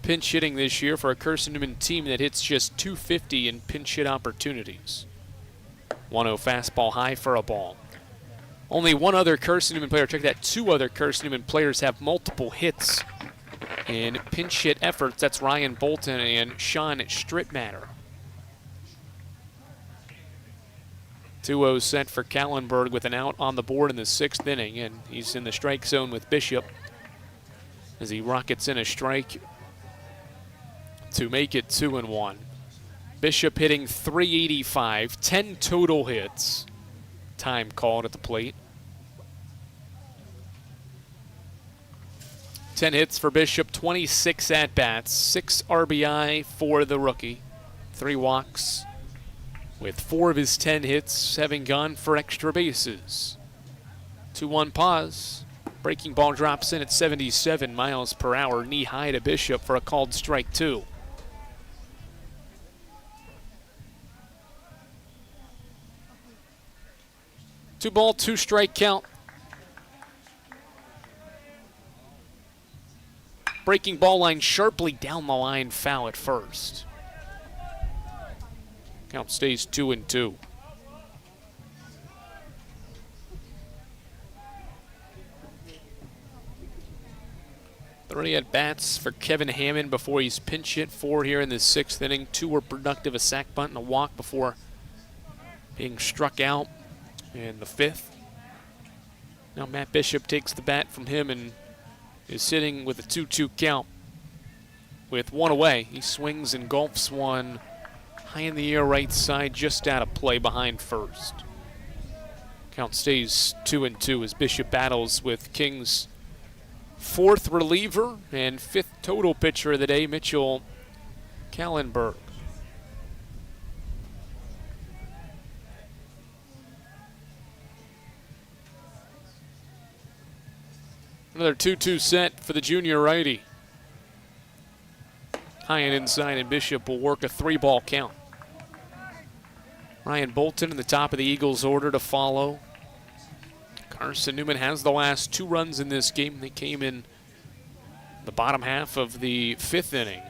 pinch hitting this year for a Carson-Newman team that hits just .250 in pinch hit opportunities. 1-0 fastball high for a ball. Only one other Carson-Newman player, check that, two other Carson-Newman players have multiple hits in pinch hit efforts. That's Ryan Bolton and Sean Strittmatter. 2-0 set for Kallenberg with an out on the board in the 6th inning, and he's in the strike zone with Bishop as he rockets in a strike to make it 2-1. Bishop hitting .385, 10 total hits. Time called at the plate. 10 hits for Bishop, 26 at-bats, 6 RBI for the rookie, 3 walks, with 4 of his 10 hits having gone for extra bases. 2-1 pause. Breaking ball drops in at 77 miles per hour, knee high to Bishop for a called strike 2. Two ball, 2 strike count. Breaking ball line sharply down the line, foul at first. Count stays 2-2. Three at bats for Kevin Hammond before he's pinch hit 4 here in the 6th inning. 2 were productive, a sac bunt and a walk before being struck out in the 5th. Now Matt Bishop takes the bat from him and is sitting with a 2-2 count with 1 away. He swings and gulps one high in the air right side, just out of play behind first. Count stays 2-2 as Bishop battles with King's 4th reliever and 5th total pitcher of the day, Mitchell Kallenberg. Another 2-2 set for the junior righty. High and inside, and Bishop will work a 3-ball count. Ryan Bolton in the top of the Eagles order to follow. Carson-Newman has the last 2 runs in this game. They came in the bottom half of the 5th inning.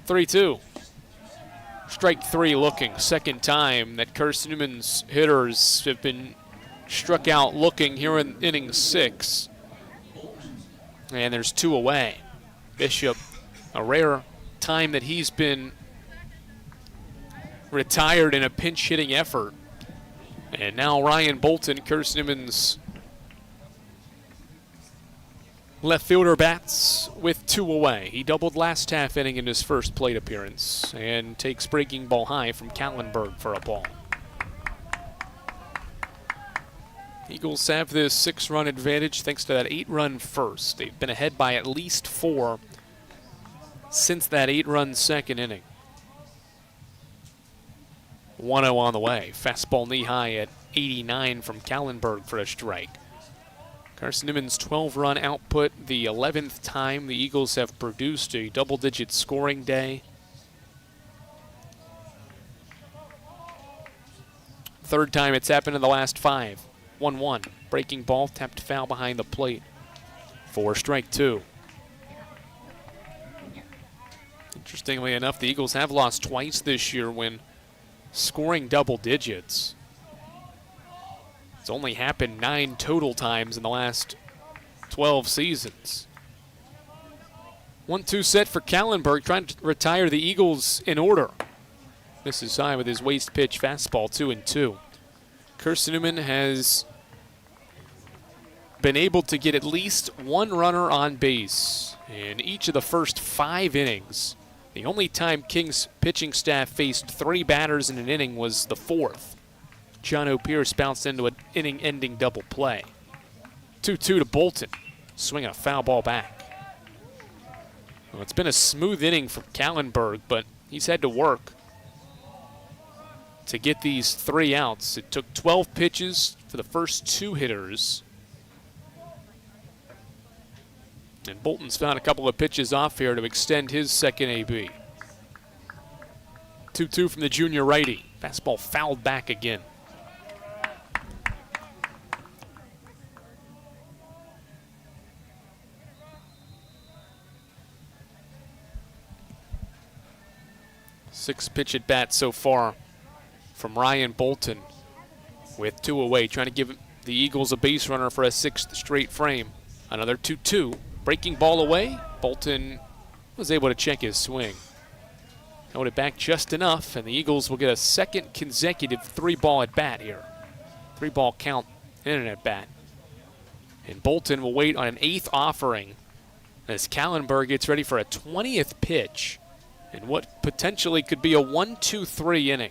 Three-two. Strike 3 looking. Second time that Carson-Newman's hitters have been struck out looking here in inning 6. And there's 2 away. Bishop, a rare time that he's been retired in a pinch hitting effort. And now Ryan Bolton, Carson-Newman's left fielder, bats with 2 away. He doubled last half inning in his first plate appearance and takes breaking ball high from Kallenberg for a ball. Eagles have this 6-run advantage thanks to that 8-run first. They've been ahead by at least 4 since that 8-run second inning. 1-0 on the way. Fastball knee high at 89 from Kallenberg for a strike. Carson-Newman's 12-run output, the 11th time the Eagles have produced a double-digit scoring day. 3rd time it's happened in the last 5. 1-1. Breaking ball, tapped foul behind the plate for strike 2. Interestingly enough, the Eagles have lost twice this year when scoring double digits. It's only happened 9 total times in the last 12 seasons. 1-2 set for Kallenberg, trying to retire the Eagles in order. Misses high with his waist pitch fastball, 2-2. Carson-Newman has been able to get at least 1 runner on base in each of the first 5 innings. The only time King's pitching staff faced 3 batters in an inning was the 4th. John O'Pierce bounced into an inning-ending double play. 2-2 to Bolton. Swinging a foul ball back. Well, it's been a smooth inning from Kallenberg, but he's had to work to get these 3 outs. It took 12 pitches for the first 2 hitters. And Bolton's found a couple of pitches off here to extend his second AB. 2-2 from the junior righty. Fastball fouled back again. 6 pitch at bat so far from Ryan Bolton with 2 away, trying to give the Eagles a base runner for a 6th straight frame. Another 2-2. Breaking ball away. Bolton was able to check his swing. Held it back just enough, and the Eagles will get a second consecutive 3-ball at bat here. 3-ball count in an at bat. And Bolton will wait on an 8th offering as Kallenberg gets ready for a 20th pitch in what potentially could be a 1-2-3 inning.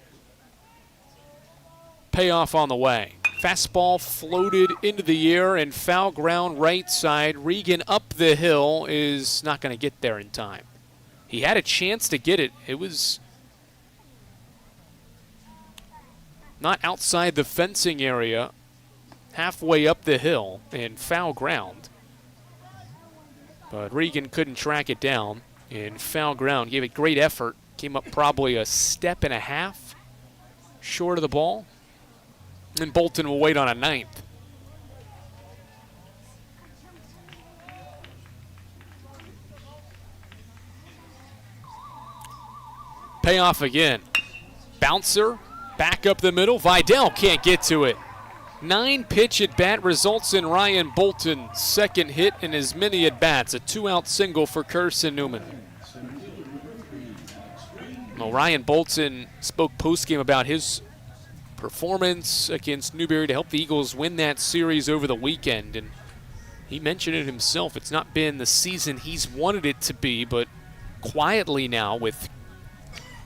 Payoff on the way. Fastball floated into the air and foul ground right side. Regan up the hill is not going to get there in time. He had a chance to get it. It was not outside the fencing area, halfway up the hill and foul ground. But Regan couldn't track it down in foul ground. Gave it great effort. Came up probably a step and a half short of the ball. And Bolton will wait on a 9th. Payoff again. Bouncer, back up the middle. Vidal can't get to it. 9 pitch at bat results in Ryan Bolton's second hit in as many at bats. A 2-out single for Carson-Newman. Well, Ryan Bolton spoke postgame about his performance against Newberry to help the Eagles win that series over the weekend. And he mentioned it himself. It's not been the season he's wanted it to be, but quietly now with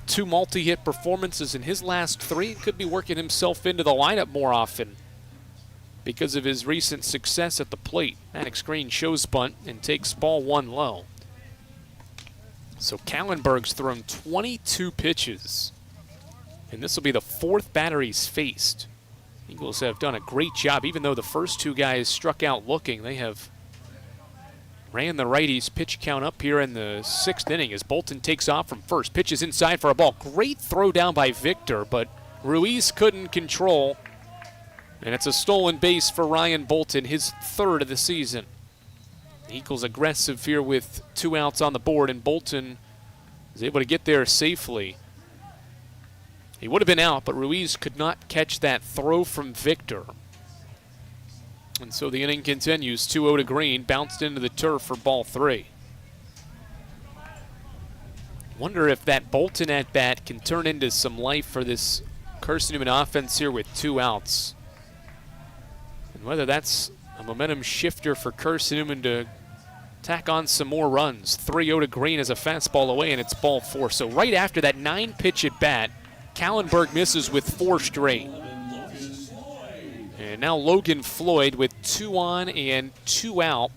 2 multi-hit performances in his last 3, could be working himself into the lineup more often because of his recent success at the plate. Maddox Green shows bunt and takes ball 1 low. So Kallenberg's thrown 22 pitches, and this will be the 4th batter he's faced. Eagles have done a great job. Even though the first 2 guys struck out looking, they have ran the righties pitch count up here in the 6th inning as Bolton takes off from first. Pitches inside for a ball. Great throw down by Victor, but Ruiz couldn't control. And it's a stolen base for Ryan Bolton, his 3rd of the season. The Eagles aggressive here with 2 outs on the board, and Bolton is able to get there safely. He would have been out, but Ruiz could not catch that throw from Victor. And so the inning continues. 2-0 to Green, bounced into the turf for ball 3. Wonder if that Bolton at bat can turn into some life for this Carson-Newman offense here with 2 outs. And whether that's a momentum shifter for Carson-Newman to tack on some more runs. 3-0 to Green as a fastball away, and it's ball 4. So right after that 9-pitch at bat, Kallenberg misses with 4 straight. And now Logan Floyd with 2 on and 2 out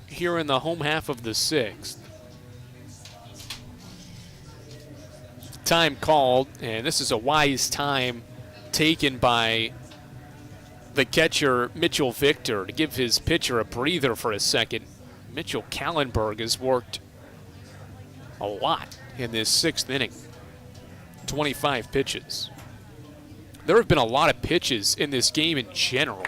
here in the home half of the 6th. Time called, and this is a wise time taken by the catcher, Mitchell Victor, to give his pitcher a breather for a second. Mitchell Kallenberg has worked a lot in this 6th inning. 25 pitches. There have been a lot of pitches in this game in general.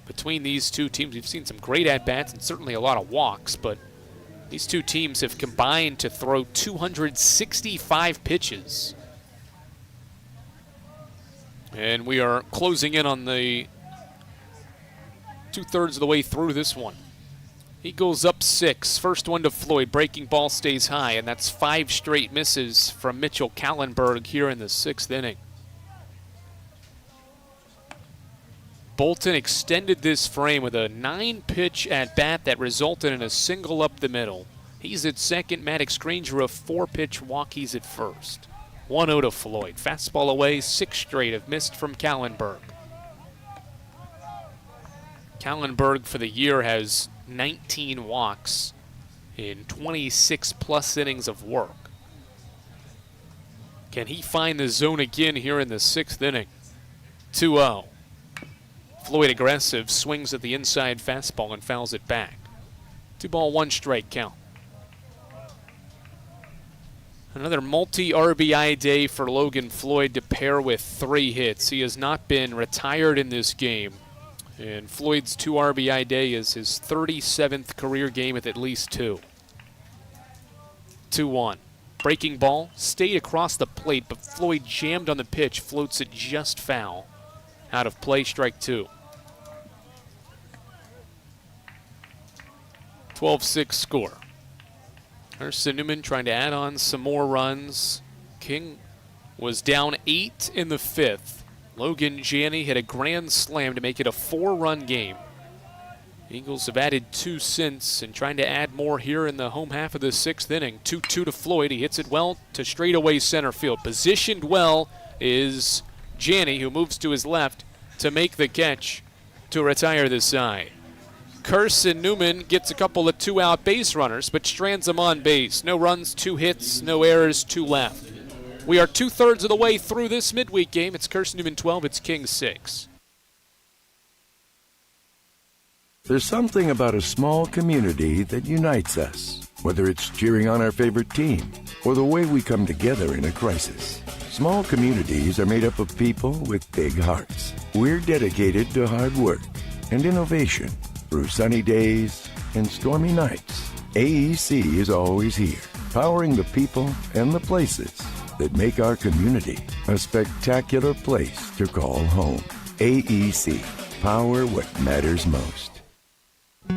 Between these 2 teams, we've seen some great at-bats and certainly a lot of walks, but these 2 teams have combined to throw 265 pitches. And we are closing in on the 2/3 of the way through this one. Eagles up 6. First one to Floyd. Breaking ball stays high, and that's 5 straight misses from Mitchell Kallenberg here in the 6th inning. Bolton extended this frame with a 9-pitch at bat that resulted in a single up the middle. He's at second. Maddox Granger a 4-pitch walk. He's at first. 1-0 to Floyd. Fastball away. 6 straight have missed from Kallenberg. Kallenberg for the year has 19 walks in 26-plus innings of work. Can he find the zone again here in the 6th inning? 2-0. Floyd aggressive, swings at the inside fastball and fouls it back. 2-1 strike count. Another multi-RBI day for Logan Floyd to pair with 3 hits. He has not been retired in this game. And Floyd's 2 RBI day is his 37th career game with at least 2. 2-1. Breaking ball stayed across the plate, but Floyd jammed on the pitch, floats it just foul. Out of play, strike 2. 12-6 score. Carson-Newman trying to add on some more runs. King was down 8 in the 5th. Logan Janney hit a grand slam to make it a 4-run game. Eagles have added 2 since and trying to add more here in the home half of the 6th inning. 2-2 to Floyd. He hits it well to straightaway center field. Positioned well is Janney, who moves to his left to make the catch to retire this side. Carson-Newman gets a couple of 2-out base runners, but strands them on base. No runs, 2 hits, no errors, 2 left. We are 2/3 of the way through this midweek game. It's Carson-Newman 12, it's King 6. There's something about a small community that unites us, whether it's cheering on our favorite team or the way we come together in a crisis. Small communities are made up of people with big hearts. We're dedicated to hard work and innovation through sunny days and stormy nights. AEC is always here, powering the people and the places that make our community a spectacular place to call home. AEC, power what matters most.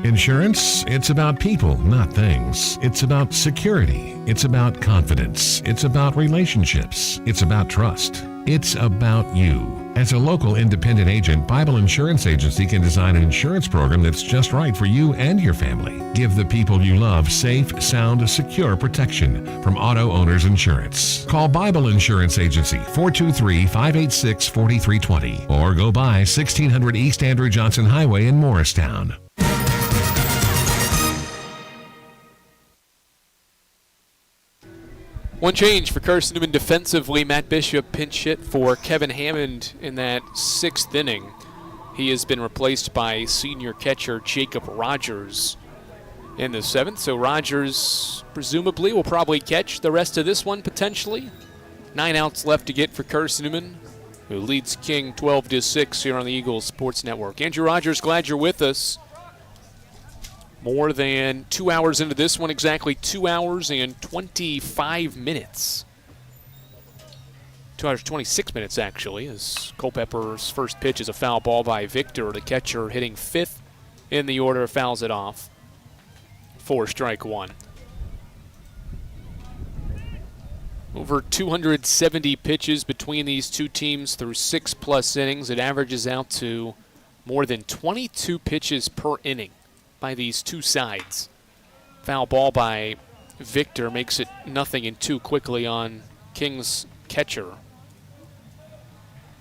Insurance, it's about people, not things. It's about security. It's about confidence. It's about relationships. It's about trust. It's about you. As a local independent agent, Bible Insurance Agency can design an insurance program that's just right for you and your family. Give the people you love safe, sound, secure protection from Auto Owners Insurance. Call Bible Insurance Agency 423-586-4320 or go by 1600 East Andrew Johnson Highway in Morristown. One change for Carson-Newman defensively. Matt Bishop pinch hit for Kevin Hammond in that 6th inning. He has been replaced by senior catcher Jacob Rogers in the 7th. So Rogers presumably will probably catch the rest of this one potentially. 9 outs left to get for Carson-Newman, who leads King 12-6 here on the Eagles Sports Network. Andrew Rogers, glad you're with us. More than 2 hours into this one, exactly 2 hours and 25 minutes. 2 hours 26 minutes, actually, as Culpepper's first pitch is a foul ball by Victor, the catcher hitting 5th in the order, fouls it off for strike 1. Over 270 pitches between these two teams through 6+ innings. It averages out to more than 22 pitches per inning by these two sides. Foul ball by Victor makes it 0-2 quickly on King's catcher.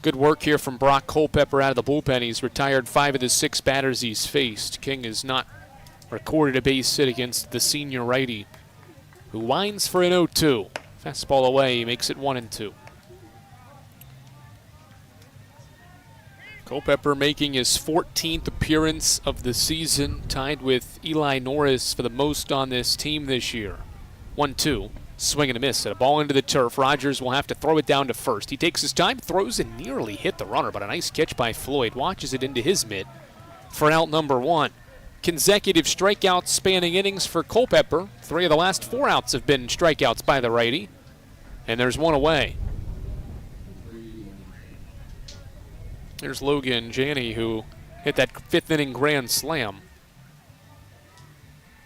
Good work here from Brock Culpepper out of the bullpen. He's retired 5 of the 6 batters he's faced. King has not recorded a base hit against the senior righty, who winds for an 0-2. Fastball away, he makes it 1-2. Culpepper making his 14th appearance of the season, tied with Eli Norris for the most on this team this year. 1-2, swing and a miss, and a ball into the turf. Rogers will have to throw it down to first. He takes his time, throws and nearly hit the runner, but a nice catch by Floyd. Watches it into his mitt for out number 1. Consecutive strikeouts spanning innings for Culpepper. 3 of the last 4 outs have been strikeouts by the righty, and there's 1 away. There's Logan Janney, who hit that 5th inning grand slam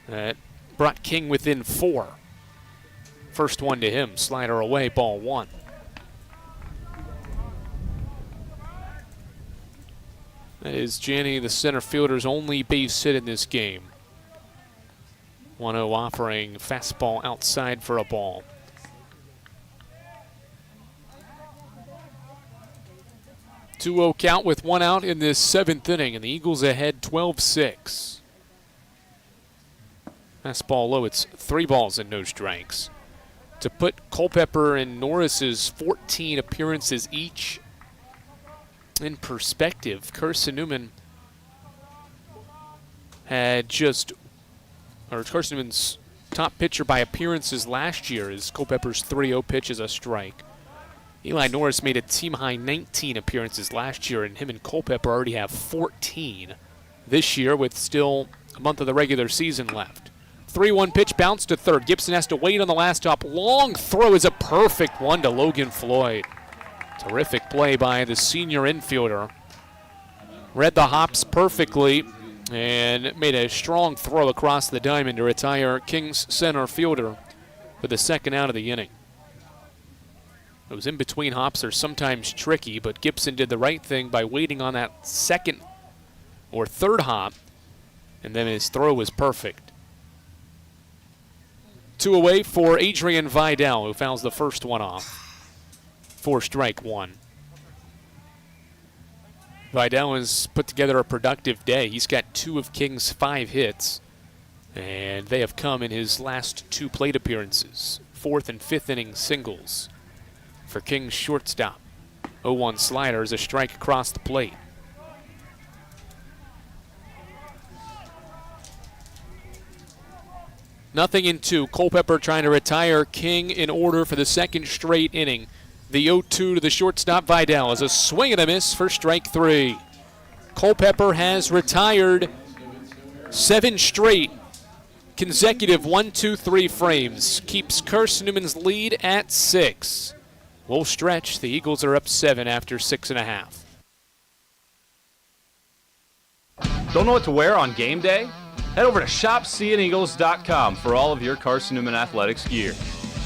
that brought King within 4. First one to him, slider away, ball 1. That is Janney, the center fielder's only base hit in this game. 1-0 offering fastball outside for a ball. 2-0 count with 1 out in this 7th inning, and the Eagles ahead 12-6. Fastball low, it's 3 balls and no strikes. To put Culpepper and Norris's 14 appearances each in perspective, Carson-Newman had Carson-Newman's top pitcher by appearances last year is Culpepper's 3-0 pitch is a strike. Eli Norris made a team-high 19 appearances last year, and him and Culpepper already have 14 this year with still a month of the regular season left. 3-1 pitch, bounce to third. Gibson has to wait on the last hop. Long throw is a perfect one to Logan Floyd. Terrific play by the senior infielder. Read the hops perfectly and made a strong throw across the diamond to retire Kings center fielder for the second out of the inning. Those in-between hops are sometimes tricky, but Gibson did the right thing by waiting on that second or third hop, and then his throw was perfect. 2 away for Adrian Vidal, who fouls the first one off. 4 strike 1. Vidal has put together a productive day. He's got 2 of King's 5 hits, and they have come in his last 2 plate appearances. 4th and 5th inning singles for King's shortstop. 0-1 slider is a strike across the plate. Nothing in 2. Culpepper trying to retire King in order for the second straight inning. The 0-2 to the shortstop Vidal is a swing and a miss for strike 3. Culpepper has retired 7 straight consecutive 1-2-3 frames. Keeps Carson-Newman's lead at 6. We'll stretch. The Eagles are up 7 after 6.5. Don't know what to wear on game day? Head over to shopseeandeagles.com for all of your Carson-Newman athletics gear.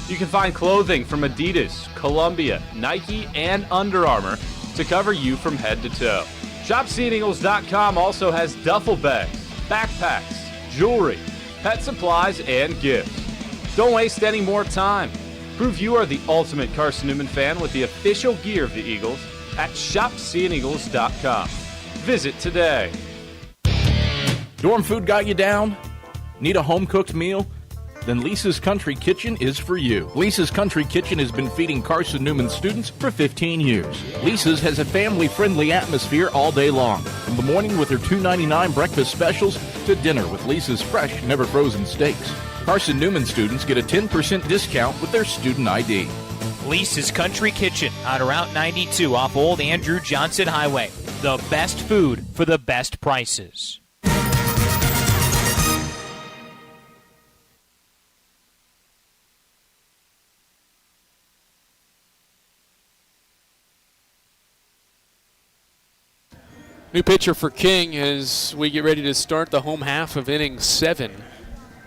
You can find clothing from Adidas, Columbia, Nike, and Under Armour to cover you from head to toe. ShopSeeingEagles.com also has duffel bags, backpacks, jewelry, pet supplies, and gifts. Don't waste any more time. Prove you are the ultimate Carson-Newman fan with the official gear of the Eagles at ShopSeeingEagles.com. Visit today. Dorm food got you down? Need a home-cooked meal? Then Lisa's Country Kitchen is for you. Lisa's Country Kitchen has been feeding Carson-Newman students for 15 years. Lisa's has a family-friendly atmosphere all day long, from the morning with their $2.99 breakfast specials to dinner with Lisa's fresh, never-frozen steaks. Carson-Newman students get a 10% discount with their student ID. Lisa's Country Kitchen on Route 92 off Old Andrew Johnson Highway. The best food for the best prices. New pitcher for King as we get ready to start the home half of inning 7.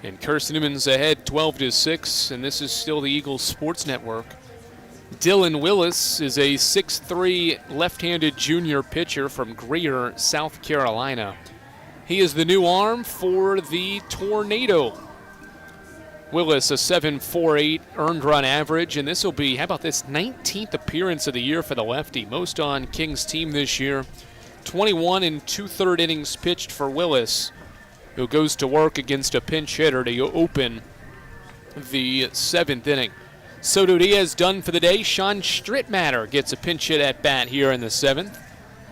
And Carson-Newman's ahead 12-6, and this is still the Eagles Sports Network. Dylan Willis is a 6'3" left-handed junior pitcher from Greer, South Carolina. He is the new arm for the Tornado. Willis, a 7.48 earned run average, and this will be, how about this, 19th appearance of the year for the lefty, most on King's team this year. 21 and 2/3 innings pitched for Willis, who goes to work against a pinch hitter to open the 7th inning. Soto Diaz done for the day. Sean Strittmatter gets a pinch hit at bat here in the 7th.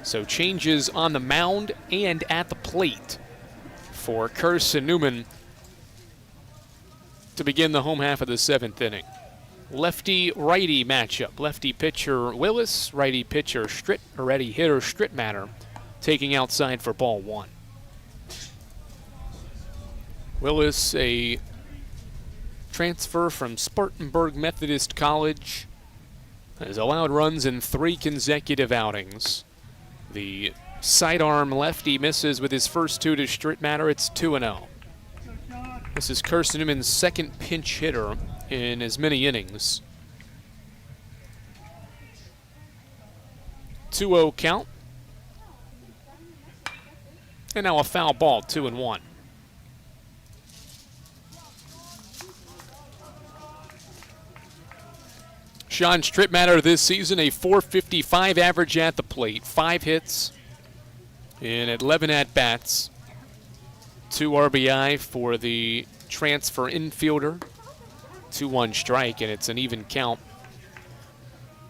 So changes on the mound and at the plate for Carson-Newman to begin the home half of the 7th inning. Lefty-righty matchup. Lefty pitcher Willis, righty pitcher righty hitter Strittmatter taking outside for ball 1. Willis, a transfer from Spartanburg Methodist College, has allowed runs in 3 consecutive outings. The sidearm lefty misses with his first 2 to Strittmatter. It's 2-0. This is Carson-Newman's second pinch hitter in as many innings. 2-0 count. And now a foul ball, 2-1. Sean Strittmatter this season, a .455 average at the plate, 5 hits in 11 at-bats. 2 RBI for the transfer infielder. 2-1 strike, and it's an even count.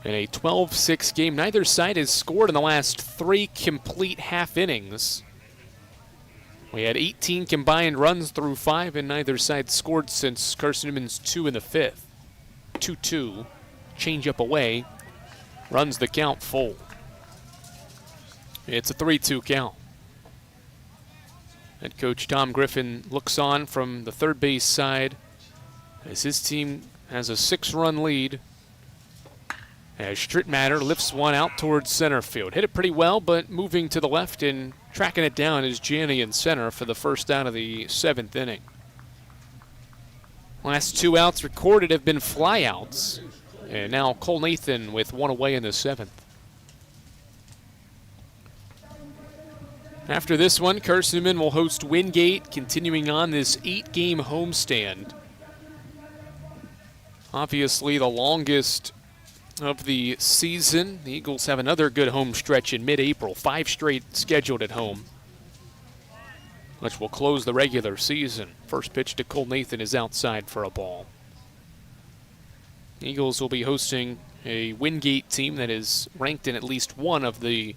In a 12-6 game, neither side has scored in the last 3 complete half innings. We had 18 combined runs through 5, and neither side scored since Carson-Newman's 2 in the 5th. 2-2. Change up away. Runs the count full. It's a 3-2 count. Head coach Tom Griffin looks on from the third base side as his team has a 6-run lead. As Strittmatter lifts one out towards center field. Hit it pretty well, but moving to the left and tracking it down is Janney in center for the first out of the 7th inning. Last 2 outs recorded have been flyouts. And now Cole Nathan with one away in the 7th. After this one, Carson-Newman will host Wingate, continuing on this 8-game homestand. Obviously the longest of the season. The Eagles have another good home stretch in mid-April, 5 straight scheduled at home, which will close the regular season. First pitch to Cole Nathan is outside for a ball. The Eagles will be hosting a Wingate team that is ranked in at least one of the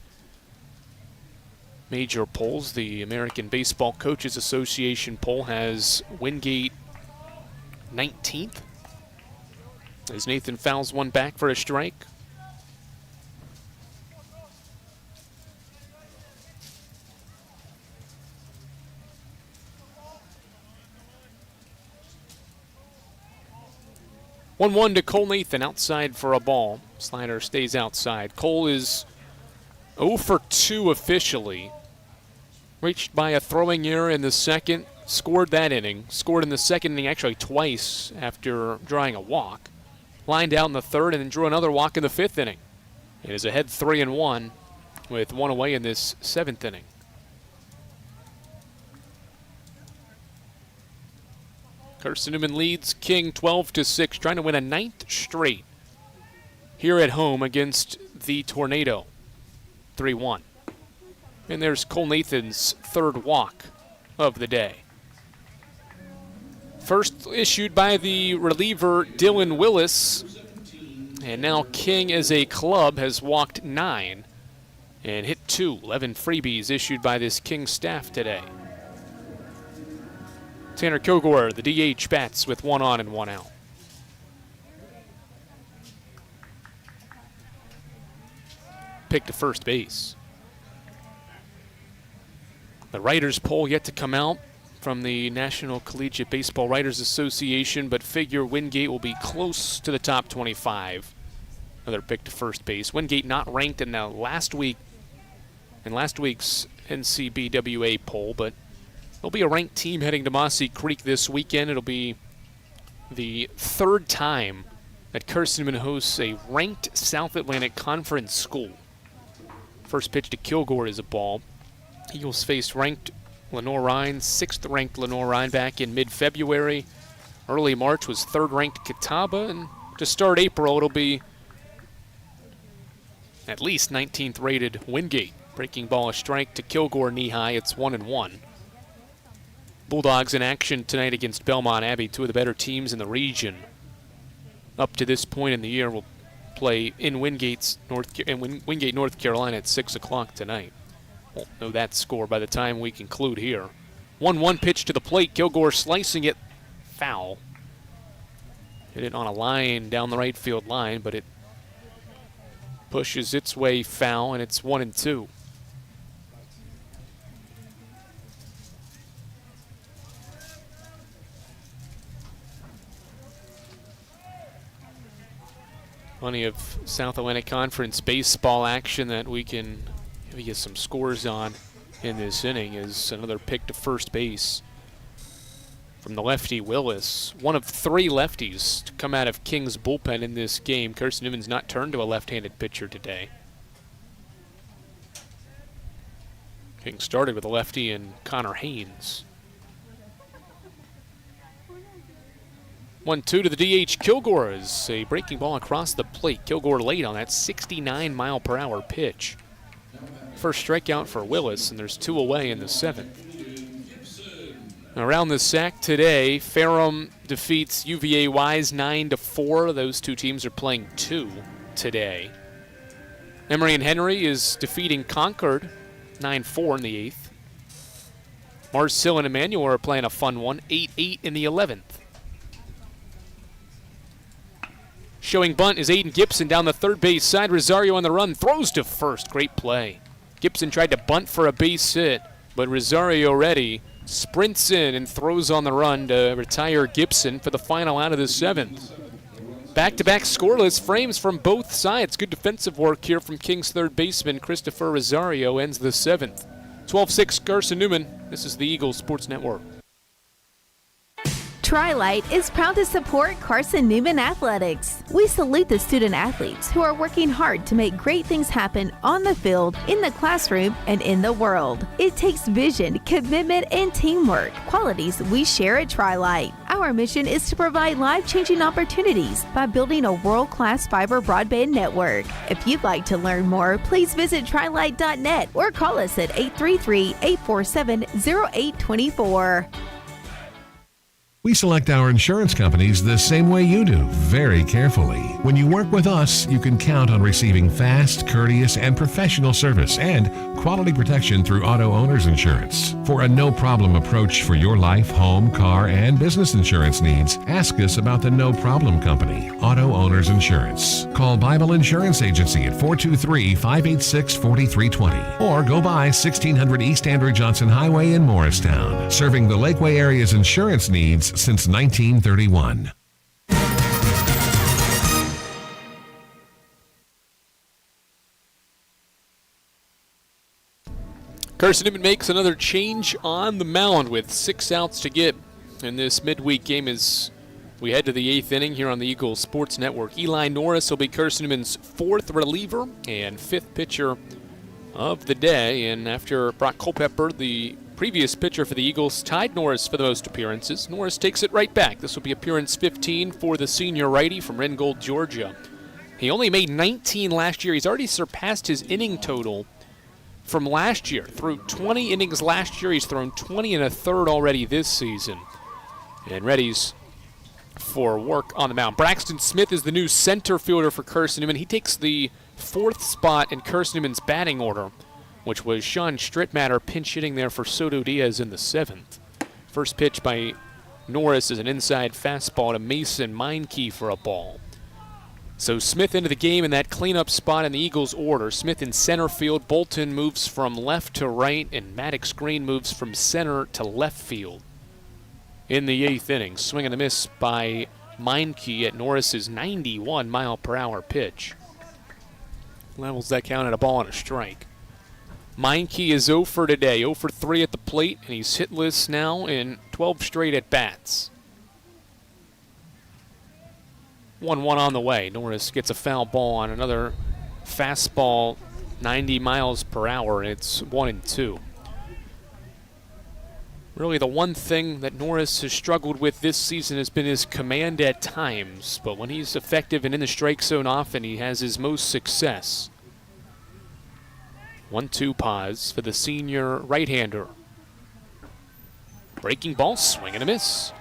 major polls. The American Baseball Coaches Association poll has Wingate 19th. As Nathan fouls one back for a strike. One to Cole Nathan, outside for a ball. Slider stays outside. Cole is 0 for 2 officially. Reached by a throwing error in the second. Scored that inning. Scored in the second inning actually twice after drawing a walk. Lined out in the third and then drew another walk in the 5th inning. It is ahead 3-1 with one away in this 7th inning. Carson-Newman leads King 12-6, trying to win a 9th straight here at home against the Tornado. 3-1. And there's Cole Nathan's 3rd walk of the day. First issued by the reliever Dylan Willis. And now King as a club has walked 9 and hit 2. 11 freebies issued by this King staff today. Tanner Kilgore, the DH, bats with 1 on and 1 out. Pick to first base. The writers' poll yet to come out from the National Collegiate Baseball Writers Association, but figure Wingate will be close to the top 25. Another pick to first base. Wingate not ranked in last week's NCBWA poll, but they'll be a ranked team heading to Mossy Creek this weekend. It'll be the 3rd time that Carson-Newman hosts a ranked South Atlantic Conference school. First pitch to Kilgore is a ball. Eagles faced ranked Lenore-Rhine, 6th ranked Lenore-Rhine back in mid-February. Early March was 3rd ranked Catawba, and to start April it'll be at least 19th rated Wingate. Breaking ball a strike to Kilgore knee high. It's 1-1. Bulldogs in action tonight against Belmont Abbey, 2 of the better teams in the region. Up to this point in the year, we'll play in Wingate, North Carolina at 6 o'clock tonight. Won't know that score by the time we conclude here. 1-1 pitch to the plate. Kilgore slicing it foul. Hit it on a line down the right field line, but it pushes its way foul, and it's 1-2. Plenty of South Atlantic Conference baseball action that we can give you some scores on in this inning. Is another pick to first base from the lefty Willis. One of 3 lefties to come out of King's bullpen in this game. Carson-Newman's not turned to a left-handed pitcher today. King started with a lefty in Connor Haynes. 1-2 to the DH. Kilgore is a breaking ball across the plate. Kilgore late on that 69-mile-per-hour pitch. First strikeout for Willis, and there's 2 away in the 7th. Around the sack today, Ferrum defeats UVA Wise 9-4. Those 2 teams are playing 2 today. Emory and Henry is defeating Concord 9-4 in the 8th. Mars-Sill and Emmanuel are playing a fun one, 8-8 in the 11th. Showing bunt is Aiden Gibson down the third base side. Rosario on the run, throws to first. Great play. Gibson tried to bunt for a base hit, but Rosario ready sprints in and throws on the run to retire Gibson for the final out of the 7th. Back-to-back scoreless frames from both sides. Good defensive work here from Kings third baseman Christopher Rosario ends the 7th. 12-6 Carson-Newman. This is the Eagles Sports Network. Tri-Light is proud to support Carson-Newman Athletics. We salute the student athletes who are working hard to make great things happen on the field, in the classroom, and in the world. It takes vision, commitment, and teamwork, qualities we share at Tri-Light. Our mission is to provide life-changing opportunities by building a world-class fiber broadband network. If you'd like to learn more, please visit trilight.net or call us at 833-847-0824. We select our insurance companies the same way you do, very carefully. When you work with us, you can count on receiving fast, courteous, and professional service and quality protection through Auto Owners Insurance. For a no-problem approach for your life, home, car, and business insurance needs, ask us about the No Problem Company, Auto Owners Insurance. Call Bible Insurance Agency at 423-586-4320 or go by 1600 East Andrew Johnson Highway in Morristown, serving the Lakeway area's insurance needs since 1931. Carson-Newman makes another change on the mound with 6 outs to get in this midweek game as we head to the 8th inning here on the Eagles Sports Network. Eli Norris will be Carson-Newman's 4th reliever and 5th pitcher of the day. And after Brock Culpepper, the previous pitcher for the Eagles, tied Norris for the most appearances, Norris takes it right back. This will be appearance 15 for the senior righty from Ringgold, Georgia. He only made 19 last year. He's already surpassed his inning total from last year. Through 20 innings last year, he's thrown 20 and a third already this season. And ready's for work on the mound. Braxton Smith is the new center fielder for Carson-Newman. He takes the 4th spot in Carson-Newman's batting order, which was Sean Strittmatter pinch hitting there for Soto Diaz in the 7th. First pitch by Norris is an inside fastball to Mason Meinke for a ball. So Smith into the game in that cleanup spot in the Eagles' order. Smith in center field. Bolton moves from left to right, and Maddox Green moves from center to left field. In the 8th inning, swing and a miss by Meinke at Norris's 91-mile-per-hour pitch. Levels that count at a ball and a strike. Meinke is 0 for today, 0 for 3 at the plate, and he's hitless now in 12 straight at-bats. 1-1 on the way. Norris gets a foul ball on another fastball, 90 miles per hour, and it's 1-2. Really, the one thing that Norris has struggled with this season has been his command at times, but when he's effective and in the strike zone often, he has his most success. 1-2 pause for the senior right-hander. Breaking ball, swing and a miss.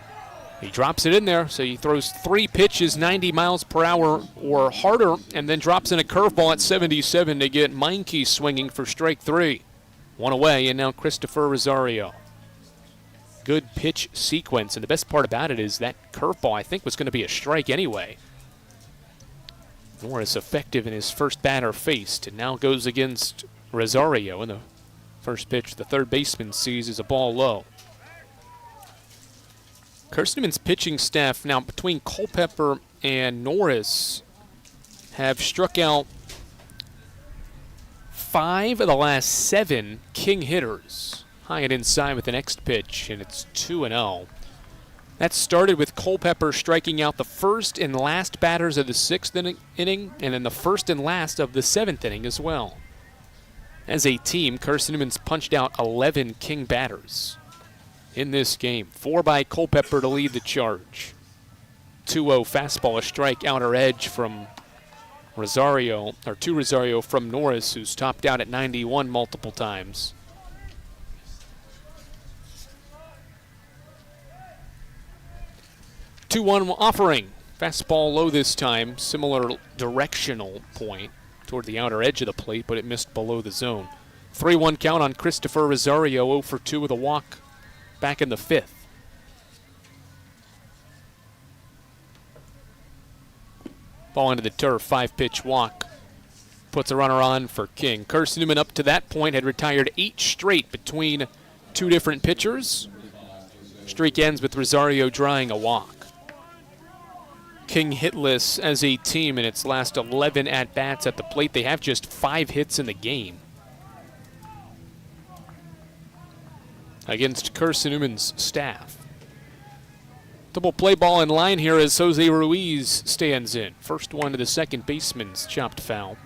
He drops it in there, so he throws 3 pitches 90 miles per hour or harder, and then drops in a curveball at 77 to get Meinke swinging for strike 3. 1 away, and now Christopher Rosario. Good pitch sequence, and the best part about it is that curveball I think was going to be a strike anyway. Norris effective in his first batter faced, and now goes against Rosario in the first pitch. The third baseman sees is a ball low. Carson-Newman's pitching staff now between Culpepper and Norris have struck out 5 of the last 7 king hitters. High and inside with the next pitch, and it's 2-0. That started with Culpepper striking out the first and last batters of the 6th inning, and then the first and last of the 7th inning as well. As a team, Carson-Newman's punched out 11 king batters in this game. 4 by Culpepper to lead the charge. 2-0 fastball, a strike, outer edge from Rosario, or to Rosario from Norris, who's topped out at 91 multiple times. Two-one offering. Fastball low this time. Similar directional point toward the outer edge of the plate, but it missed below the zone. 3-1 count on Christopher Rosario, 0 for 2 with a walk back in the 5th. Ball into the turf, 5-pitch walk. Puts a runner on for King. Carson-Newman up to that point had retired 8 straight between 2 different pitchers, Streak ends with Rosario drawing a walk. King hitless as a team in its last 11 at-bats at the plate. They have just 5 hits in the game against Carson-Newman's staff. Double play ball in line here as Jose Ruiz stands in. First one to the second baseman's chopped foul.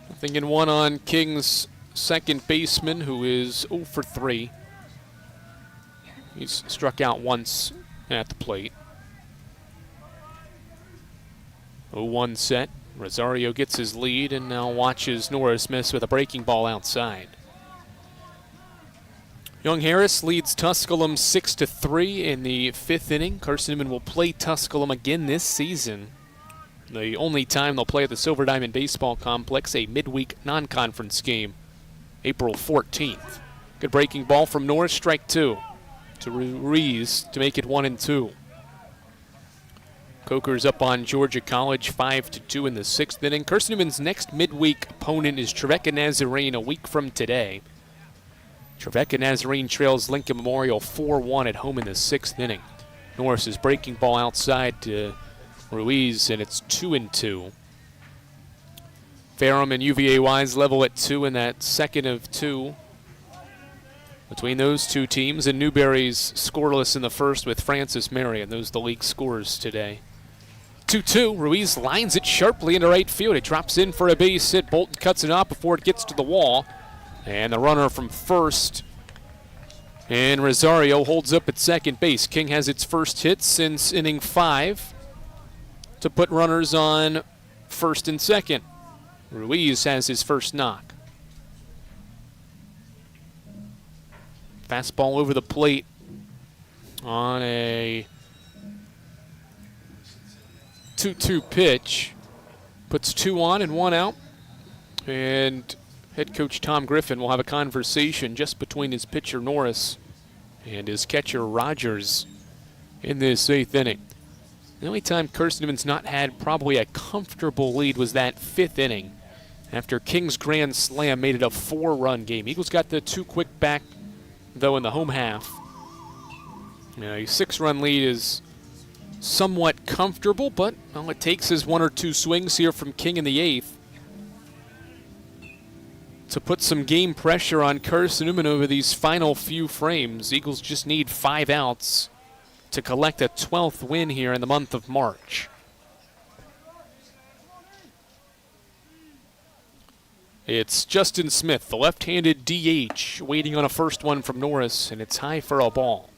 Nothing in one on King's second baseman, who is 0 for 3. He's struck out once at the plate. 0-1 set. Rosario gets his lead and now watches Norris miss with a breaking ball outside. Young Harris leads Tusculum 6-3 in the 5th inning. Carson-Newman will play Tusculum again this season. The only time they'll play at the Silver Diamond Baseball Complex, a midweek non-conference game, April 14th. Good breaking ball from Norris, strike 2 to Ruiz to make it 1-2. Coker's up on Georgia College 5-2 in the 6th inning. Carson-Newman's next midweek opponent is Trevecca Nazarene a week from today. Trevecca Nazarene trails Lincoln Memorial 4-1 at home in the 6th inning. Norris's breaking ball outside to Ruiz, and it's 2-2. Ferrum and UVA Wise level at 2 in that second of 2 between those two teams, and Newberry's scoreless in the first with Francis Marion. Those are the league scores today. 2-2. Ruiz lines it sharply into right field. It drops in for a base hit. Bolton cuts it off before it gets to the wall. And the runner from first, and Rosario holds up at second base. King has its first hit since inning 5 to put runners on first and second. Ruiz has his first knock. Fastball over the plate on a 2-2 pitch. Puts 2 on and 1 out. And head coach Tom Griffin will have a conversation just between his pitcher Norris and his catcher Rogers in this 8th inning. The only time Carson-Newman's not had probably a comfortable lead was that 5th inning after King's grand slam made it a 4-run game. Eagles got the 2 quick back, though, in the home half. A 6-run lead is somewhat comfortable, but all it takes is 1 or 2 swings here from King in the 8th to put some game pressure on Carson-Newman over these final few frames. Eagles just need 5 outs to collect a 12th win here in the month of March. It's Justin Smith, the left-handed DH, waiting on a first one from Norris, and it's high for a ball.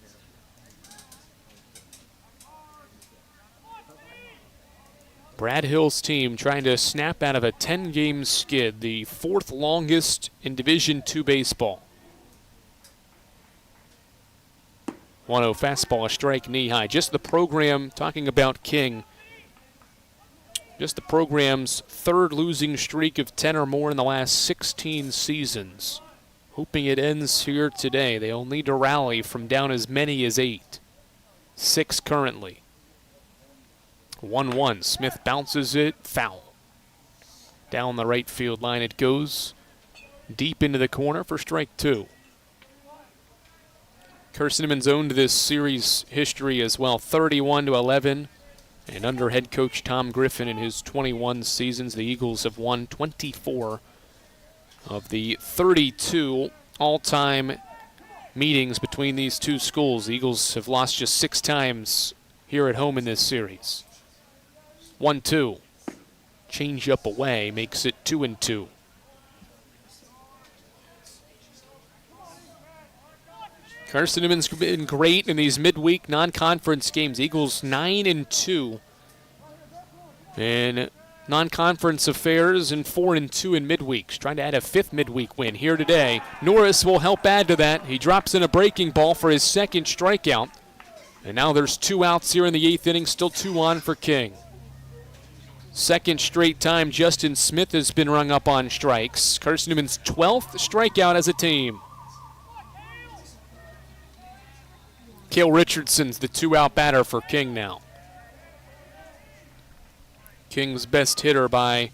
Brad Hill's team trying to snap out of a 10-game skid, the 4th longest in Division II baseball. 1-0 fastball, a strike, knee high. Just the program, talking about King, just the program's 3rd losing streak of 10 or more in the last 16 seasons. Hoping it ends here today. They'll need to rally from down as many as 8. 6 currently. 1-1. Smith bounces it, foul. Down the right field line it goes. Deep into the corner for strike 2. Carson-Newman's owned this series history as well, 31-11. And under head coach Tom Griffin in his 21 seasons, the Eagles have won 24 of the 32 all-time meetings between these two schools. The Eagles have lost just 6 times here at home in this series. 1-2. Change up away makes it 2-2. Carson-Newman's been great in these midweek non-conference games. Eagles 9-2 in non-conference affairs and 4-2 in midweeks. Trying to add a 5th midweek win here today. Norris will help add to that. He drops in a breaking ball for his 2nd strikeout. And now there's 2 outs here in the 8th inning. Still 2 on for King. 2nd straight time Justin Smith has been rung up on strikes. Carson-Newman's 12th strikeout as a team. Cale Richardson's the 2-out batter for King now. King's best hitter by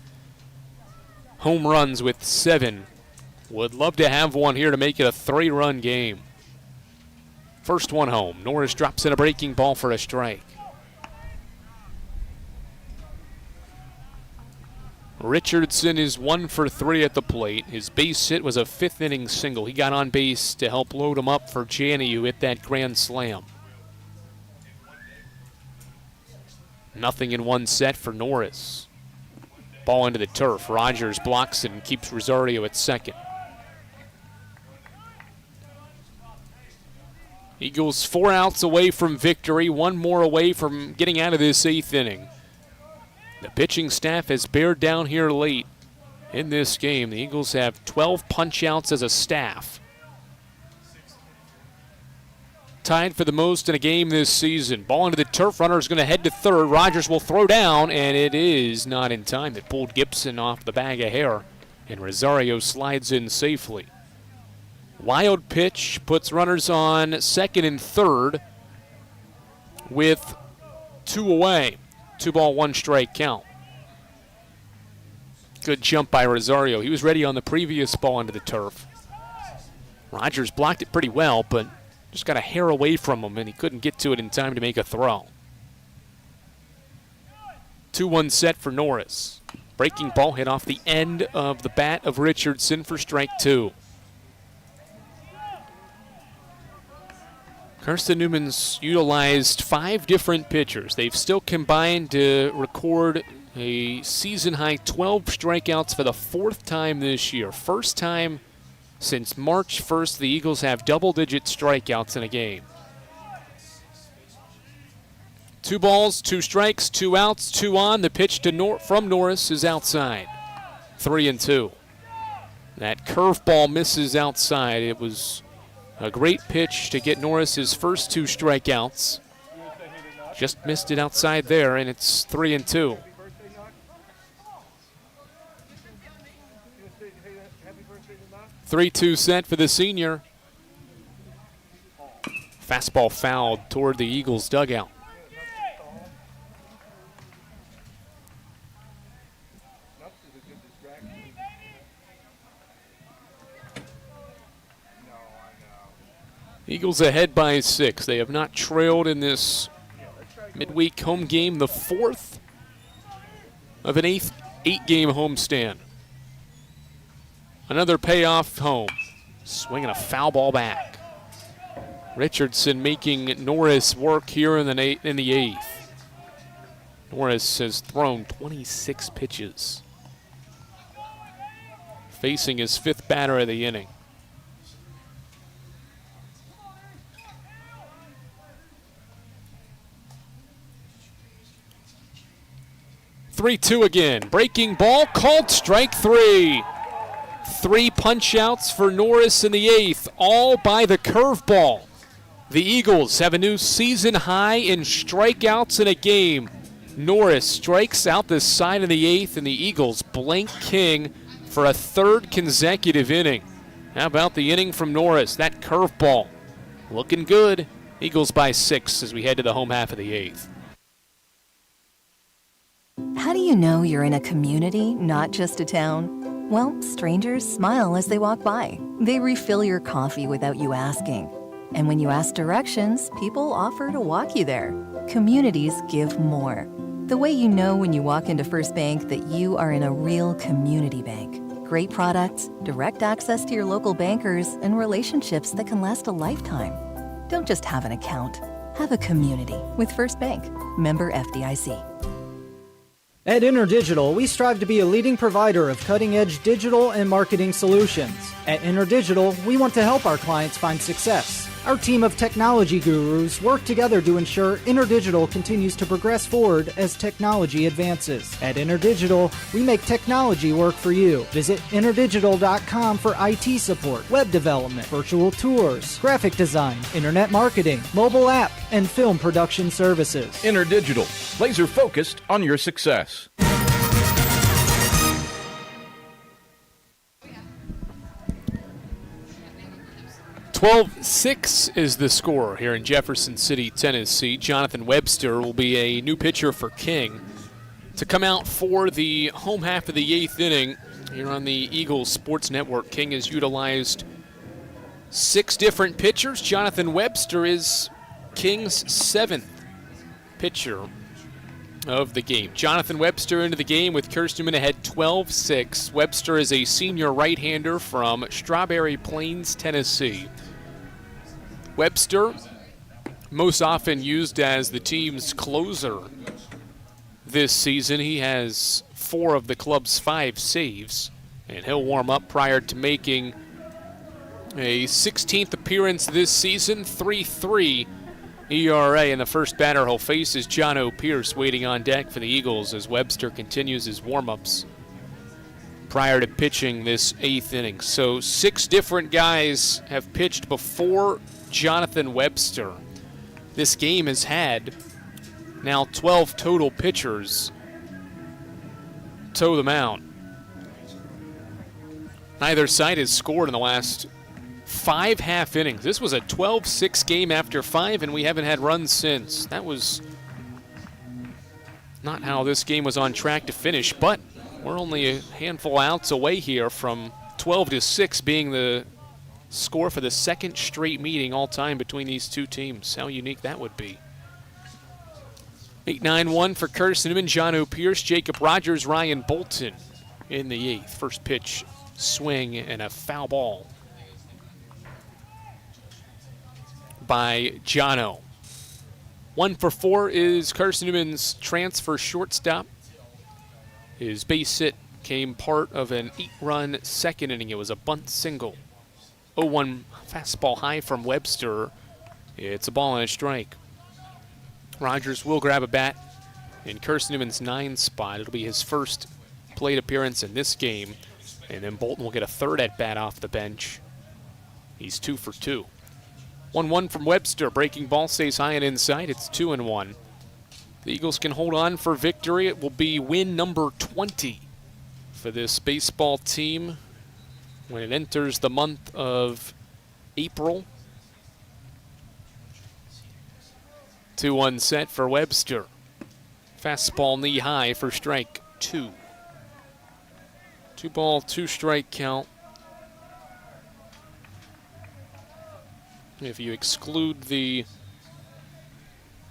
home runs with 7. Would love to have one here to make it a 3-run game. First one home. Norris drops in a breaking ball for a strike. Richardson is 1 for 3 at the plate. His base hit was a 5th inning single. He got on base to help load him up for Janney, who hit that grand slam. Nothing in one set for Norris. Ball into the turf. Rogers blocks it and keeps Rosario at second. Eagles 4 outs away from victory, 1 more away from getting out of this 8th inning. The pitching staff has bared down here late in this game. The Eagles have 12 punch-outs as a staff. Tied for the most in a game this season. Ball into the turf. Runner is going to head to third. Rogers will throw down, and it is not in time. It pulled Gibson off the bag of hair, and Rosario slides in safely. Wild pitch puts runners on second and third with 2 away. 2-ball, 1-strike count. Good jump by Rosario. He was ready on the previous ball into the turf. Rogers blocked it pretty well, but just got a hair away from him, and he couldn't get to it in time to make a throw. 2-1 set for Norris. Breaking ball hit off the end of the bat of Richardson for strike 2. Carson-Newman's utilized 5 different pitchers. They've still combined to record a season-high 12 strikeouts for the 4th time this year. First time since March 1st the Eagles have double-digit strikeouts in a game. 2 balls, 2 strikes, 2 outs, 2 on. The pitch to from Norris is outside. 3-2. That curveball misses outside. It was a great pitch to get Norris his first 2 strikeouts. Just missed it outside there, and it's 3-2. Three-two set for the senior. Fastball fouled toward the Eagles' dugout. Eagles ahead by 6. They have not trailed in this midweek home game, the 4th of an 8-game homestand. Another payoff home. Swinging a foul ball back. Richardson making Norris work here in the 8th. Norris has thrown 26 pitches. Facing his 5th batter of the inning. Three-two again. Breaking ball called strike 3. 3 punch-outs for Norris in the 8th, all by the curveball. The Eagles have a new season high in strikeouts in a game. Norris strikes out the side of the 8th, and the Eagles blank King for a 3rd consecutive inning. How about the inning from Norris? That curveball looking good. Eagles by 6 as we head to the home half of the 8th. How do you know you're in a community, not just a town? Well, strangers smile as they walk by. They refill your coffee without you asking. And when you ask directions, people offer to walk you there. Communities give more. The way you know when you walk into First Bank that you are in a real community bank. Great products, direct access to your local bankers, and relationships that can last a lifetime. Don't just have an account. Have a community with First Bank. Member FDIC. At InterDigital, we strive to be a leading provider of cutting-edge digital and marketing solutions. At InterDigital, we want to help our clients find success. Our team of technology gurus work together to ensure InterDigital continues to progress forward as technology advances. At InterDigital, we make technology work for you. Visit interdigital.com for IT support, web development, virtual tours, graphic design, internet marketing, mobile app, and film production services. InterDigital, laser focused on your success. 12-6 is the score here in Jefferson City, Tennessee. Jonathan Webster will be a new pitcher for King to come out for the home half of the 8th inning. Here on the Eagles Sports Network, King has utilized 6 different pitchers. Jonathan Webster is King's 7th pitcher of the game. Jonathan Webster into the game with Carson-Newman ahead 12-6. Webster is a senior right-hander from Strawberry Plains, Tennessee. Webster, most often used as the team's closer this season. He has 4 of the club's 5 saves, and he'll warm up prior to making a 16th appearance this season. 3.3 ERA, and the first batter he'll face is John O. Pierce, waiting on deck for the Eagles as Webster continues his warm-ups prior to pitching this 8th inning. So 6 different guys have pitched before Jonathan Webster. This game has had now 12 total pitchers toe the mound. Neither side has scored in the last 5 half innings. This was a 12-6 game after 5, and we haven't had runs since. That was not how this game was on track to finish, but we're only a handful outs away here from 12-6 being the score for the 2nd straight meeting all time between these two teams. How unique that would be. 8-9-1 for Carson-Newman, John O. Pierce, Jacob Rogers, Ryan Bolton in the 8th. First pitch, swing, and a foul ball by Jono. 1 for 4 is Carson-Newman's transfer shortstop. His base hit came part of an 8-run second inning. It was a bunt single. 0-1 fastball high from Webster. It's a ball and a strike. Rogers will grab a bat in Carson-Newman's 9 spot. It'll be his first plate appearance in this game. And then Bolton will get a 3rd at bat off the bench. He's 2 for 2. 1-1 from Webster. Breaking ball stays high and inside. It's 2-1. The Eagles can hold on for victory. It will be win number 20 for this baseball team when it enters the month of April. 2-1 set for Webster. Fastball knee high for strike 2. 2-ball, 2-strike count. If you exclude the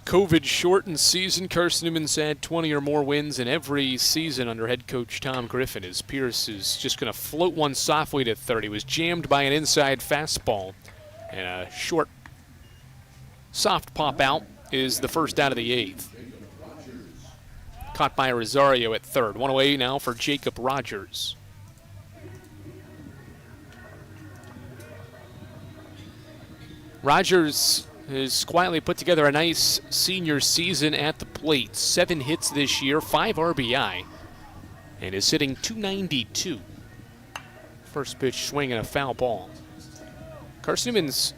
COVID-shortened season, Carson-Newman's had 20 or more wins in every season under head coach Tom Griffin, as Pierce is just going to float one softly to third. He was jammed by an inside fastball, and a short, soft pop out is the first out of the 8th. Caught by Rosario at third. 1 away now for Jacob Rogers. Rogers has quietly put together a nice senior season at the plate. 7 hits this year, 5 RBI, and is hitting .292. First pitch swing and a foul ball. Carson-Newman's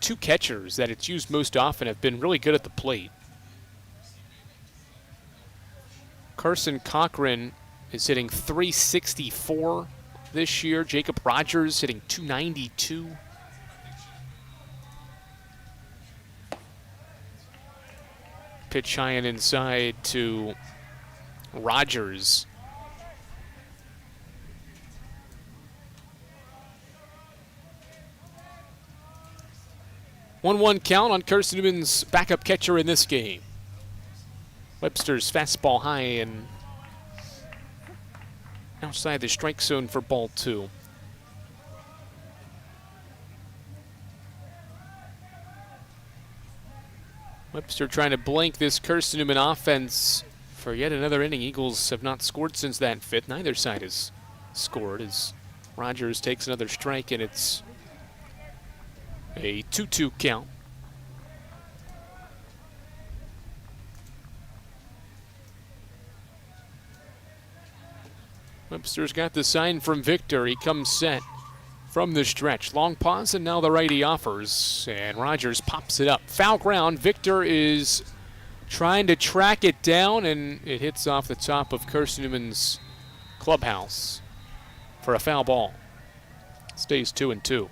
2 catchers that it's used most often have been really good at the plate. Carson Cochran is hitting .364 this year. Jacob Rogers hitting .292. Pitch high and inside to Rogers. One count on Carson-Newman's backup catcher in this game. Webster's fastball high and outside the strike zone for ball 2. Webster trying to blank this Carson-Newman offense for yet another inning. Eagles have not scored since that 5th. Neither side has scored as Rogers takes another strike, and it's a 2-2 count. Webster's got the sign from Victor. He comes set from the stretch. Long pause, and now the righty offers, and Rogers pops it up. Foul ground. Victor is trying to track it down, and it hits off the top of Carson-Newman's clubhouse for a foul ball. Stays 2-2.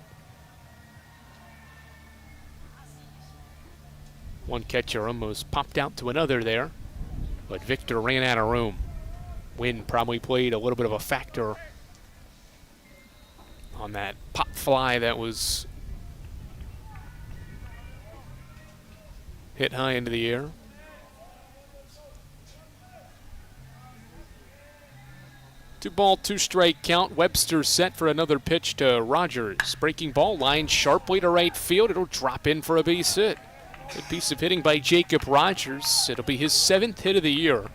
One catcher almost popped out to another there, but Victor ran out of room. Wind probably played a little bit of a factor on that pop fly that was hit high into the air. Two ball, two strike count. Webster set for another pitch to Rogers. Breaking ball, line sharply to right field. It'll drop in for a base hit. Good piece of hitting by Jacob Rogers. It'll be his 7th hit of the year.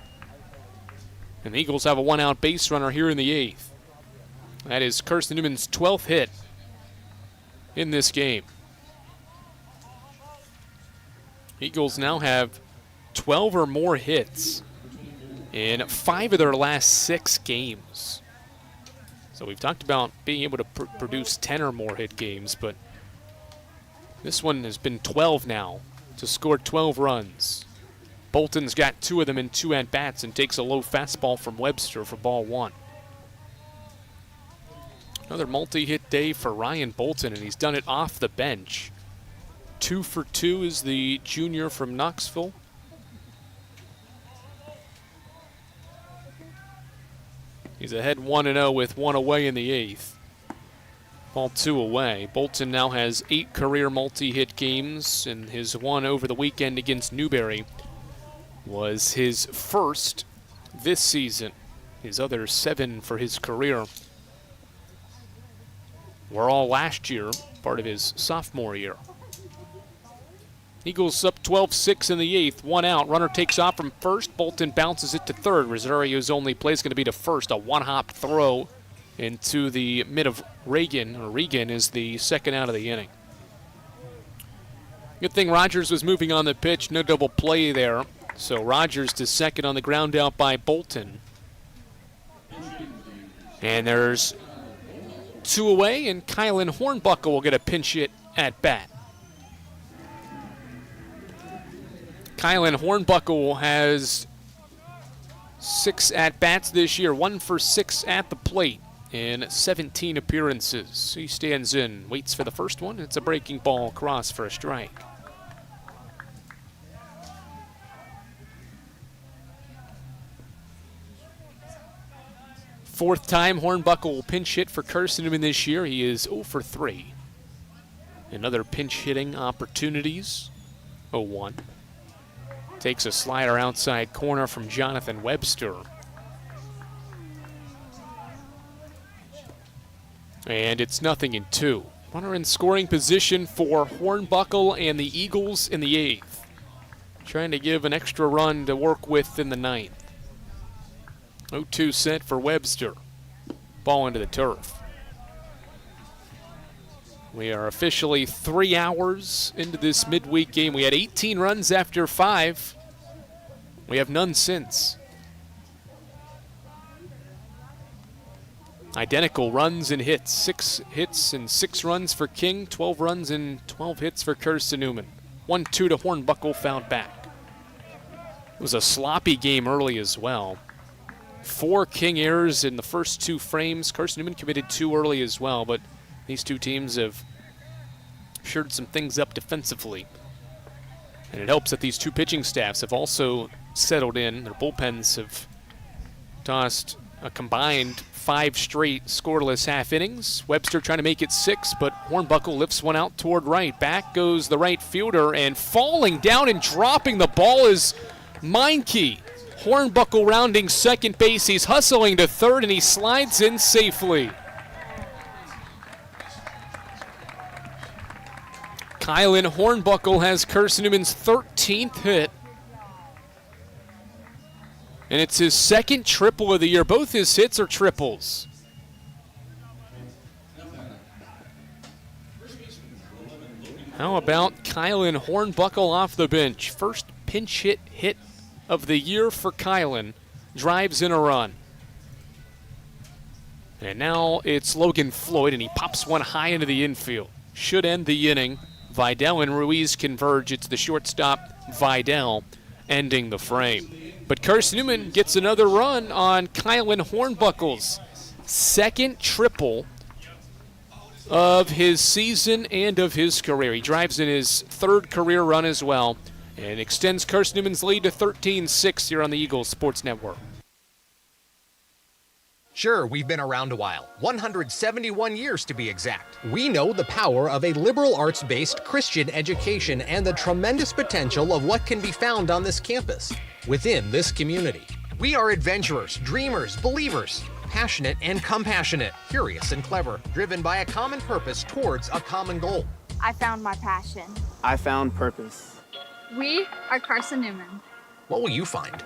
And the Eagles have a one-out base runner here in the 8th. That is Carson-Newman's 12th hit in this game. Eagles now have 12 or more hits in 5 of their last 6 games. So we've talked about being able to produce 10 or more hit games, but this one has been 12 now to score 12 runs. Bolton's got 2 of them in 2 at-bats and takes a low fastball from Webster for ball 1. Another multi-hit day for Ryan Bolton, and he's done it off the bench. 2 for 2 is the junior from Knoxville. He's ahead 1-0 with 1 away in the 8th. Ball 2 away. Bolton now has 8 career multi-hit games, and his one over the weekend against Newberry was his first this season. His other 7 for his career were all last year, part of his sophomore year. Eagles up 12-6 in the 8th, 1 out. Runner takes off from first. Bolton bounces it to third. Rosario's only play is going to be to first. A one-hop throw into the mid of Reagan. Regan is the second out of the inning. Good thing Rogers was moving on the pitch. No double play there. So Rogers to second on the ground out by Bolton. And there's 2 away, and Kylan Hornbuckle will get a pinch hit at bat. Kylan Hornbuckle has 6 at-bats this year, 1 for 6 at the plate in 17 appearances. He stands in, waits for the first one. It's a breaking ball across for a strike. Fourth time Hornbuckle will pinch hit for Carson-Newman this year. He is 0 for 3. Another pinch hitting opportunities. 0-1. Takes a slider outside corner from Jonathan Webster. And it's 0-2. Runner in scoring position for Hornbuckle and the Eagles in the 8th. Trying to give an extra run to work with in the 9th. 0-2 set for Webster. Ball into the turf. We are officially 3 hours into this midweek game. We had 18 runs after 5. We have none since. Identical runs and hits. 6 hits and 6 runs for King. 12 runs and 12 hits for Carson-Newman. 1-2 to Hornbuckle, fouled back. It was a sloppy game early as well. 4 King errors in the first 2 frames. Carson-Newman committed 2 early as well, but these 2 teams have shored some things up defensively. And it helps that these 2 pitching staffs have also settled in. Their bullpens have tossed a combined 5 straight scoreless half innings. Webster trying to make it 6, but Hornbuckle lifts one out toward right. Back goes the right fielder, and falling down and dropping the ball is Meinke. Hornbuckle rounding second base. He's hustling to third, and he slides in safely. Kylan Hornbuckle has Carson-Newman's 13th hit. And it's his 2nd triple of the year. Both his hits are triples. How about Kylan Hornbuckle off the bench? First pinch hit of the year for Kylan. Drives in a run. And now it's Logan Floyd, and he pops one high into the infield. Should end the inning. Vidal and Ruiz converge. It's the shortstop, Vidal, ending the frame. But Carson-Newman gets another run on Kylan Hornbuckle's 2nd triple of his season and of his career. He drives in his 3rd career run as well and extends Carson-Newman's lead to 13-6 here on the Eagles Sports Network. Sure, we've been around a while, 171 years to be exact. We know the power of a liberal arts-based Christian education and the tremendous potential of what can be found on this campus, within this community. We are adventurers, dreamers, believers, passionate and compassionate, curious and clever, driven by a common purpose towards a common goal. I found my passion. I found purpose. We are Carson-Newman. What will you find?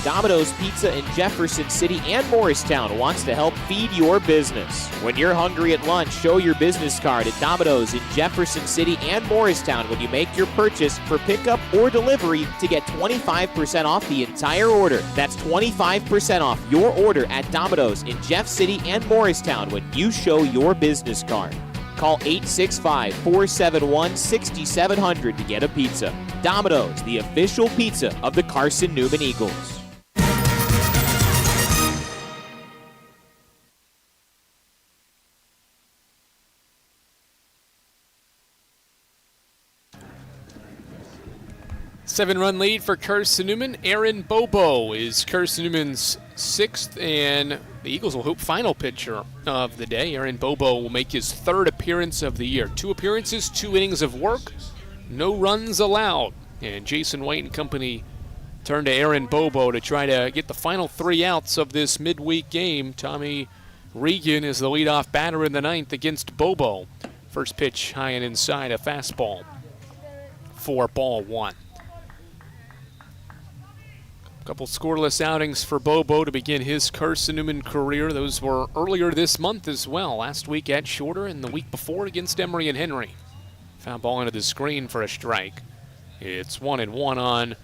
Domino's Pizza in Jefferson City and Morristown wants to help feed your business. When you're hungry at lunch, show your business card at Domino's in Jefferson City and Morristown when you make your purchase for pickup or delivery to get 25% off the entire order. That's 25% off your order at Domino's in Jeff City and Morristown when you show your business card. Call 865-471-6700 to get a pizza. Domino's, the official pizza of the Carson-Newman Eagles. Seven-run lead for Carson-Newman. Aaron Bobo is Carson-Newman's sixth, and the Eagles will hope final pitcher of the day. Aaron Bobo will make his third appearance of the year. 2 appearances, 2 innings of work, no runs allowed. And Jason White and company turn to Aaron Bobo to try to get the final 3 outs of this midweek game. Tommy Regan is the leadoff batter in the 9th against Bobo. First pitch high and inside, a fastball for ball 1. Couple scoreless outings for Bobo to begin his Carson-Newman career. Those were earlier this month as well. Last week at Shorter and the week before against Emory and Henry. Foul ball into the screen for a strike. It's 1-1 on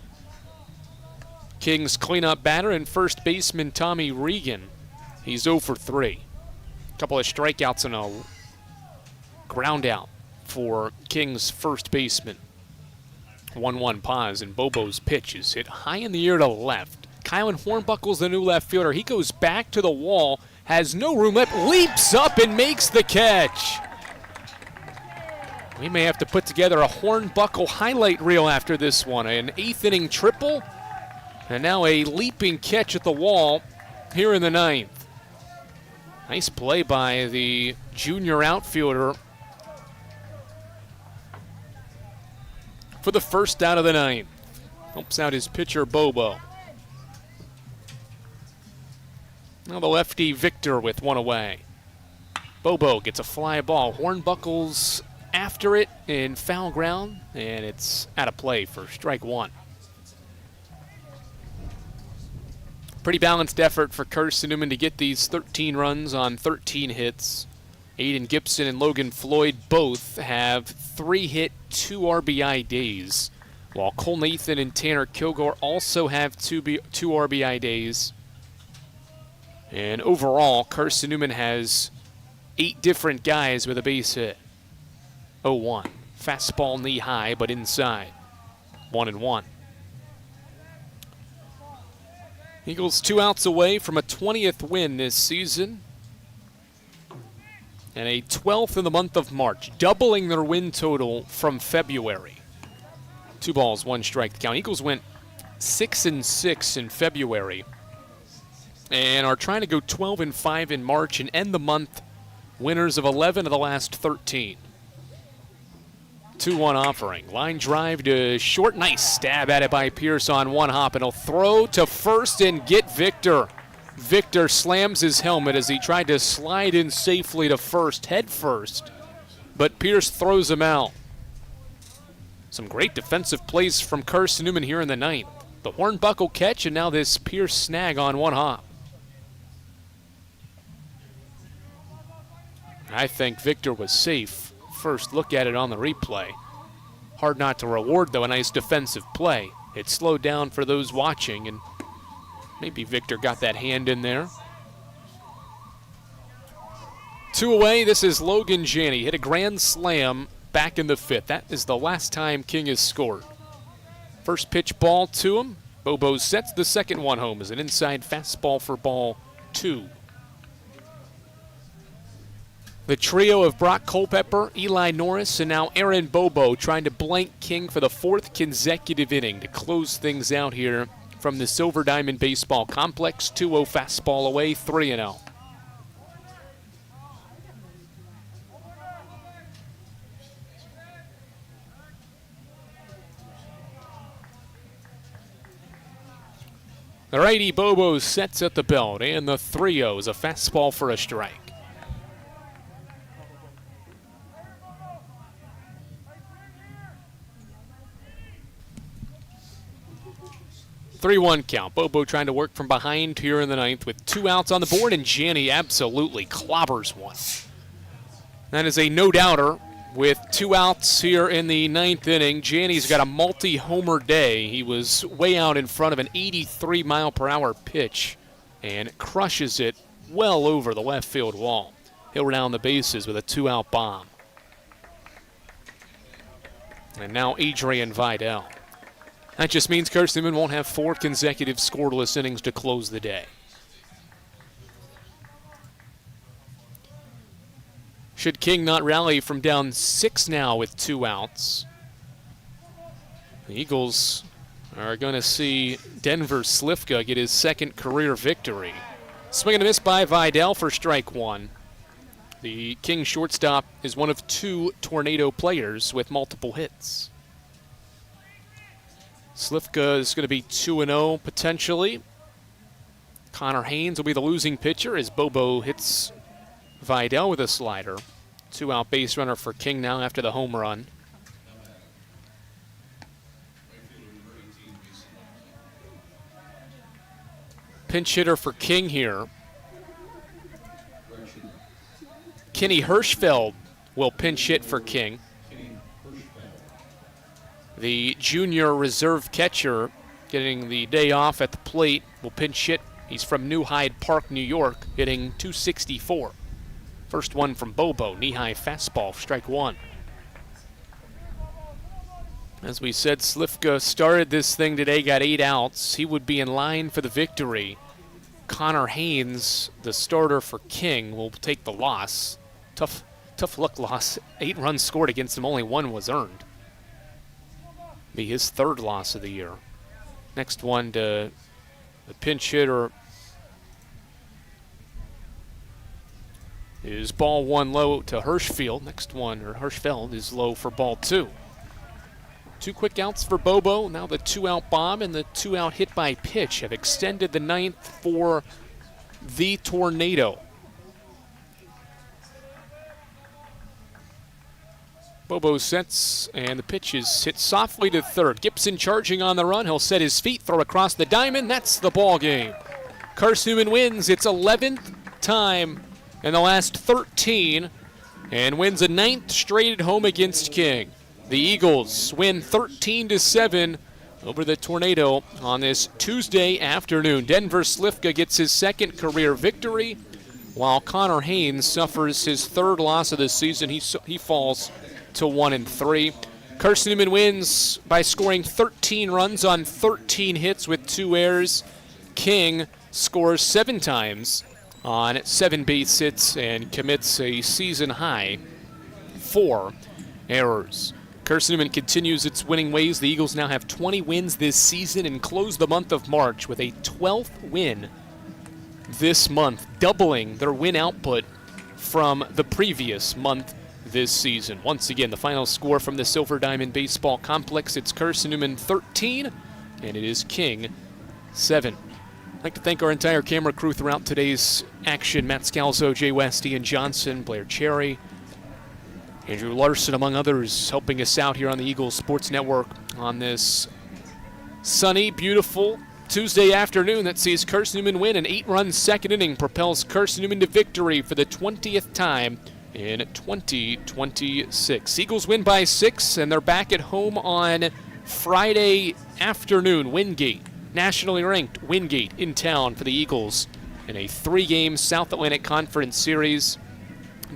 Kings cleanup batter and first baseman Tommy Regan. He's 0 for 3. Couple of strikeouts and a ground out for Kings first baseman. 1-1 pause, and Bobo's pitch is hit high in the air to left. Kylan Hornbuckle's the new left fielder. He goes back to the wall, has no room left, leaps up and makes the catch. We may have to put together a Hornbuckle highlight reel after this one. An 8th inning triple, and now a leaping catch at the wall here in the 9th. Nice play by the junior outfielder for the first out of the 9th. Helps out his pitcher, Bobo. Now the lefty, Victor, with one away. Bobo gets a fly ball. Hornbuckle's after it in foul ground, and it's out of play for strike 1. Pretty balanced effort for Carson-Newman to get these 13 runs on 13 hits. Aiden Gibson and Logan Floyd both have 3-hit, 2 RBI days, while Cole Nathan and Tanner Kilgore also have 2 RBI days. And overall, Carson-Newman has 8 different guys with a base hit. 0-1. Fastball knee high, but inside. 1-1. Eagles 2 outs away from a 20th win this season, and a 12th in the month of March, doubling their win total from February. 2 balls, 1 strike. The count. Eagles went 6-6 in February and are trying to go 12-5 in March and end the month winners of 11 of the last 13. 2-1 offering. Line drive to short. Nice stab at it by Pierce on one hop, and he'll throw to first and get Victor. Victor slams his helmet as he tried to slide in safely to first, head first, but Pierce throws him out. Some great defensive plays from Carson-Newman here in the 9th. The Hornbuckle catch, and now this Pierce snag on one hop. I think Victor was safe. First look at it on the replay. Hard not to reward, though, a nice defensive play. It slowed down for those watching, and maybe Victor got that hand in there. 2 away, this is Logan Janney. Hit a grand slam back in the 5th. That is the last time King has scored. First pitch ball to him. Bobo sets the second one home as an inside fastball for ball 2. The trio of Brock Culpepper, Eli Norris, and now Aaron Bobo trying to blank King for the 4th consecutive inning to close things out here from the Silver Diamond Baseball Complex. 2-0 fastball away, 3-0. The righty Bobo sets at the belt, and the 3-0 is a fastball for a strike. Three-one count. Bobo trying to work from behind here in the ninth with 2 outs on the board, and Janney absolutely clobbers one. That is a no-doubter with 2 outs here in the ninth inning. Janney's got a multi-homer day. He was way out in front of an 83-mile-per-hour pitch and crushes it well over the left field wall. He'll round the bases with a 2-out bomb. And now Adrian Vidal. That just means Carson-Newman won't have 4 consecutive scoreless innings to close the day. Should King not rally from down 6 now with 2 outs, the Eagles are going to see Denver Slifka get his 2nd career victory. Swing and a miss by Vidal for strike 1. The King shortstop is one of 2 Tornado players with multiple hits. Slifka is going to be 2-0 potentially. Connor Haynes will be the losing pitcher as Bobo hits Vidal with a slider. 2-out base runner for King now after the home run. Pinch hitter for King here. Kenny Hirschfeld will pinch hit for King. The junior reserve catcher getting the day off at the plate will pinch hit. He's from New Hyde Park, New York, hitting .264. First one from Bobo, knee-high fastball, strike 1. As we said, Slifka started this thing today, got 8 outs. He would be in line for the victory. Connor Haynes, the starter for King, will take the loss. Tough luck loss. 8 runs scored against him, only 1 was earned. Be his 3rd loss of the year. Next one to the pinch hitter is ball 1 low to Hirschfeld. Next one, or Hirschfeld, is low for ball 2. 2 quick outs for Bobo. Now the 2-out bomb and the 2-out hit by pitch have extended the 9th for the Tornado. Bobo sets, and the pitch is hit softly to third. Gibson charging on the run. He'll set his feet, throw across the diamond. That's the ball game. Carson-Newman wins its 11th time in the last 13 and wins a 9th straight at home against King. The Eagles win 13-7 over the Tornado on this Tuesday afternoon. Denver Slifka gets his 2nd career victory, while Connor Haynes suffers his 3rd loss of the season. He falls to 1-3. Carson-Newman wins by scoring 13 runs on 13 hits with 2 errors. King scores 7 times on 7 base hits and commits a season-high 4 errors. Carson-Newman continues its winning ways. The Eagles now have 20 wins this season and close the month of March with a 12th win this month, doubling their win output from the previous month this season. Once again, the final score from the Silver Diamond Baseball Complex, it's Carson-Newman 13, and it is King 7. I'd like to thank our entire camera crew throughout today's action. Matt Scalzo, Jay West, Ian Johnson, Blair Cherry, Andrew Larson, among others, helping us out here on the Eagles Sports Network on this sunny, beautiful Tuesday afternoon that sees Carson-Newman win. An 8-run 2nd inning propels Carson-Newman to victory for the 20th time in 2026. Eagles win by 6, and they're back at home on Friday afternoon. Wingate, nationally ranked Wingate in town for the Eagles in a 3-game South Atlantic Conference series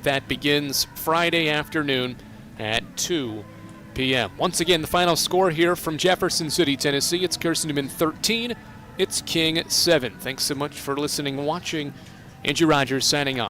that begins Friday afternoon at 2 p.m. Once again, the final score here from Jefferson City, Tennessee. It's Carson-Newman 13. It's King 7. Thanks so much for listening and watching. Andrew Rogers signing off.